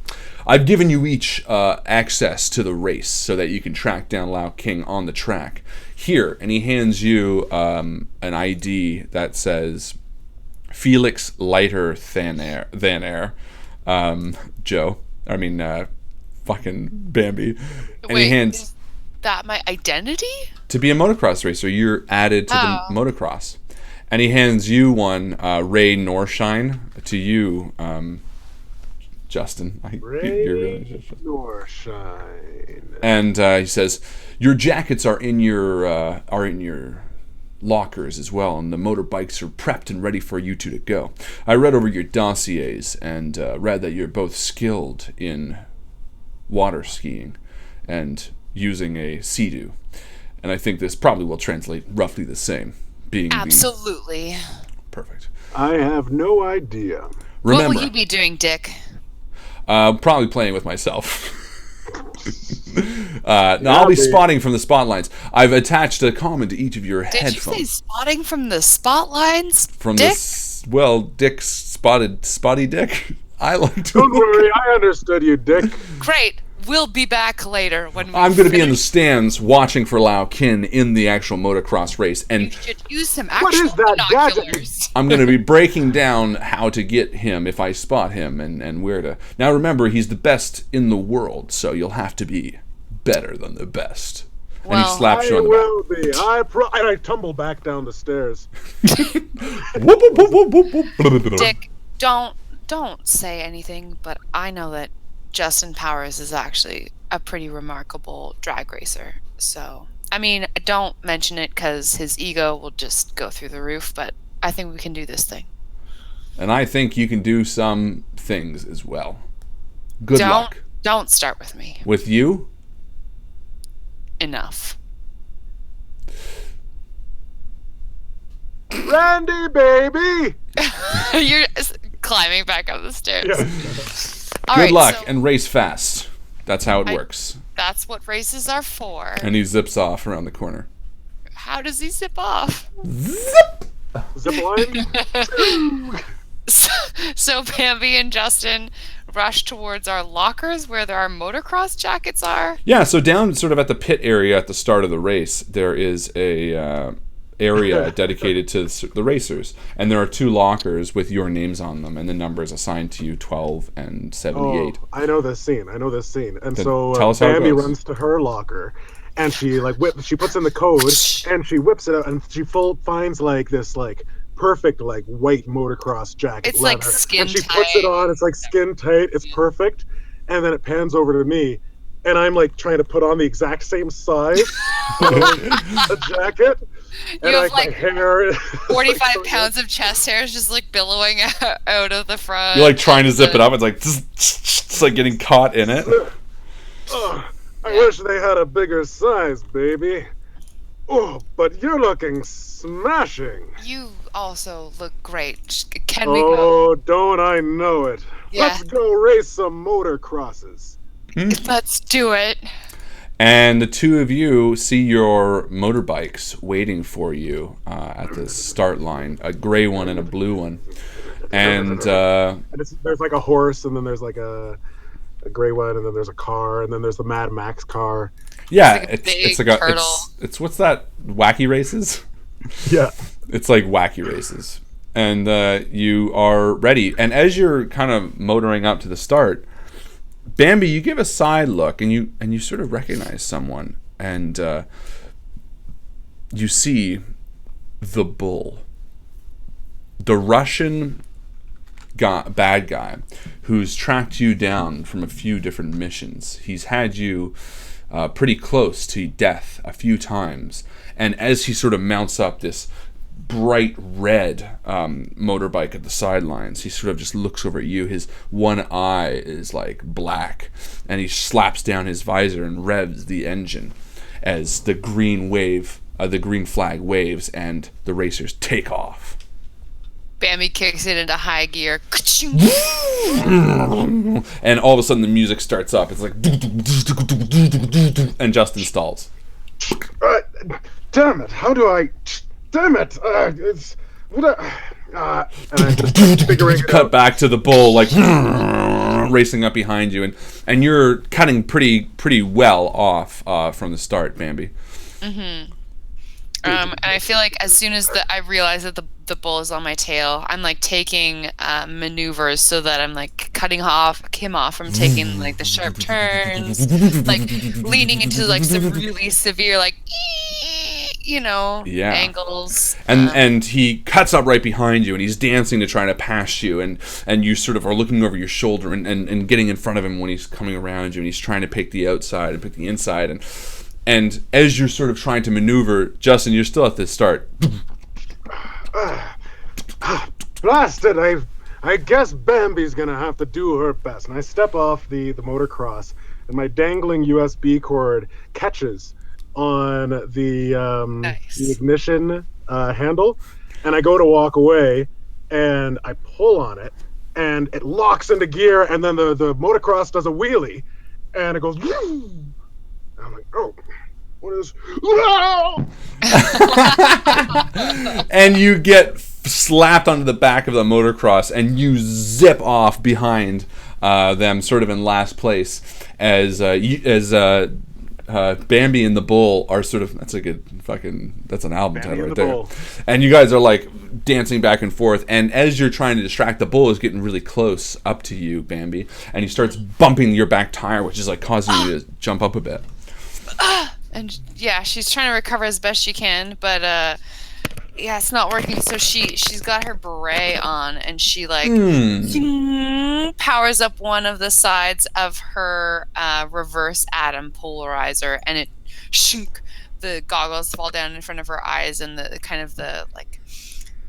"I've given you each access to the race so that you can track down Lao King on the track. Here," and he hands you an ID that says Felix Lighter Than Air. Joe. I mean, fucking Bambi. And Wait, he hands... is that my identity? To be a motocross racer, you're added to the motocross. And he hands you one, Ray Norshine, to you, Justin. Ray Norshine. And he says, "Your jackets are in your lockers as well, and the motorbikes are prepped and ready for you two to go. I read over your dossiers and read that you're both skilled in water skiing and using a sea-doo. And I think this probably will translate roughly the same. Being Absolutely. Perfect. I have no idea. Remember, What will you be doing, Dick? probably playing with myself. No, I'll be spotting from the spotlines. I've attached a comment to each of your Did headphones. you say spotting from the spotlines? From Dick? Dick's spotty Dick. I like to. Don't worry, I understood you, Dick. Great. We'll be back later when we I'm going to be in the finish. stands watching for Lao Kin in the actual motocross race, You and should use some What actual is that gadget? binoculars. I'm going to be breaking down how to get him if I spot him and where to. Now remember, he's the best in the world, so you'll have to be better than the best. And he Well, slaps I you on the will be. And I tumble back down the stairs. back. Whoop, whoop, whoop, whoop, whoop, whoop. Dick, don't say anything, but I know that Justin Powers is actually a pretty remarkable drag racer. So, I mean, don't mention it because his ego will just go through the roof, but I think we can do this thing. And I think you can do some things as well. Good luck. Don't start with me. With you? Enough. Randy, baby! You're climbing back up the stairs. Yeah. All Good right, luck so and race fast. That's how it works. that's what races are for. And he zips off around the corner. How does he zip off? Zip line? So Bambi and Justin rush towards our lockers where our motocross jackets are. Yeah, so down sort of at the pit area at the start of the race, there is a area dedicated to the racers. And there are 2 lockers with your names on them and the numbers assigned to you, 12 and 78. Oh, I know this scene. And Then so tell us how it Bambi goes. runs to her locker, and she she puts in the code, and she whips it out, and she finds this perfect white motocross jacket. It's like leather. skin And she tight. puts it on. It's like skin tight. It's perfect. And then it pans over to me, and I'm trying to put on the exact same size a jacket. And You have, my hair 45 pounds of chest hairs just billowing out of the front. You're trying to zip it up. It's like it's like getting caught in it. Oh, I wish they had a bigger size, baby. Oh, but you're looking smashing. You also look great. Can we go? Oh, don't I know it. Yeah. Let's go race some motocrosses. Let's do it. And the 2 of you see your motorbikes waiting for you at the start line, a gray one and a blue one. And there's like a horse, and then there's like a gray one, and then there's a car, and then there's the Mad Max car. Yeah, it's like a turtle. It's what's that? Wacky Races? Yeah. It's like Wacky Races. And you are ready. And as you're kind of motoring up to the start, Bambi, you give a side look, and you sort of recognize someone, and you see the bull, the Russian bad guy who's tracked you down from a few different missions. He's had you pretty close to death a few times, and as he sort of mounts up this bright red motorbike at the sidelines, he sort of just looks over at you. His one eye is like black, and he slaps down his visor and revs the engine as the green flag waves and the racers take off. Bambi kicks it into high gear. And all of a sudden the music starts up. It's like, and Justin stalls. Damn it! How do I? Damn it! It's what? And I'm just figuring it Cut out. back to the bull, like racing up behind you, and you're cutting pretty well off from the start, Bambi. And I feel like as soon as I realize that the bull is on my tail, I'm like taking maneuvers so that I'm like cutting him off from taking like the sharp turns, like leaning into like some really severe like angles. And he cuts up right behind you, and he's dancing to try to pass you, and you sort of are looking over your shoulder and getting in front of him when he's coming around you, and he's trying to pick the outside and pick the inside, and as you're sort of trying to maneuver, Justin, you're still at the start. Blasted! I guess Bambi's gonna have to do her best. And I step off the motocross, and my dangling USB cord catches on the ignition handle, and I go to walk away, and I pull on it, and it locks into gear, and then the motocross does a wheelie, and it goes. And I'm like, oh. What is? And you get slapped onto the back of the motocross, and you zip off behind them, sort of in last place, as Bambi and the bull are sort of. That's an album title right there. Bull. And you guys are like dancing back and forth, and as you're trying to distract, the bull is getting really close up to you, Bambi, and he starts bumping your back tire, which is like causing you to jump up a bit. And yeah, she's trying to recover as best she can, but it's not working. So she's got her beret on, and she like powers up one of the sides of her reverse atom polarizer, and it the goggles fall down in front of her eyes, and the kind of the like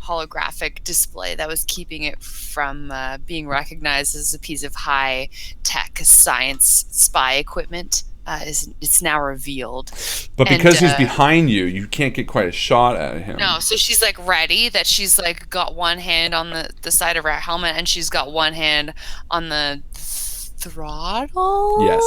holographic display that was keeping it from being recognized as a piece of high tech science spy equipment. It's now revealed. But because he's behind you, you can't get quite a shot at him. No, so she's like ready, that she's like got one hand on the side of her helmet, and she's got one hand on the throttle of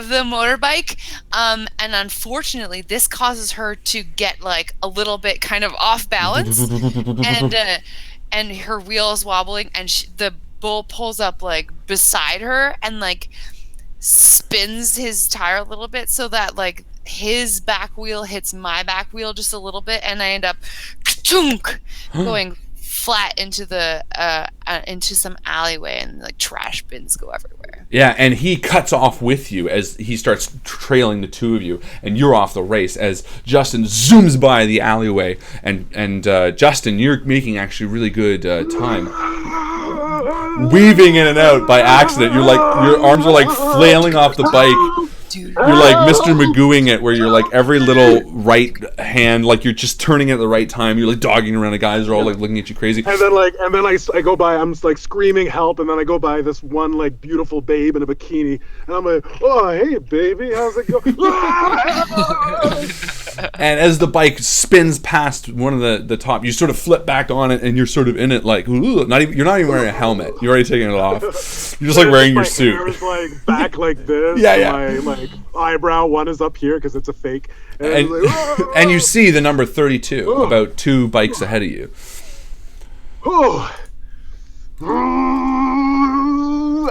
the motorbike. And unfortunately, this causes her to get like a little bit kind of off balance, and her wheel is wobbling, and the bull pulls up like beside her and like spins his tire a little bit so that like his back wheel hits my back wheel just a little bit, and I end up going flat into the into some alleyway, and like trash bins go everywhere. Yeah, and he cuts off with you as he starts trailing the two of you, and you're off the race as Justin zooms by the alleyway, and Justin, you're making actually really good time. Weaving in and out by accident. You're like, your arms are like flailing off the bike. You're like Mr. Magooing it, where you're like every little right hand, like you're just turning at the right time. You're like dogging around, the guys are all like looking at you crazy. And then I go by, I'm like screaming help, and then I go by this one like beautiful babe in a bikini, and I'm like, oh hey baby, how's it going? And as the bike spins past one of the top, you sort of flip back on it, and you're sort of in it like, ooh, you're not even wearing a helmet. You're already taking it off. You're just like wearing your suit. My hair is like back like this. My eyebrow one is up here because it's a fake. And you see the number 32 about 2 bikes ahead of you. Oh.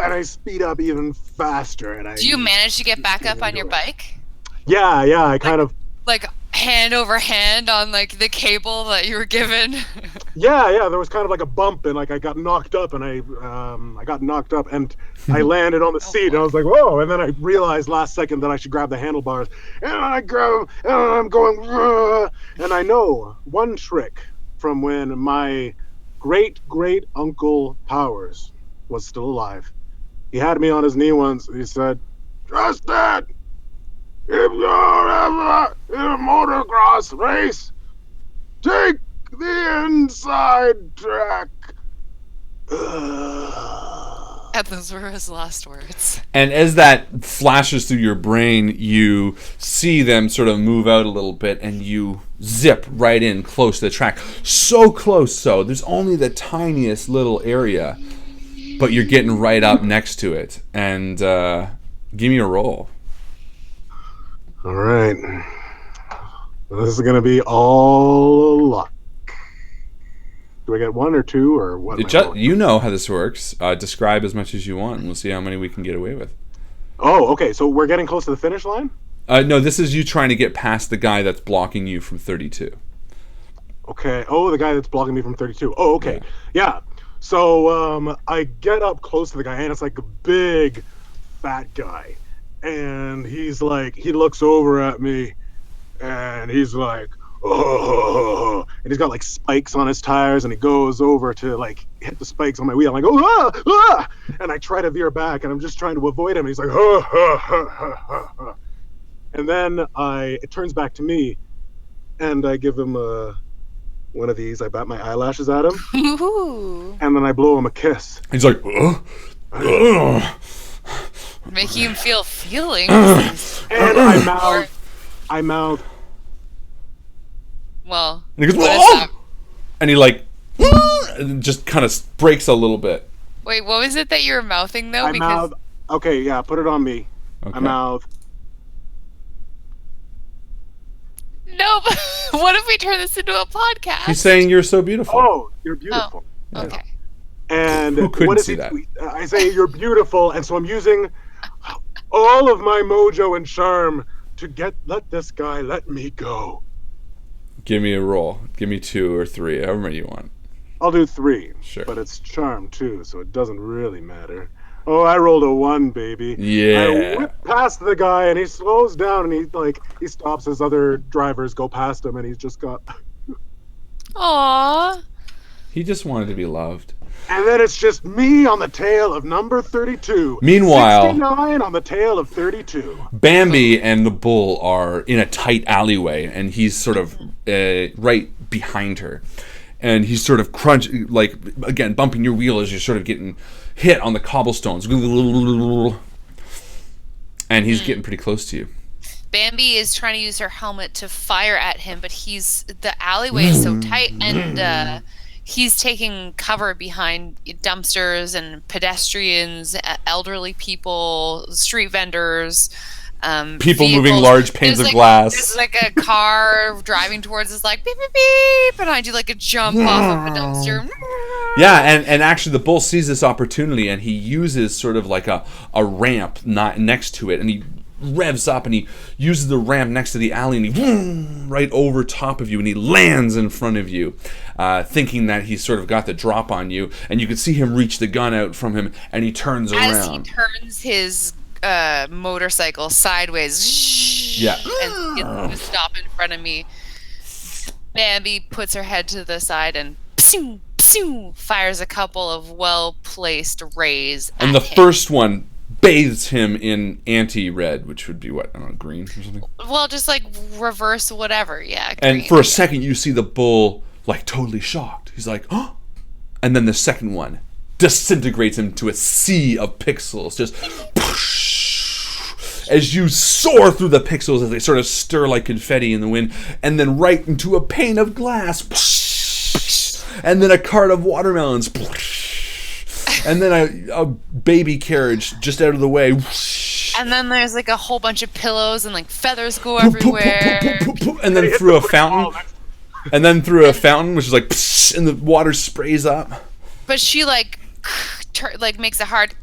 And I speed up even faster. And Do you manage to get back up on your bike? Yeah. I kind of. Like hand over hand on like the cable that you were given. Yeah. There was kind of like a bump, and like I got knocked up, and I landed on the seat, and I was like, whoa! And then I realized last second that I should grab the handlebars, and I grab, and I'm going, and I know one trick from when my great uncle Powers was still alive. He had me on his knee once. And he said, "Justin, if you're ever in a motocross race, take the inside track." And those were his last words. And as that flashes through your brain, you see them sort of move out a little bit, and you zip right in close to the track. So close, so there's only the tiniest little area, but you're getting right up next to it. And give me a roll. All right. This is going to be all luck. Do I get one or two, or what? You know how this works. Describe as much as you want, and we'll see how many we can get away with. Oh, okay. So we're getting close to the finish line? No, this is you trying to get past the guy that's blocking you from 32. Okay. Oh, the guy that's blocking me from 32. Oh, okay. Yeah. So I get up close to the guy, and it's like a big, fat guy. And he's like, he looks over at me, and he's like, oh, and he's got like spikes on his tires, and he goes over to like hit the spikes on my wheel. I'm like, oh, and I try to veer back, and I'm just trying to avoid him. And he's like, and then it turns back to me, and I give him one of these. I bat my eyelashes at him, and then I blow him a kiss. He's like, making him feel feelings. And I mouth. Well, and he goes, what is that? And he like, and just kind of breaks a little bit. Wait, what was it that you were mouthing though? Mouth. Okay, yeah, put it on me. Okay. I mouth. No, but what if we turn this into a podcast? He's saying you're so beautiful. Oh, you're beautiful. Oh, okay. And who couldn't what is see it? that? I say you're beautiful, and so I'm using all of my mojo and charm to let this guy let me go. Give me a roll. Give me 2 or 3, however many you want. I'll do 3. Sure. But it's charm too, so it doesn't really matter. Oh, I rolled a 1, baby. Yeah. I whip past the guy, and he slows down, and he stops as other drivers go past him, and he's just got. Aww. He just wanted to be loved. And then it's just me on the tail of number 32. Meanwhile, 69 on the tail of 32. Bambi and the bull are in a tight alleyway, and he's sort of right behind her. And he's sort of again, bumping your wheel as you're sort of getting hit on the cobblestones. And he's getting pretty close to you. Bambi is trying to use her helmet to fire at him, but the alleyway is so tight, and he's taking cover behind dumpsters and pedestrians, elderly people, street vendors, people vehicles. Moving large panes of glass. There's like a car driving towards us, like beep beep beep, and I do like a jump off of a dumpster. Yeah, and actually the bull sees this opportunity, and he uses sort of like a ramp not next to it, and he revs up, and he uses the ramp next to the alley, and he right over top of you, and he lands in front of you, thinking that he's sort of got the drop on you, and you can see him reach the gun out from him, and he turns around. As he turns his motorcycle sideways, yeah, and gets to stop in front of me, Bambi puts her head to the side and pshoo, pshoo, fires a couple of well-placed rays and the first one bathes him in anti-red, which would be what, I don't know, green or something? Well, just like reverse whatever, yeah. And green. for a second you see the bull like totally shocked. He's like, oh! And then the second one disintegrates him to a sea of pixels, just as you soar through the pixels as they sort of stir like confetti in the wind, and then right into a pane of glass, and then a cart of watermelons, and then a baby carriage just out of the way. And then there's like a whole bunch of pillows and like feathers go everywhere. And then through a fountain. and then through a fountain, which is like, psh, and the water sprays up. But she like makes a hard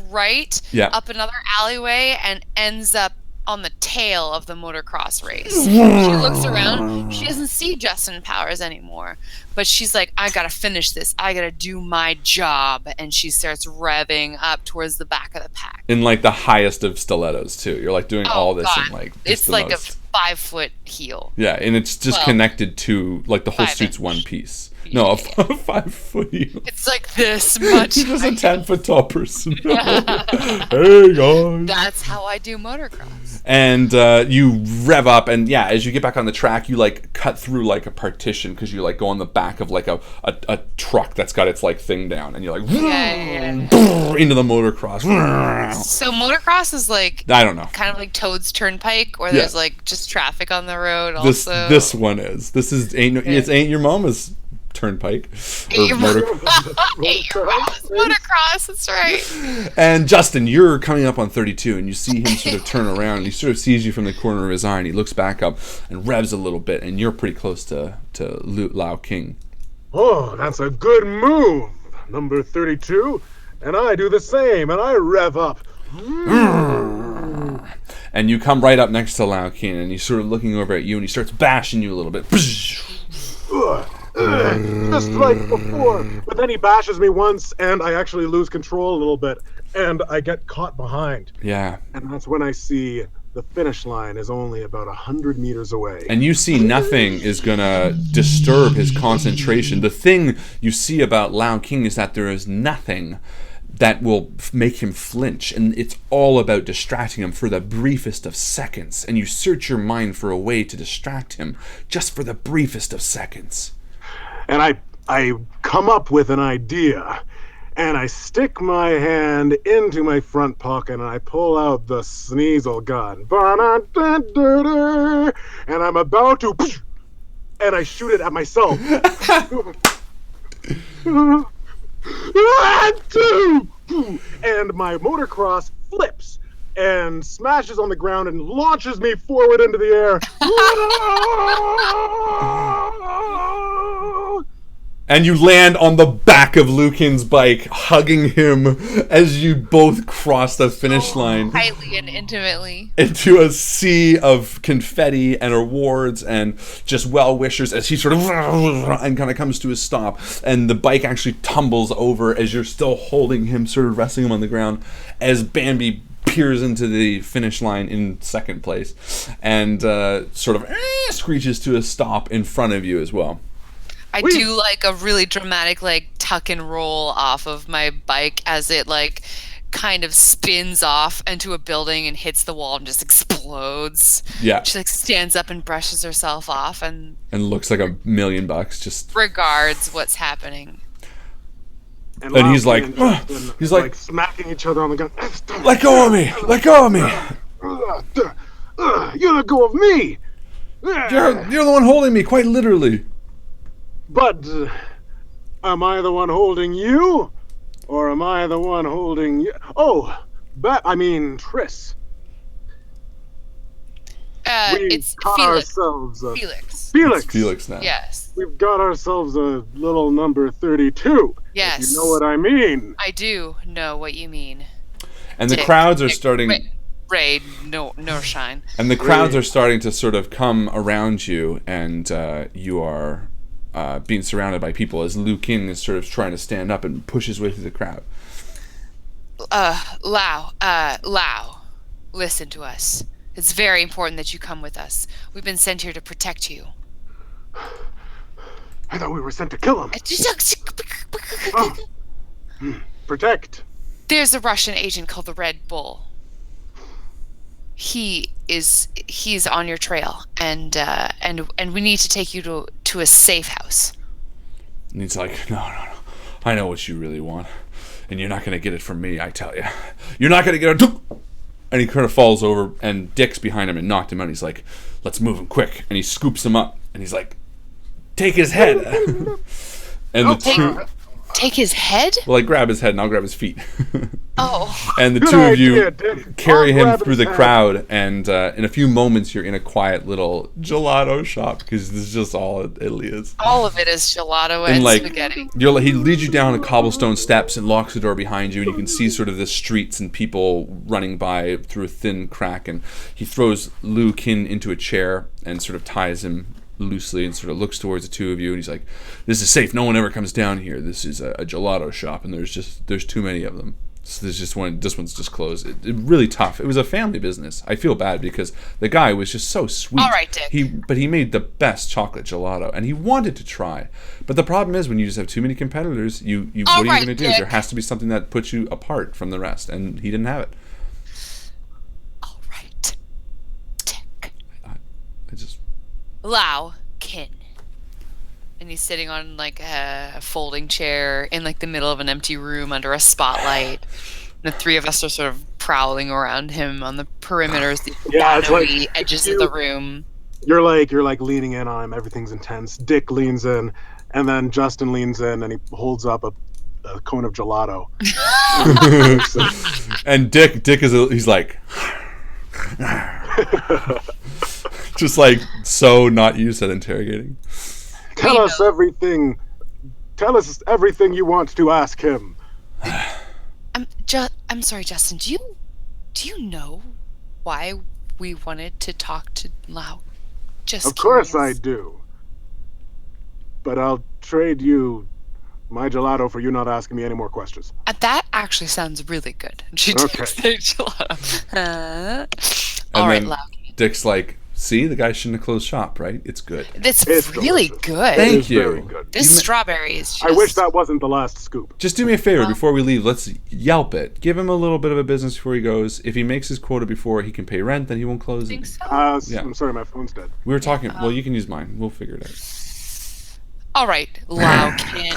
right up another alleyway and ends up on the tail of the motocross race. She looks around. She doesn't see Justin Powers anymore. But she's like, I gotta finish this. I gotta do my job. And she starts revving up towards the back of the pack. In like the highest of stilettos too. You're like doing all this in like it's like most. A 5-foot heel. Yeah, and it's just connected to like the whole suit's one piece. No, a 5-foot heel. It's like this much. You're just a 10-foot tall person. Hey guys. That's how I do motocross. And you rev up, and as you get back on the track, you like cut through like a partition because you like go on the back of like a truck that's got its like thing down, and you're like into the motocross. So motocross is like, I don't know, kind of like Toad's Turnpike, or there's like just traffic on the road. Also, this one is. This is ain't your mama's Turnpike or motocross, that's right. And Justin, you're coming up on 32 and you see him sort of turn around and he sort of sees you from the corner of his eye and he looks back up and revs a little bit, and you're pretty close to Lao King. Oh, that's a good move, number 32. And I do the same, and I rev up. And you come right up next to Lao King, and he's sort of looking over at you, and he starts bashing you a little bit. Just like before. But then he bashes me once, and I actually lose control a little bit, and I get caught behind. Yeah. And that's when I see the finish line is only about 100 meters away. And you see nothing is going to disturb his concentration. The thing you see about Lao King is that there is nothing that will make him flinch, and it's all about distracting him for the briefest of seconds. And you search your mind for a way to distract him just for the briefest of seconds. And I come up with an idea, and I stick my hand into my front pocket, and I pull out the Sneasel gun. And I'm about to, and I shoot it at myself. And my motocross flips and smashes on the ground and launches me forward into the air. And you land on the back of Lucan's bike, hugging him as you both cross the finish line. Tightly and intimately. Into a sea of confetti and awards and just well-wishers as he sort of and kind of comes to a stop. And the bike actually tumbles over as you're still holding him, sort of resting him on the ground, as Bambi peers into the finish line in second place and sort of screeches to a stop in front of you as well. I do like a really dramatic like tuck and roll off of my bike as it like kind of spins off into a building and hits the wall and just explodes. Yeah. She like stands up and brushes herself off and looks like $1 million just regards what's happening. And he's like he's like smacking each other on the gun. Let go of me! Let go of me! You let go of me! You're the one holding me, quite literally. But am I the one holding you? Or am I the one holding you? Oh, Triss. It's Felix. Felix. It's Felix now. Yes. We've got ourselves a little number 32. Yes. If you know what I mean. I do know what you mean. And the crowds are starting... Raid, no shine. And the crowds are starting to sort of come around you, and you are... being surrounded by people as Liu King is sort of trying to stand up and push his way through the crowd. Lao, listen to us. It's very important that you come with us. We've been sent here to protect you. I thought we were sent to kill him. Protect. There's a Russian agent called the Red Bull. He's on your trail, and we need to take you to a safe house. And he's like, no. I know what you really want, and you're not going to get it from me, I tell you. You're not going to get it. And he kind of falls over, and Dick's behind him and knocked him out. He's like, let's move him quick. And he scoops him up, and he's like, take his head. And take his head? Well, grab his head, and I'll grab his feet. Oh. And the Good two of you idea, Dick. carry I'll him grab through his the hand. crowd, and in a few moments you're in a quiet little gelato shop, because this is just all Italy is. All of it is gelato and spaghetti. He leads you down the cobblestone steps and locks the door behind you, and you can see sort of the streets and people running by through a thin crack. And he throws Liu Kin into a chair and sort of ties him loosely and sort of looks towards the two of you, and he's like, "This is safe. No one ever comes down here. This is a gelato shop, and there's too many of them. So there's just one. This one's just closed. It really tough. It was a family business. I feel bad because the guy was just so sweet. All right, Dick. But he made the best chocolate gelato, and he wanted to try. But the problem is when you just have too many competitors, you what are you going to do? Dick. There has to be something that puts you apart from the rest, and he didn't have it. All right, Dick. I just Lao Kin. And he's sitting on like a folding chair in like the middle of an empty room under a spotlight. And the three of us are sort of prowling around him on the perimeters, the it's like shadowy edges of the room. You're like leaning in on him. Everything's intense. Dick leans in, and then Justin leans in, and he holds up a cone of gelato. and Dick he's like just like so not used to interrogating. Tell us everything you want to ask him. I'm sorry, Justin. Do you know why we wanted to talk to Lao? Just Of course I curious. do. But I'll trade you my gelato for you not asking me any more questions. That actually sounds really good. She Okay. takes the gelato. And All right, then Lao. Dick's like, see, the guy shouldn't have closed shop, right? It's good. It's It's really delicious. good. Thank It is you. very good. This strawberry is just... I wish that wasn't the last scoop. Just do me a favor before we leave. Let's Yelp it. Give him a little bit of a business before he goes. If he makes his quota before he can pay rent, then he won't close think it. so. Yeah. I'm sorry, my phone's dead. We were talking. Well, you can use mine. We'll figure it out. All right, Lao Kin.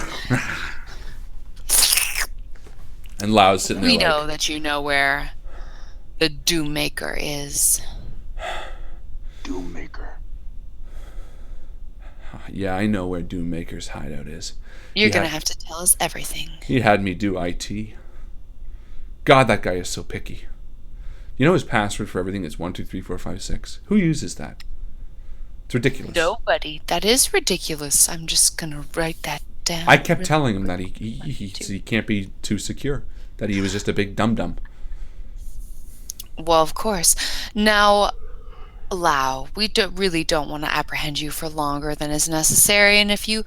And Lao's sitting there We like, know that you know where the Doom Maker is. Doommaker. yeah, I know where Doommaker's hideout is. You're He gonna had- have to tell us everything. He had me do IT. God, that guy is so picky. You know his password for everything is 1234556. Who uses that? It's ridiculous. Nobody. That is ridiculous. I'm just gonna write that down. I kept telling him that he can't be too secure. That he was just a big dum-dum. Well, of course. Now, Lao, we really don't want to apprehend you for longer than is necessary, and if you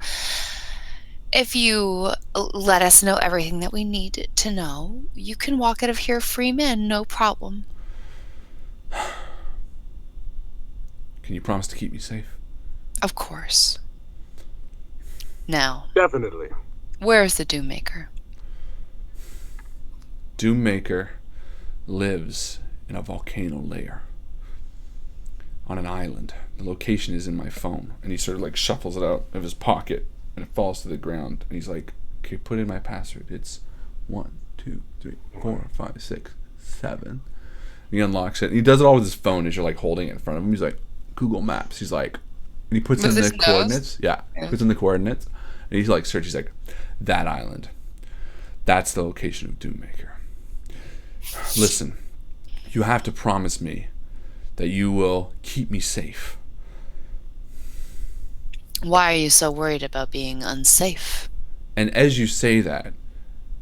let us know everything that we need to know, you can walk out of here free man, no problem. Can you promise to keep me safe? Of course. Now, Definitely. where is the Doom Maker? Doommaker lives in a volcano lair on an island. The location is in my phone. And he sort of like shuffles it out of his pocket and it falls to the ground. And he's like, okay, put in my password. It's 1, 2, 3, 4, 5, 6, 7. And he unlocks it. And he does it all with his phone as you're like holding it in front of him. He's like, Google Maps. He's like, and he puts With in his the nose? coordinates. Yeah, puts in the coordinates. And he's like, search. He's like, that island. That's the location of Doommaker. Listen, you have to promise me that you will keep me safe. Why are you so worried about being unsafe? And as you say that,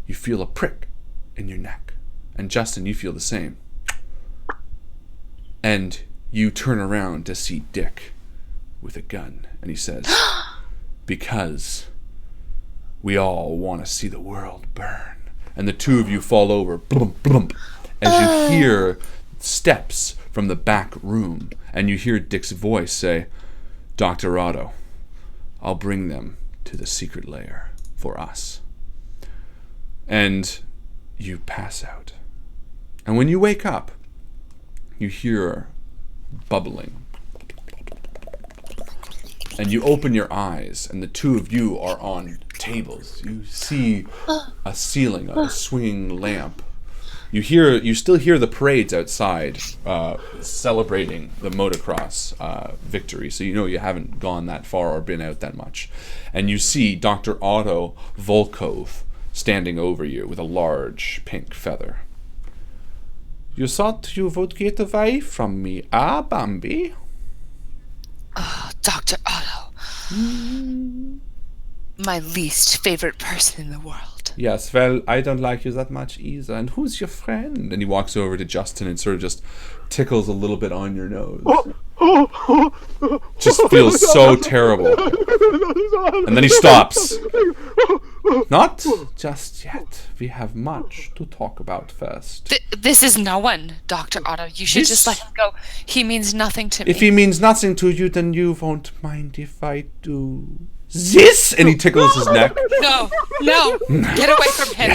you feel a prick in your neck. And Justin, you feel the same. And you turn around to see Dick with a gun. And he says, because we all want to see the world burn. And the two of you fall over, blump, blump, as you hear steps from the back room. And you hear Dick's voice say, Dr. Otto, I'll bring them to the secret lair for us. And you pass out. And when you wake up, you hear bubbling. And you open your eyes, and the two of you are on tables. You see a ceiling, a swinging lamp. You still hear the parades outside celebrating the motocross victory. So you know you haven't gone that far or been out that much. And you see Dr. Otto Volkov standing over you with a large pink feather. You thought you would get away from me, Bambi? Oh, Dr. Otto. My least favorite person in the world. Yes, well, I don't like you that much either. And who's your friend? And he walks over to Justin and sort of just tickles a little bit on your nose. Just feels so terrible. And then he stops. Not just yet. We have much to talk about first. This is no one, Dr. Otto. You should just let him go. He means nothing to me. If he means nothing to you, then you won't mind if I do this? And he tickles his neck. No, get away from him.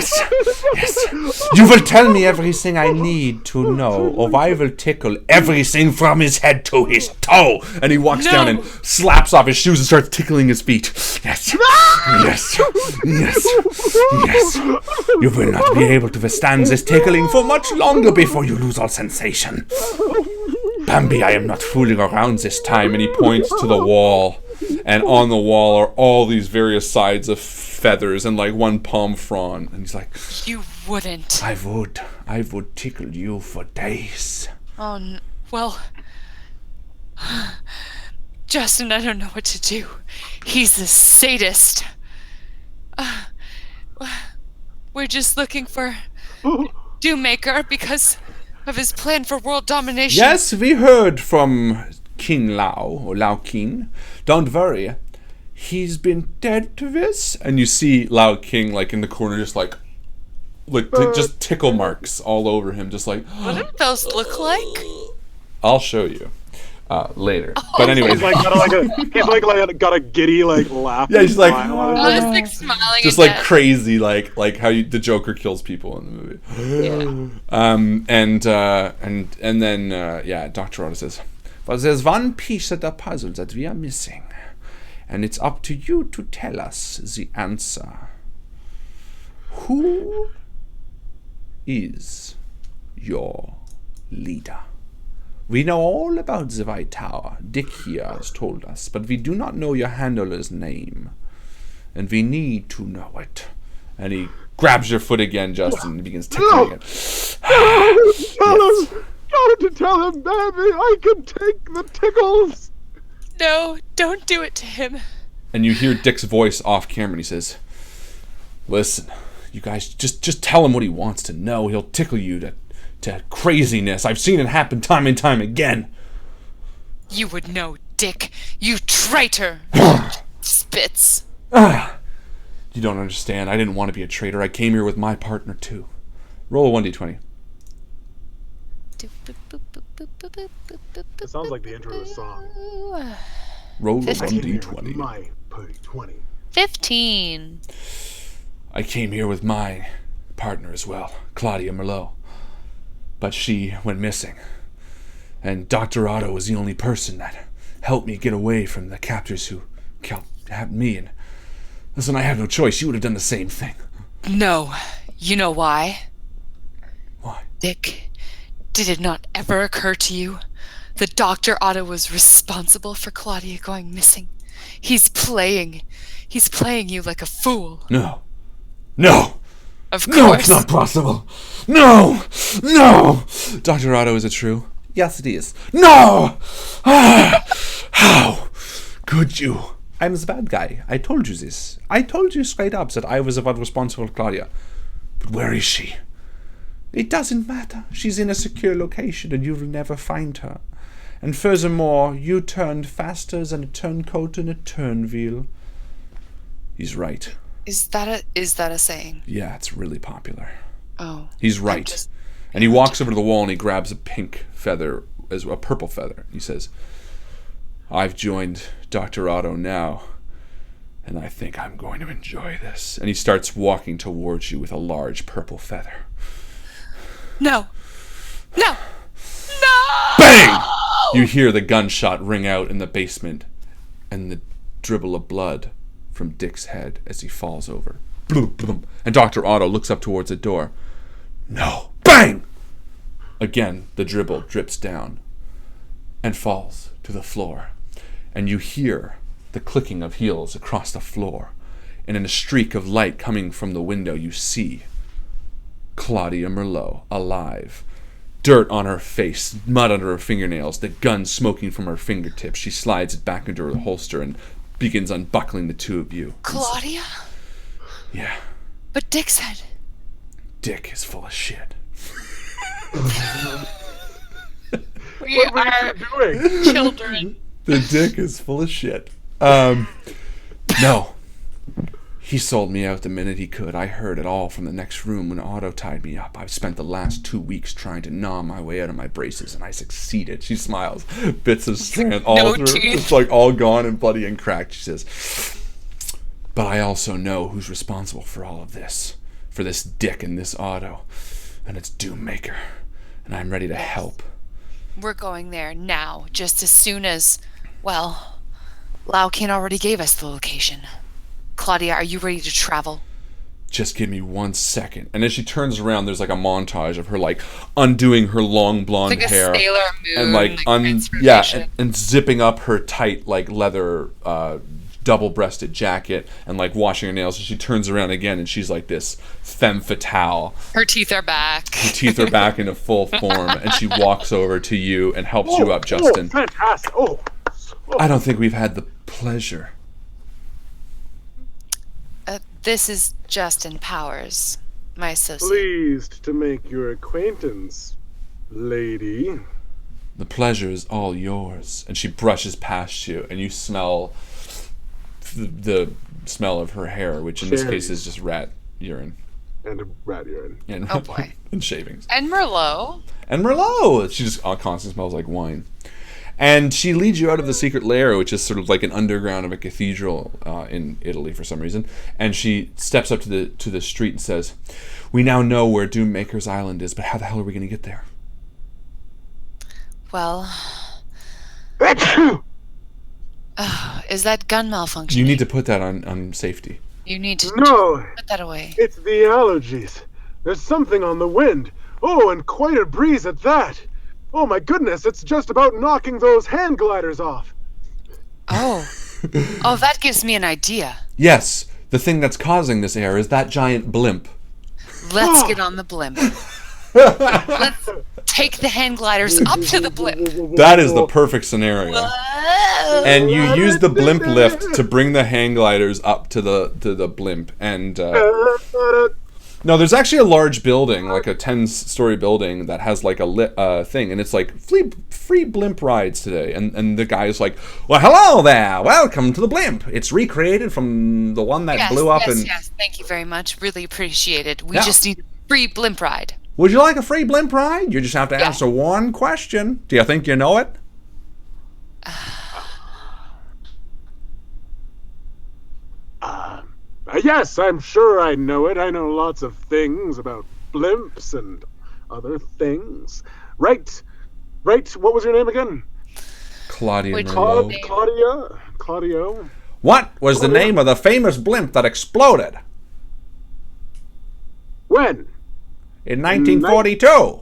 Yes. You will tell me everything I need to know, or I will tickle everything from his head to his toe. And he walks down and slaps off his shoes and starts tickling his feet. Yes. Yes. You will not be able to withstand this tickling for much longer before you lose all sensation. Bambi, I am not fooling around this time. And he points to the wall. And on the wall are all these various sides of feathers and like one palm frond. And he's like, You wouldn't. I would tickle you for days. Oh, well, Justin, I don't know what to do. He's a sadist. We're just looking for Doommaker because of his plan for world domination. Yes, we heard from King Lao, or Lao King. Don't worry, he's been dead to this. And you see Lao King like in the corner, just like just tickle marks all over him, just like. What do those look like? I'll show you later. But anyways, He's got a giddy laugh. yeah, he's like, I was like smiling. just at like that. crazy, like how the Joker kills people in the movie. And then Dr. Otto says, but there's one piece of the puzzle that we are missing, and it's up to you to tell us the answer. Who is your leader? We know all about the White Tower. Dick here has told us, but we do not know your handler's name, and we need to know it. And he grabs your foot again, Justin, and begins tickling it. Tell him to tell him, baby, I can take the tickles. No, don't do it to him. And you hear Dick's voice off camera, and he says, listen, you guys, just tell him what he wants to know. He'll tickle you to craziness. I've seen it happen time and time again. You would know, Dick. You traitor. Spits. You don't understand. I didn't want to be a traitor. I came here with my partner, too. Roll a 1d20. It sounds like the intro to a song. Roll a 15. 1d20. My putty 20. 15. I came here with my partner as well, Claudia Merlot. But she went missing. And Dr. Otto was the only person that helped me get away from the captors who had me. And listen, I had no choice. You would have done the same thing. No. You know why? Why? Dick, did it not ever occur to you that Dr. Otto was responsible for Claudia going missing? He's playing you like a fool. No. Of course. No, it's not possible. No. Dr. Otto, is it true? Yes, it is. No! How could you? I'm the bad guy. I told you this. I told you straight up that I was the one responsible for Claudia. But where is she? It doesn't matter. She's in a secure location and you'll never find her. And furthermore, you turned faster than a turncoat in a turnwheel. He's right. Is that a saying? Yeah, it's really popular. Oh. He's right. And he walks over to the wall and he grabs a pink feather, as a purple feather. He says, I've joined Dr. Otto now, and I think I'm going to enjoy this. And he starts walking towards you with a large purple feather. No! Bang! You hear the gunshot ring out in the basement, and the dribble of blood from Dick's head as he falls over. Bloom, bloom. And Dr. Otto looks up towards the door. No. Bang! Again, the dribble drips down and falls to the floor. And you hear the clicking of heels across the floor. And in a streak of light coming from the window, you see Claudia Merlot alive, Dirt on her face, mud under her fingernails, the gun smoking from her fingertips. She slides it back into her holster and begins unbuckling the two of you. Claudia? Yeah. But Dick said... Dick is full of shit. We What were are you doing? children. The dick is full of shit. No. He sold me out the minute he could. I heard it all from the next room when Otto tied me up. I've spent the last 2 weeks trying to gnaw my way out of my braces, and I succeeded. She smiles. Bits of strand all No through. teeth. It's like all gone and bloody and cracked. She says, but I also know who's responsible for all of this. For this Dick and this Otto. And it's Doommaker. And I'm ready to help. We're going there now, just as soon as... Well, Laukin already gave us the location. Claudia, are you ready to travel? Just give me 1 second. And as she turns around, there's like a montage of her like undoing her long blonde Like a hair Sailor Moon, and like transformation. and zipping up her tight like leather double-breasted jacket and like washing her nails. And she turns around again and she's like this femme fatale. Her teeth are back. Her teeth are back into full form, and she walks over to you and helps you up, Justin. Oh, fantastic. Oh. I don't think we've had the pleasure. This is Justin Powers, my associate. Pleased to make your acquaintance, lady. The pleasure is all yours. And she brushes past you, and you smell the smell of her hair, which in this case is just rat urine. And a rat urine. And, Oh, boy. and shavings. And Merlot. And Merlot! She just constantly smells like wine. And she leads you out of the secret lair, which is sort of like an underground of a cathedral in Italy for some reason. And she steps up to the street and says, we now know where Doommaker's Island is, but how the hell are we going to get there? Well... is that gun malfunction? You need to put that on safety. You need to No, put that away. it's the allergies. There's something on the wind. Oh, and quite a breeze at that. Oh my goodness, it's just about knocking those hand gliders off. Oh. Oh, that gives me an idea. Yes, the thing that's causing this air is that giant blimp. Let's get on the blimp. Let's take the hand gliders up to the blimp. That is the perfect scenario. And you use the blimp lift to bring the hang gliders up to the blimp. And no, there's actually a large building, like a 10-story building that has like a lit thing, and it's like free blimp rides today. And the guy's like, well, hello there, welcome to the blimp. It's recreated from the one that blew up. Yes, thank you very much. Really appreciate it. We Yeah. just need a free blimp ride. Would you like a free blimp ride? You just have to answer one question. Do you think you know it? Yes, I'm sure I know it. I know lots of things about blimps and other things. Right. What was your name again? Claudia Which Merlot. Claudio? What was the name of the famous blimp that exploded When? in 1942?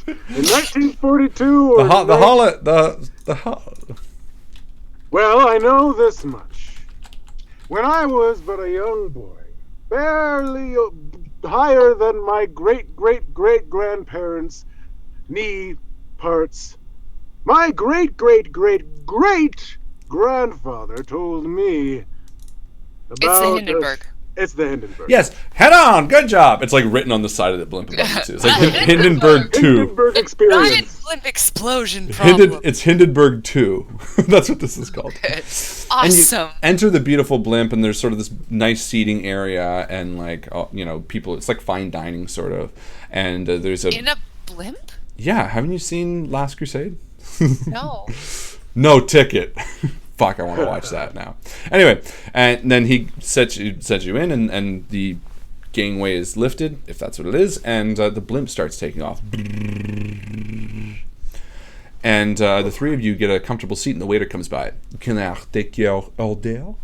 In 1942 or... Well, I know this much. When I was but a young boy, barely higher than my great-great-great-grandparents' knee parts, my great-great-great-great-grandfather told me about... It's the Hindenburg. It's the Hindenburg. Yes, head on, good job. It's like written on the side of the blimp above you too. It's like Hindenburg 2. Hindenburg experience. Giant blimp explosion problem. It's Hindenburg 2. That's what this is called. And you Awesome. enter the beautiful blimp, and there's sort of this nice seating area, and like people. It's like fine dining sort of. And there's In a blimp? yeah. Haven't you seen Last Crusade? No. No ticket. Fuck, I want to watch that now. Anyway, and then he sets you in, and the gangway is lifted, if that's what it is, and the blimp starts taking off. And the three of you get a comfortable seat, and the waiter comes by. Can I take your order?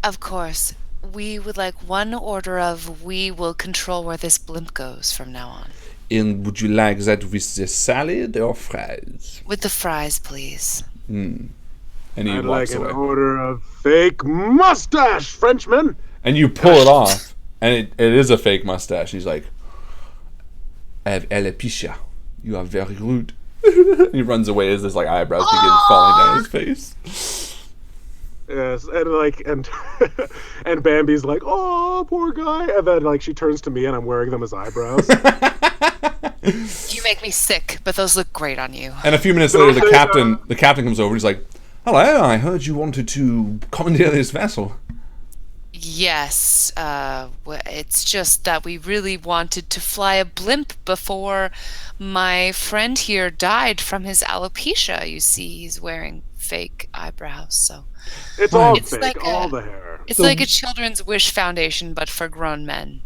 Of course. We would like one order of we will control where this blimp goes from now on. And would you like that with the salad or fries? With the fries, please. And he I'd walks like away. an order of fake mustache, Frenchman. And you pull it off, and it is a fake mustache. He's like, alopecia. You are very rude. He runs away as his like eyebrows begin falling down his face. Yes, and and Bambi's like, oh, poor guy, and then like she turns to me and I'm wearing them as eyebrows. You make me sick, but those look great on you. And a few minutes later, the captain comes over. He's like, "Hello, I heard you wanted to commandeer this vessel." Yes, it's just that we really wanted to fly a blimp before my friend here died from his alopecia. You see, he's wearing fake eyebrows, so It's all It's fake, like all the hair. it's like a children's wish foundation, but for grown men.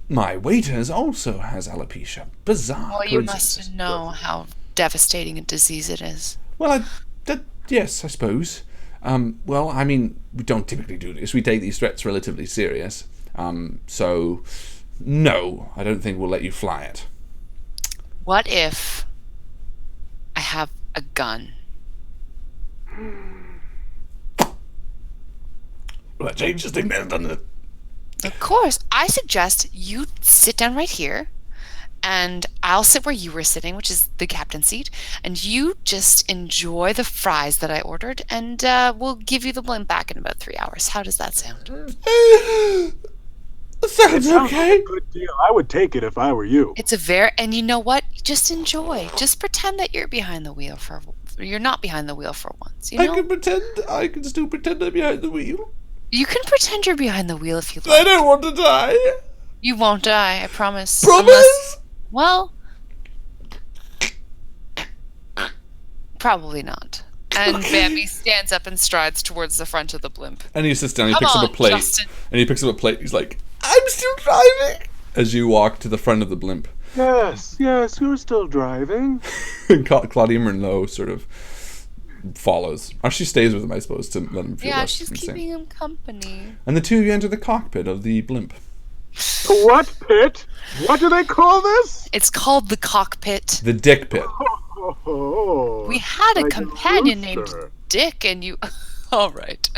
My waiters also has alopecia. Bizarre. Well, you coincidence. must know how devastating a disease it is. Well, yes, I suppose. Well, I mean, we don't typically do this. We take these threats relatively serious. So, no, I don't think we'll let you fly it. What if I have a gun? Well, that changes things then, doesn't it? Of course. I suggest you sit down right here, and I'll sit where you were sitting, which is the captain's seat, and you just enjoy the fries that I ordered, and we'll give you the blimp back in about 3 hours. How does that sound? Sounds okay. Like a good deal. I would take it if I were you. It's and you know what? Just enjoy. Just pretend that you're behind the wheel you're not behind the wheel for once, you know? I can still pretend I'm behind the wheel. You can pretend you're behind the wheel if you I like. don't want to die. You won't die, I promise. Promise? Well, probably not. And Bambi stands up and strides towards the front of the blimp. And he sits down, he Come picks up on, a plate. Justin. And he picks up a plate, he's like, I'm still driving! As you walk to the front of the blimp. Yes, you're still driving. And Claudia Merlot sort of follows. Or she stays with him, I suppose, to let him feel Yeah, less she's insane. keeping him company. And the two of you enter the cockpit of the blimp. What pit? What do they call this? It's called the cockpit. The dick pit. Oh, We had a like companion named rooster. Dick, and you... All right.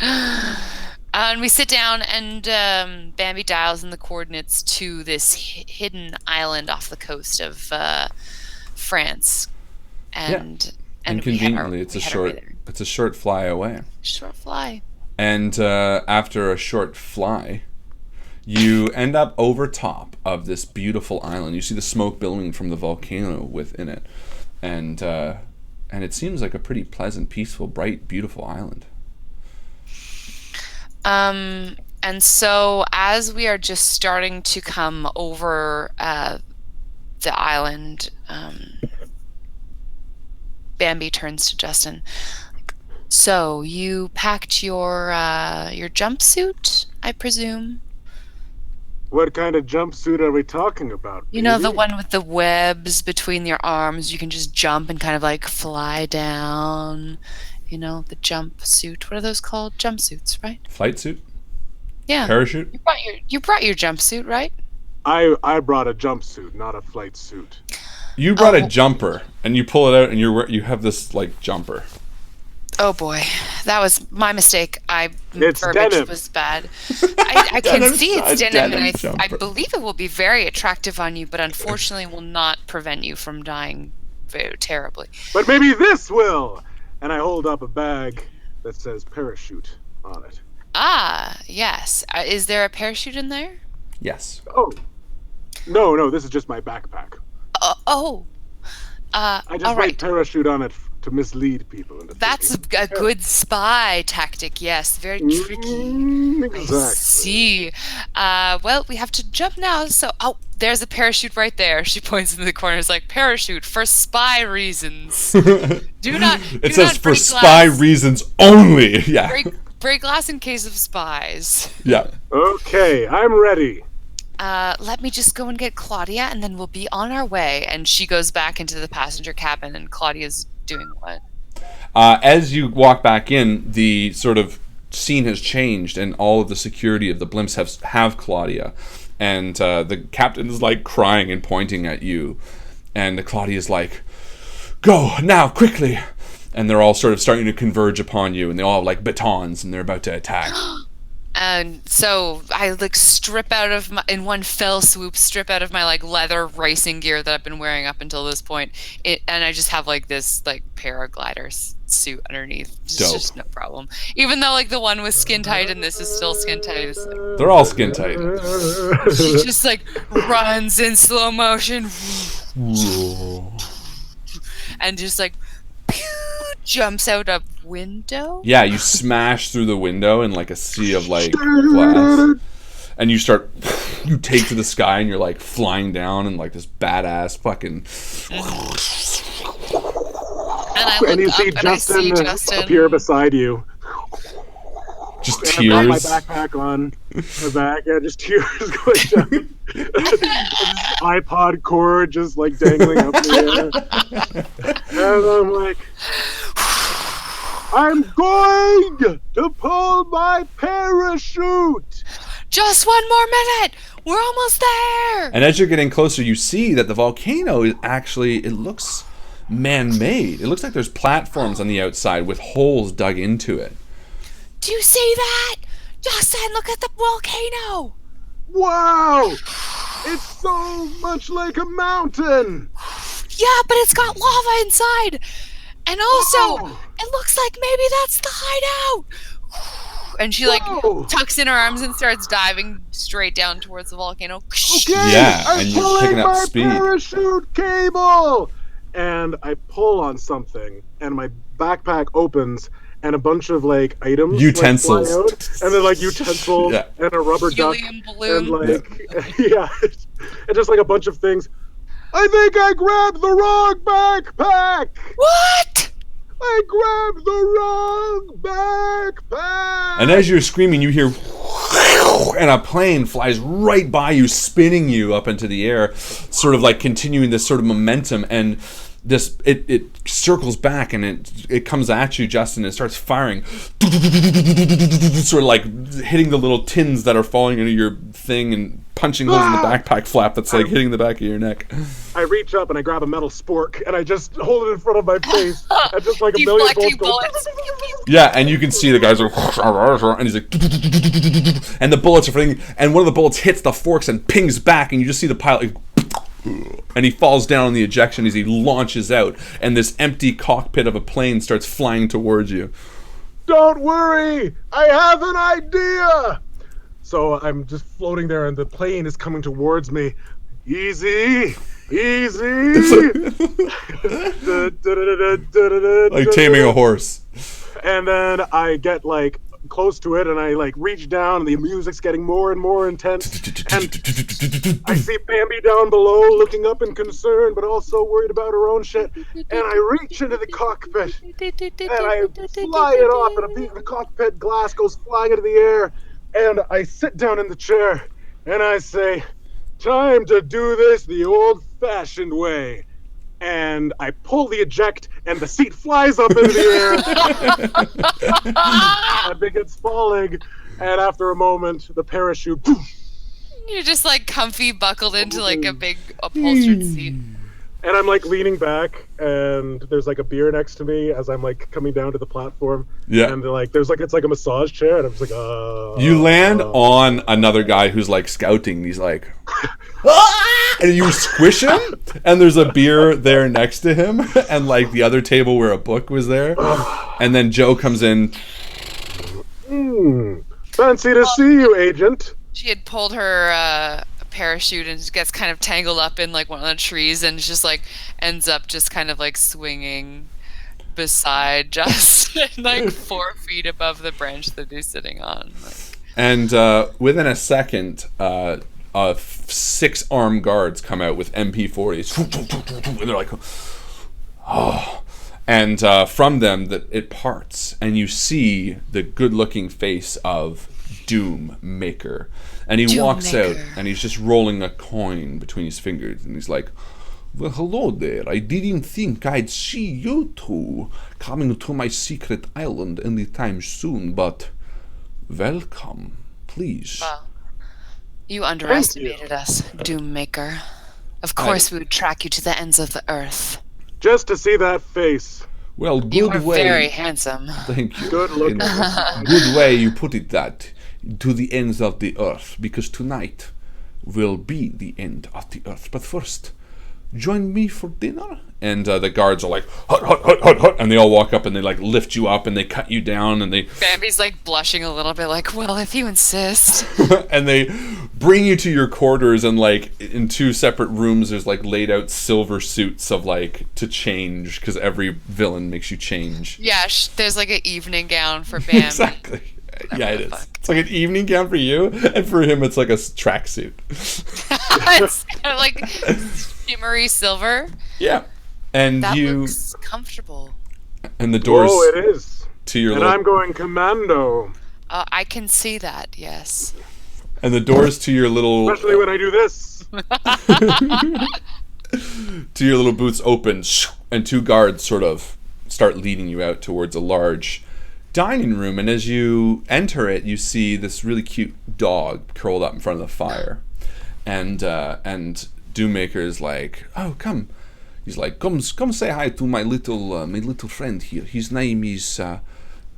And we sit down, and Bambi dials in the coordinates to this hidden island off the coast of France. And Conveniently, it's a short fly away. Short fly. And after a short fly, you end up over top of this beautiful island. You see the smoke billowing from the volcano within it, and it seems like a pretty pleasant, peaceful, bright, beautiful island. And so as we are just starting to come over the island, Bambi turns to Justin. So you packed your jumpsuit, I presume? What kind of jumpsuit are we talking about? You know, the baby? one with the webs between your arms. You can just jump and kind of like fly down. You know, the jumpsuit. What are those called? Jumpsuits, right? Flight suit? Yeah. Parachute? You brought your jumpsuit, right? I brought a jumpsuit, not a flight suit. You brought a jumper, and you pull it out, and you have this like jumper. Oh boy, that was my mistake. It's verbiage denim. was bad. I can Denim, see it's a denim, denim and I jumper. believe it will be very attractive on you, but unfortunately will not prevent you from dying very terribly. But maybe this will. And I hold up a bag that says parachute on it. Ah, yes. Is there a parachute in there? Yes. Oh, no, this is just my backpack. Oh. I just all write right. parachute on it to mislead people into That's thinking. a good spy tactic. Yes, very tricky. Exactly. I see. Well, we have to jump now. So, there's a parachute right there. She points in the corner. It's like parachute for spy reasons. Do not. It says for spy reasons only. Yeah. Break glass in case of spies. Yeah. Okay, I'm ready. Let me just go and get Claudia, and then we'll be on our way. And she goes back into the passenger cabin, and Claudia's doing what? As you walk back in, the sort of scene has changed, and all of the security of the blimps have Claudia, and the captain is like crying and pointing at you, and Claudia's like, "Go now, quickly!" And they're all sort of starting to converge upon you, and they all have like batons, and they're about to attack. And so I like strip out of my, in one fell swoop, strip out of my like leather racing gear that I've been wearing up until this point. And I just have like this like paraglider suit underneath. It's Dope. just no problem. Even though like the one was skin tight and this is still skin tight. It's like, They're all skin tight. she just like runs in slow motion and just like pew, jumps out a window. Yeah, you smash through the window in like a sea of like glass, and you take to the sky, and you're like flying down in like this badass fucking. And I And you look see up and I see Justin Justin. appear beside you. Just And I've got tears. my backpack on my back, yeah, just tears going down. iPod cord just like dangling up in the air. And I'm like, I'm going to pull my parachute. Just one more minute. We're almost there. And as you're getting closer, you see that the volcano is actually, it looks man-made. It looks like there's platforms on the outside with holes dug into it. Do you see that? Justin, look at the volcano. Wow! It's so much like a mountain. Yeah, but it's got lava inside. And also, Whoa. it looks like maybe that's the hideout. And she like Whoa. tucks in her arms and starts diving straight down towards the volcano. Okay, Yeah, I'm and you're pulling picking up my speed. parachute cable. And I pull on something, and my backpack opens, and a bunch of like items Utensils. like, fly out, and then like utensils Yeah. and a rubber duck, Helium and balloon. like yeah, and just like a bunch of things. I think I grabbed the wrong backpack. What? I grabbed the wrong backpack. And as you're screaming, you hear, and a plane flies right by you, spinning you up into the air, sort of like continuing this sort of momentum. And this, it circles back, and it comes at you, Justin. And it starts firing, sort of like hitting the little tins that are falling into your thing and punching holes in the backpack flap that's like hitting the back of your neck. I reach up and I grab a metal spork and I just hold it in front of my face, and just like a million Deflecting bolts go. bullets. Yeah, and you can see the guys are, and he's like, and the bullets are flying, and one of the bullets hits the forks and pings back, and you just see the pilot, and he falls down on the ejection as he launches out, and this empty cockpit of a plane starts flying towards you. Don't worry, I have an idea. So I'm just floating there, and the plane is coming towards me. Easy, easy. Like taming a horse. And then I get like close to it, and I like reach down, and the music's getting more and more intense. And I see Bambi down below, looking up in concern, but also worried about her own shit. And I reach into the cockpit, and I fly it off, and a piece of the cockpit glass goes flying into the air. And I sit down in the chair, and I say, time to do this the old-fashioned way. And I pull the eject, and the seat flies up into the air. And begins falling, and after a moment, the parachute, poof, You're just like comfy buckled into like a big upholstered seat. and I'm like leaning back, and there's like a beer next to me as I'm like coming down to the platform. Yeah. And like there's like it's like a massage chair, and I'm just like, You land on another guy who's like scouting, and he's like, "Ah!" And you squish him, and there's a beer there next to him, and like the other table where a book was there, and then Joe comes in. Fancy to see you, Agent. She had pulled her parachute and gets kind of tangled up in like one of the trees and just like ends up just kind of like swinging beside Justin, like 4 feet above the branch that he's sitting on. Like, And within a second, 6 armed guards come out with MP40s, and they're like, oh. And from them, it parts, and you see the good-looking face of Doom Maker. And he walks out, and he's just rolling a coin between his fingers, and he's like, well, hello there. I didn't think I'd see you two coming to my secret island anytime soon, but welcome. Please. well, you underestimated us, Doom Maker. Of course we would track you to the ends of the earth. Just to see that face. Well, You good are way. very handsome. Thank you. Good looking. Good way you put it that. to the ends of the earth, because tonight will be the end of the earth. But first, join me for dinner. And the guards are like, hut, hut, hut, hut, hut, and they all walk up and they like lift you up and they cut you down and they Bambi's like blushing a little bit, like, well, if you insist. and they bring you to your quarters, and like in 2 separate rooms there's like laid out silver suits of like to change, because every villain makes you change. Yeah, there's like an evening gown for Bambi. Exactly. Yeah, it is. Fuck. It's like an evening gown for you, and for him it's like a tracksuit. It's kind of like shimmery silver. Yeah. And That you looks comfortable. and the doors Oh, it is. to your And little I'm going commando. I can see that, yes. and the doors to your little Especially when I do this. to your little booths open, and 2 guards sort of start leading you out towards a large dining room. And as you enter it, you see this really cute dog curled up in front of the fire, and Doommaker's like, "Oh, come." He's like, "Come say hi to my little friend here. His name is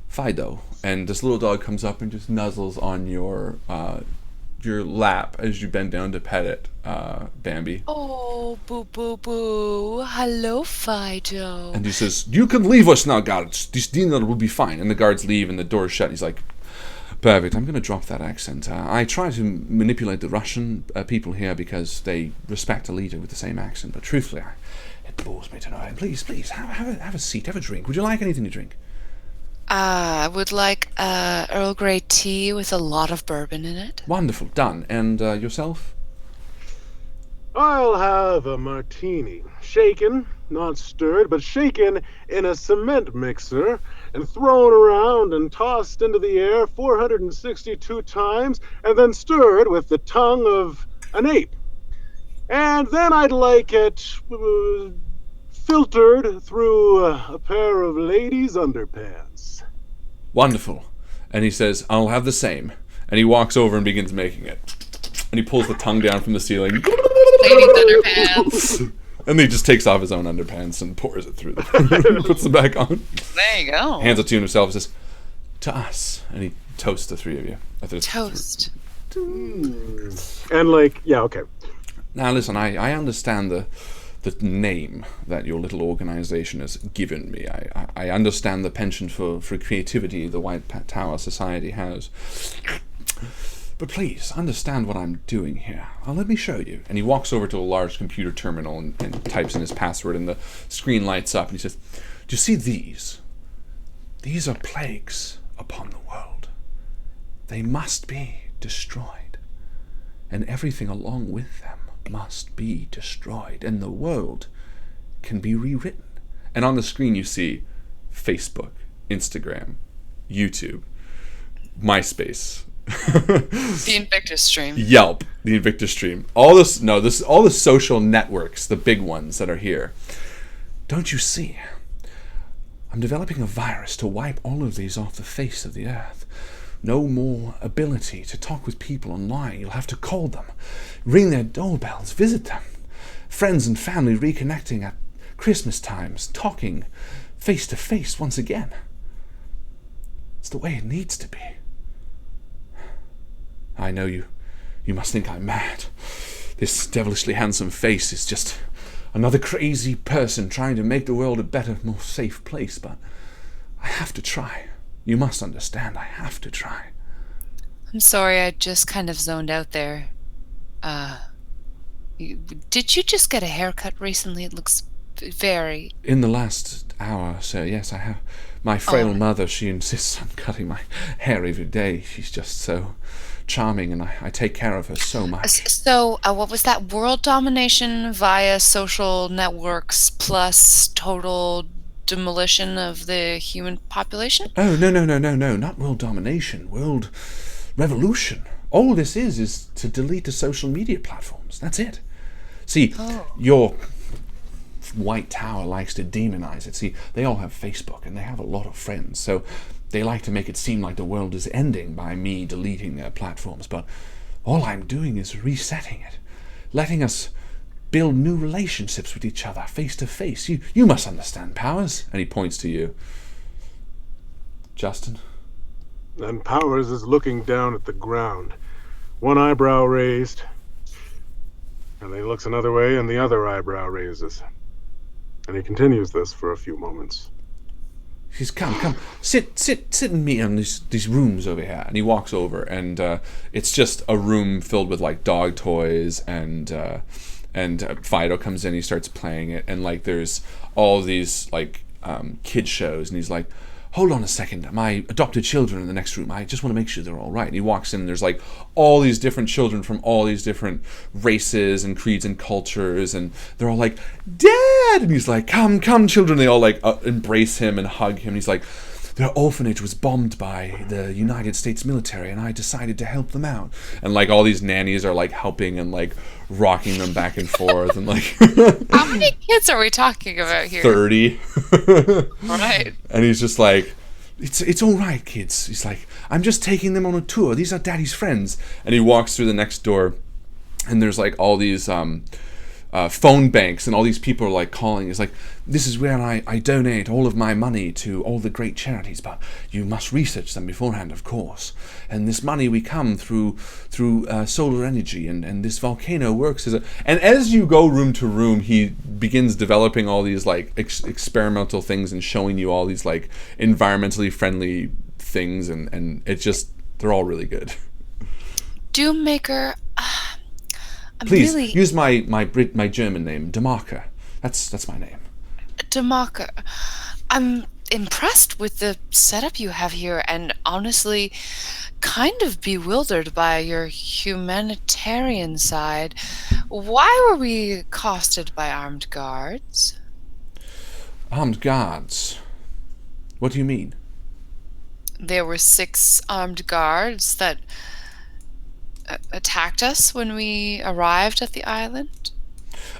Fido." And this little dog comes up and just nuzzles on your lap as you bend down to pet it, Bambi. Oh, boo, boo, boo. Hello, Fido. And he says, "You can leave us now, guards. This dinner will be fine." And the guards leave and the door's shut. He's like, "Perfect, I'm going to drop that accent. I try to manipulate the Russian people here because they respect a leader with the same accent. But truthfully, it bores me to no end. Please, have a seat, have a drink. Would you like anything to drink?" I would like Earl Grey tea with a lot of bourbon in it. Wonderful, done. And yourself? I'll have a martini. Shaken, not stirred, but shaken in a cement mixer and thrown around and tossed into the air 462 times and then stirred with the tongue of an ape. And then I'd like it filtered through a pair of ladies' underpants. Wonderful. And he says, "I'll have the same." And he walks over and begins making it. And he pulls the tongue down from the ceiling. Ladies' underpants. And he just takes off his own underpants and pours it through them. Puts them back on. There you go. Hands it to himself and says, "To us." And he toasts the 3 of you. Toast. And like, yeah, okay. Now listen, I understand the name that your little organization has given me. I understand the penchant for creativity the White Tower Society has. But please, understand what I'm doing here. Let me show you. And he walks over to a large computer terminal and types in his password, and the screen lights up, and he says, "Do you see these? These are plagues upon the world. They must be destroyed, and everything along with them must be destroyed, and the world can be rewritten." And on the screen you see Facebook, Instagram, YouTube, MySpace, The Invictus stream. Yelp, the Invictus stream, all the social networks, the big ones that are here. Don't you see? I'm developing a virus to wipe all of these off the face of the earth. No more ability to talk with people online. You'll have to call them, ring their doorbells, visit them. Friends and family reconnecting at Christmas times, talking face to face once again. It's the way it needs to be. I know you must think I'm mad. This devilishly handsome face is just another crazy person trying to make the world a better, more safe place, but I have to try. You must understand, I have to try. I'm sorry, I just kind of zoned out there. Did you just get a haircut recently? It looks very... In the last hour or so, yes, I have. My frail mother, she insists on cutting my hair every day. She's just so charming, and I take care of her so much. So, what was that? World domination via social networks plus total demolition of the human population? Oh, no, not world domination, world revolution. All this is to delete the social media platforms. That's it. See, your White Tower likes to demonize it. See, they all have Facebook, and they have a lot of friends, so they like to make it seem like the world is ending by me deleting their platforms, but all I'm doing is resetting it, letting us build new relationships with each other, face to face. You must understand, Powers. And he points to you. Justin, And Powers is looking down at the ground, one eyebrow raised. And then he looks another way, and the other eyebrow raises. And he continues this for a few moments. He says, come, sit and meet on these rooms over here. And he walks over, and it's just a room filled with like dog toys, and Fido comes in, he starts playing it, and like there's all these like kid shows, and he's like, hold on a second, my adopted children in the next room, I just want to make sure they're all right. And he walks in, and there's like all these different children from all these different races and creeds and cultures, and they're all like, Dad! And he's like, come children. They all like embrace him and hug him. And he's like, their orphanage was bombed by the United States military, and I decided to help them out. And like all these nannies are like helping and like rocking them back and forth, and like How many kids are we talking about here? 30. Right. And he's just like, it's all right, kids. He's like, I'm just taking them on a tour. These are Daddy's friends. And he walks through the next door, and there's like all these phone banks, and all these people are like calling. It's like, this is where I donate all of my money to all the great charities, but you must research them beforehand, of course. And this money we come through solar energy, and this volcano works as a... And as you go room to room, he begins developing all these like experimental things and showing you all these like environmentally friendly things, and it just, they're all really good. Doommaker. Please use my German name, Demarker. That's my name. Demarker. I'm impressed with the setup you have here, and honestly kind of bewildered by your humanitarian side. Why were we accosted by armed guards? Armed guards? What do you mean? There were 6 armed guards that attacked us when we arrived at the island.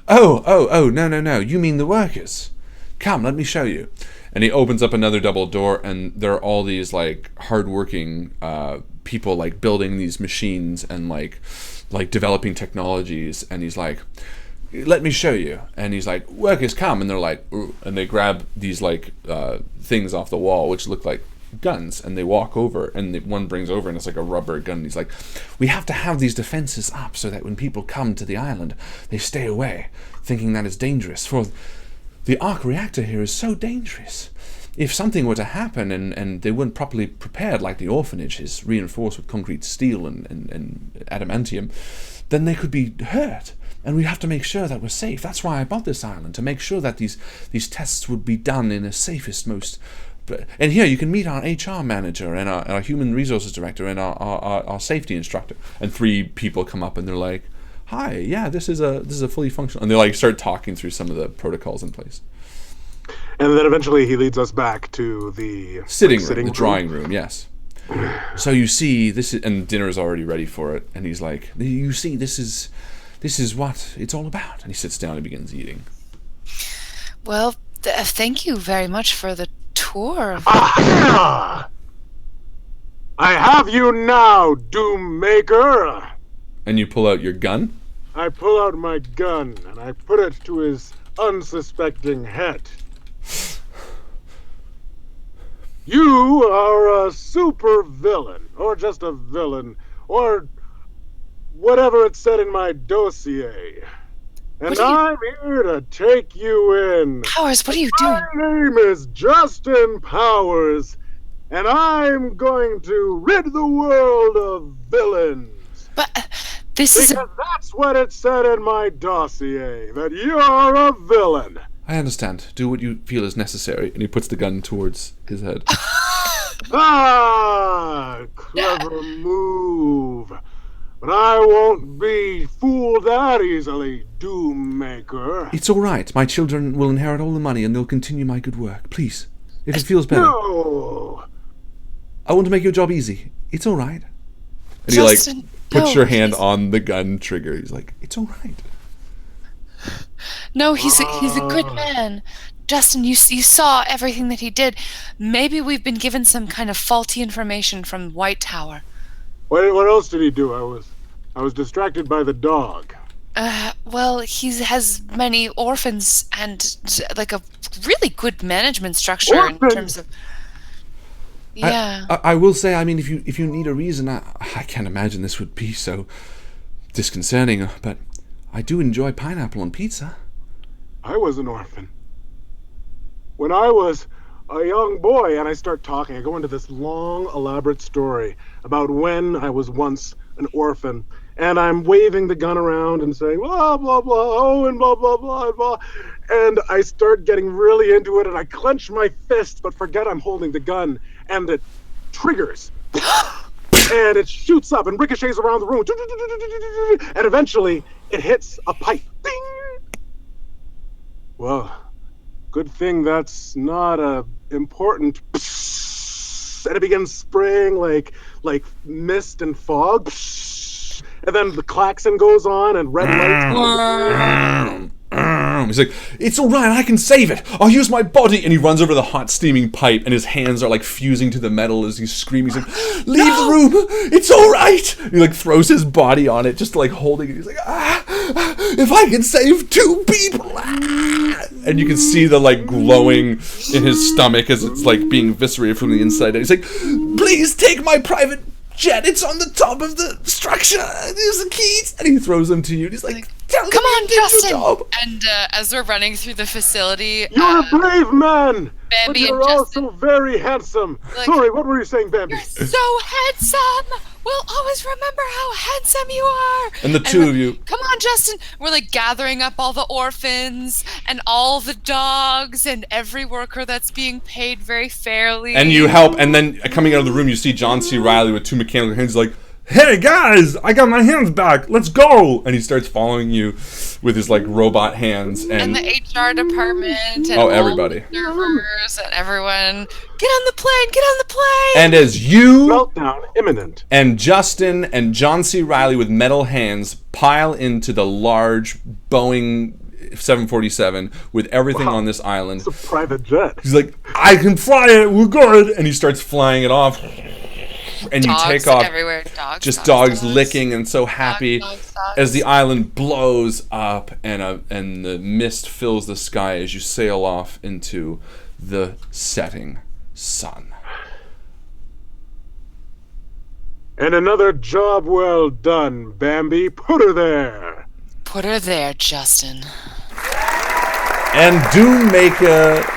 Oh, no. You mean the workers? Come, let me show you. And he opens up another double door, and there are all these like hardworking people like building these machines and like developing technologies. And he's like, let me show you. And he's like, workers, come. And they're like, ooh, and they grab these like things off the wall which look like guns, and they walk over, and one brings over, and it's like a rubber gun. And he's like, we have to have these defenses up so that when people come to the island, they stay away, thinking that it's dangerous. For the arc reactor here is so dangerous. If something were to happen and they weren't properly prepared, like the orphanage is reinforced with concrete steel and adamantium, then they could be hurt. And we have to make sure that we're safe. That's why I bought this island, to make sure that these tests would be done in the safest, most... And here you can meet our HR manager and our human resources director and our safety instructor. And 3 people come up, and they're like, hi, yeah, this is a fully functional... And they like start talking through some of the protocols in place. And then eventually he leads us back to the sitting room, the drawing room, yes. So you see, this is... And dinner is already ready for it. And he's like, you see, this is what it's all about. And he sits down and begins eating. Well, thank you very much for the tour. Aha! I have you now, Doommaker! And you pull out your gun? I pull out my gun, and I put it to his unsuspecting head. You are a super villain, or just a villain, or whatever it said in my dossier. And I'm here to take you in. Powers, what are you doing? My name is Justin Powers, and I'm going to rid the world of villains. But this is... Because that's what it said in my dossier, that you're a villain. I understand. Do what you feel is necessary. And he puts the gun towards his head. Clever move. But I won't be fooled that easily, Doommaker. It's all right. My children will inherit all the money, and they'll continue my good work. Please, if it feels better. No. I want to make your job easy. It's all right. And Justin, he puts no, your hand on the gun trigger. He's like, it's all right. No, he's a good man. Justin, you saw everything that he did. Maybe we've been given some kind of faulty information from White Tower. What else did he do? I was distracted by the dog. Well, he has many orphans and like a really good management structure in terms of... Yeah. I will say, I mean, if you need a reason, I can't imagine this would be so disconcerting, but I do enjoy pineapple on pizza. I was an orphan. When I was a young boy and I start talking, I go into this long, elaborate story about when I was once an orphan. And I'm waving the gun around and saying, blah, blah, blah, oh, and blah, blah, blah, blah. And I start getting really into it, and I clench my fist, but forget I'm holding the gun. And it triggers. And it shoots up and ricochets around the room. And eventually, it hits a pipe. Ding! Well, good thing that's not a important. And it begins spraying like mist and fog. And then the klaxon goes on and red lights. He's like, it's all right, I can save it. I'll use my body. And he runs over the hot steaming pipe, and his hands are like fusing to the metal as he's screaming. He's like, leave the room. It's all right. And he like throws his body on it, just like holding it. He's like, if I can save 2 people. And you can see the like glowing in his stomach as it's like being eviscerated from the inside. And he's like, please take my private jet. It's on the top of the structure. There's the keys. And he throws them to you. And he's like, come on, Justin. And as we're running through the facility, you're a brave man. Bambi but you're and Justin, also very handsome. Sorry, what were you saying, Bambi? You're so handsome. We'll always remember how handsome you are. And the two of you. Come on, Justin. We're like gathering up all the orphans and all the dogs and every worker that's being paid very fairly. And you help. And then coming out of the room, you see John C. Reilly with 2 mechanical hands like, hey guys, I got my hands back. Let's go. And he starts following you with his like robot hands. And the HR department. And everybody. All the servers and everyone. Get on the plane. Get on the plane. And as you meltdown imminent. And Justin and John C. Reilly with metal hands pile into the large Boeing 747 with everything on this island. It's a private jet. He's like, I can fly it. We're good. And he starts flying it off. And dogs you take off everywhere. Dogs licking and so happy as the island blows up and the mist fills the sky as you sail off into the setting sun. And another job well done, Bambi. Put her there. Put her there, Justin. And do make a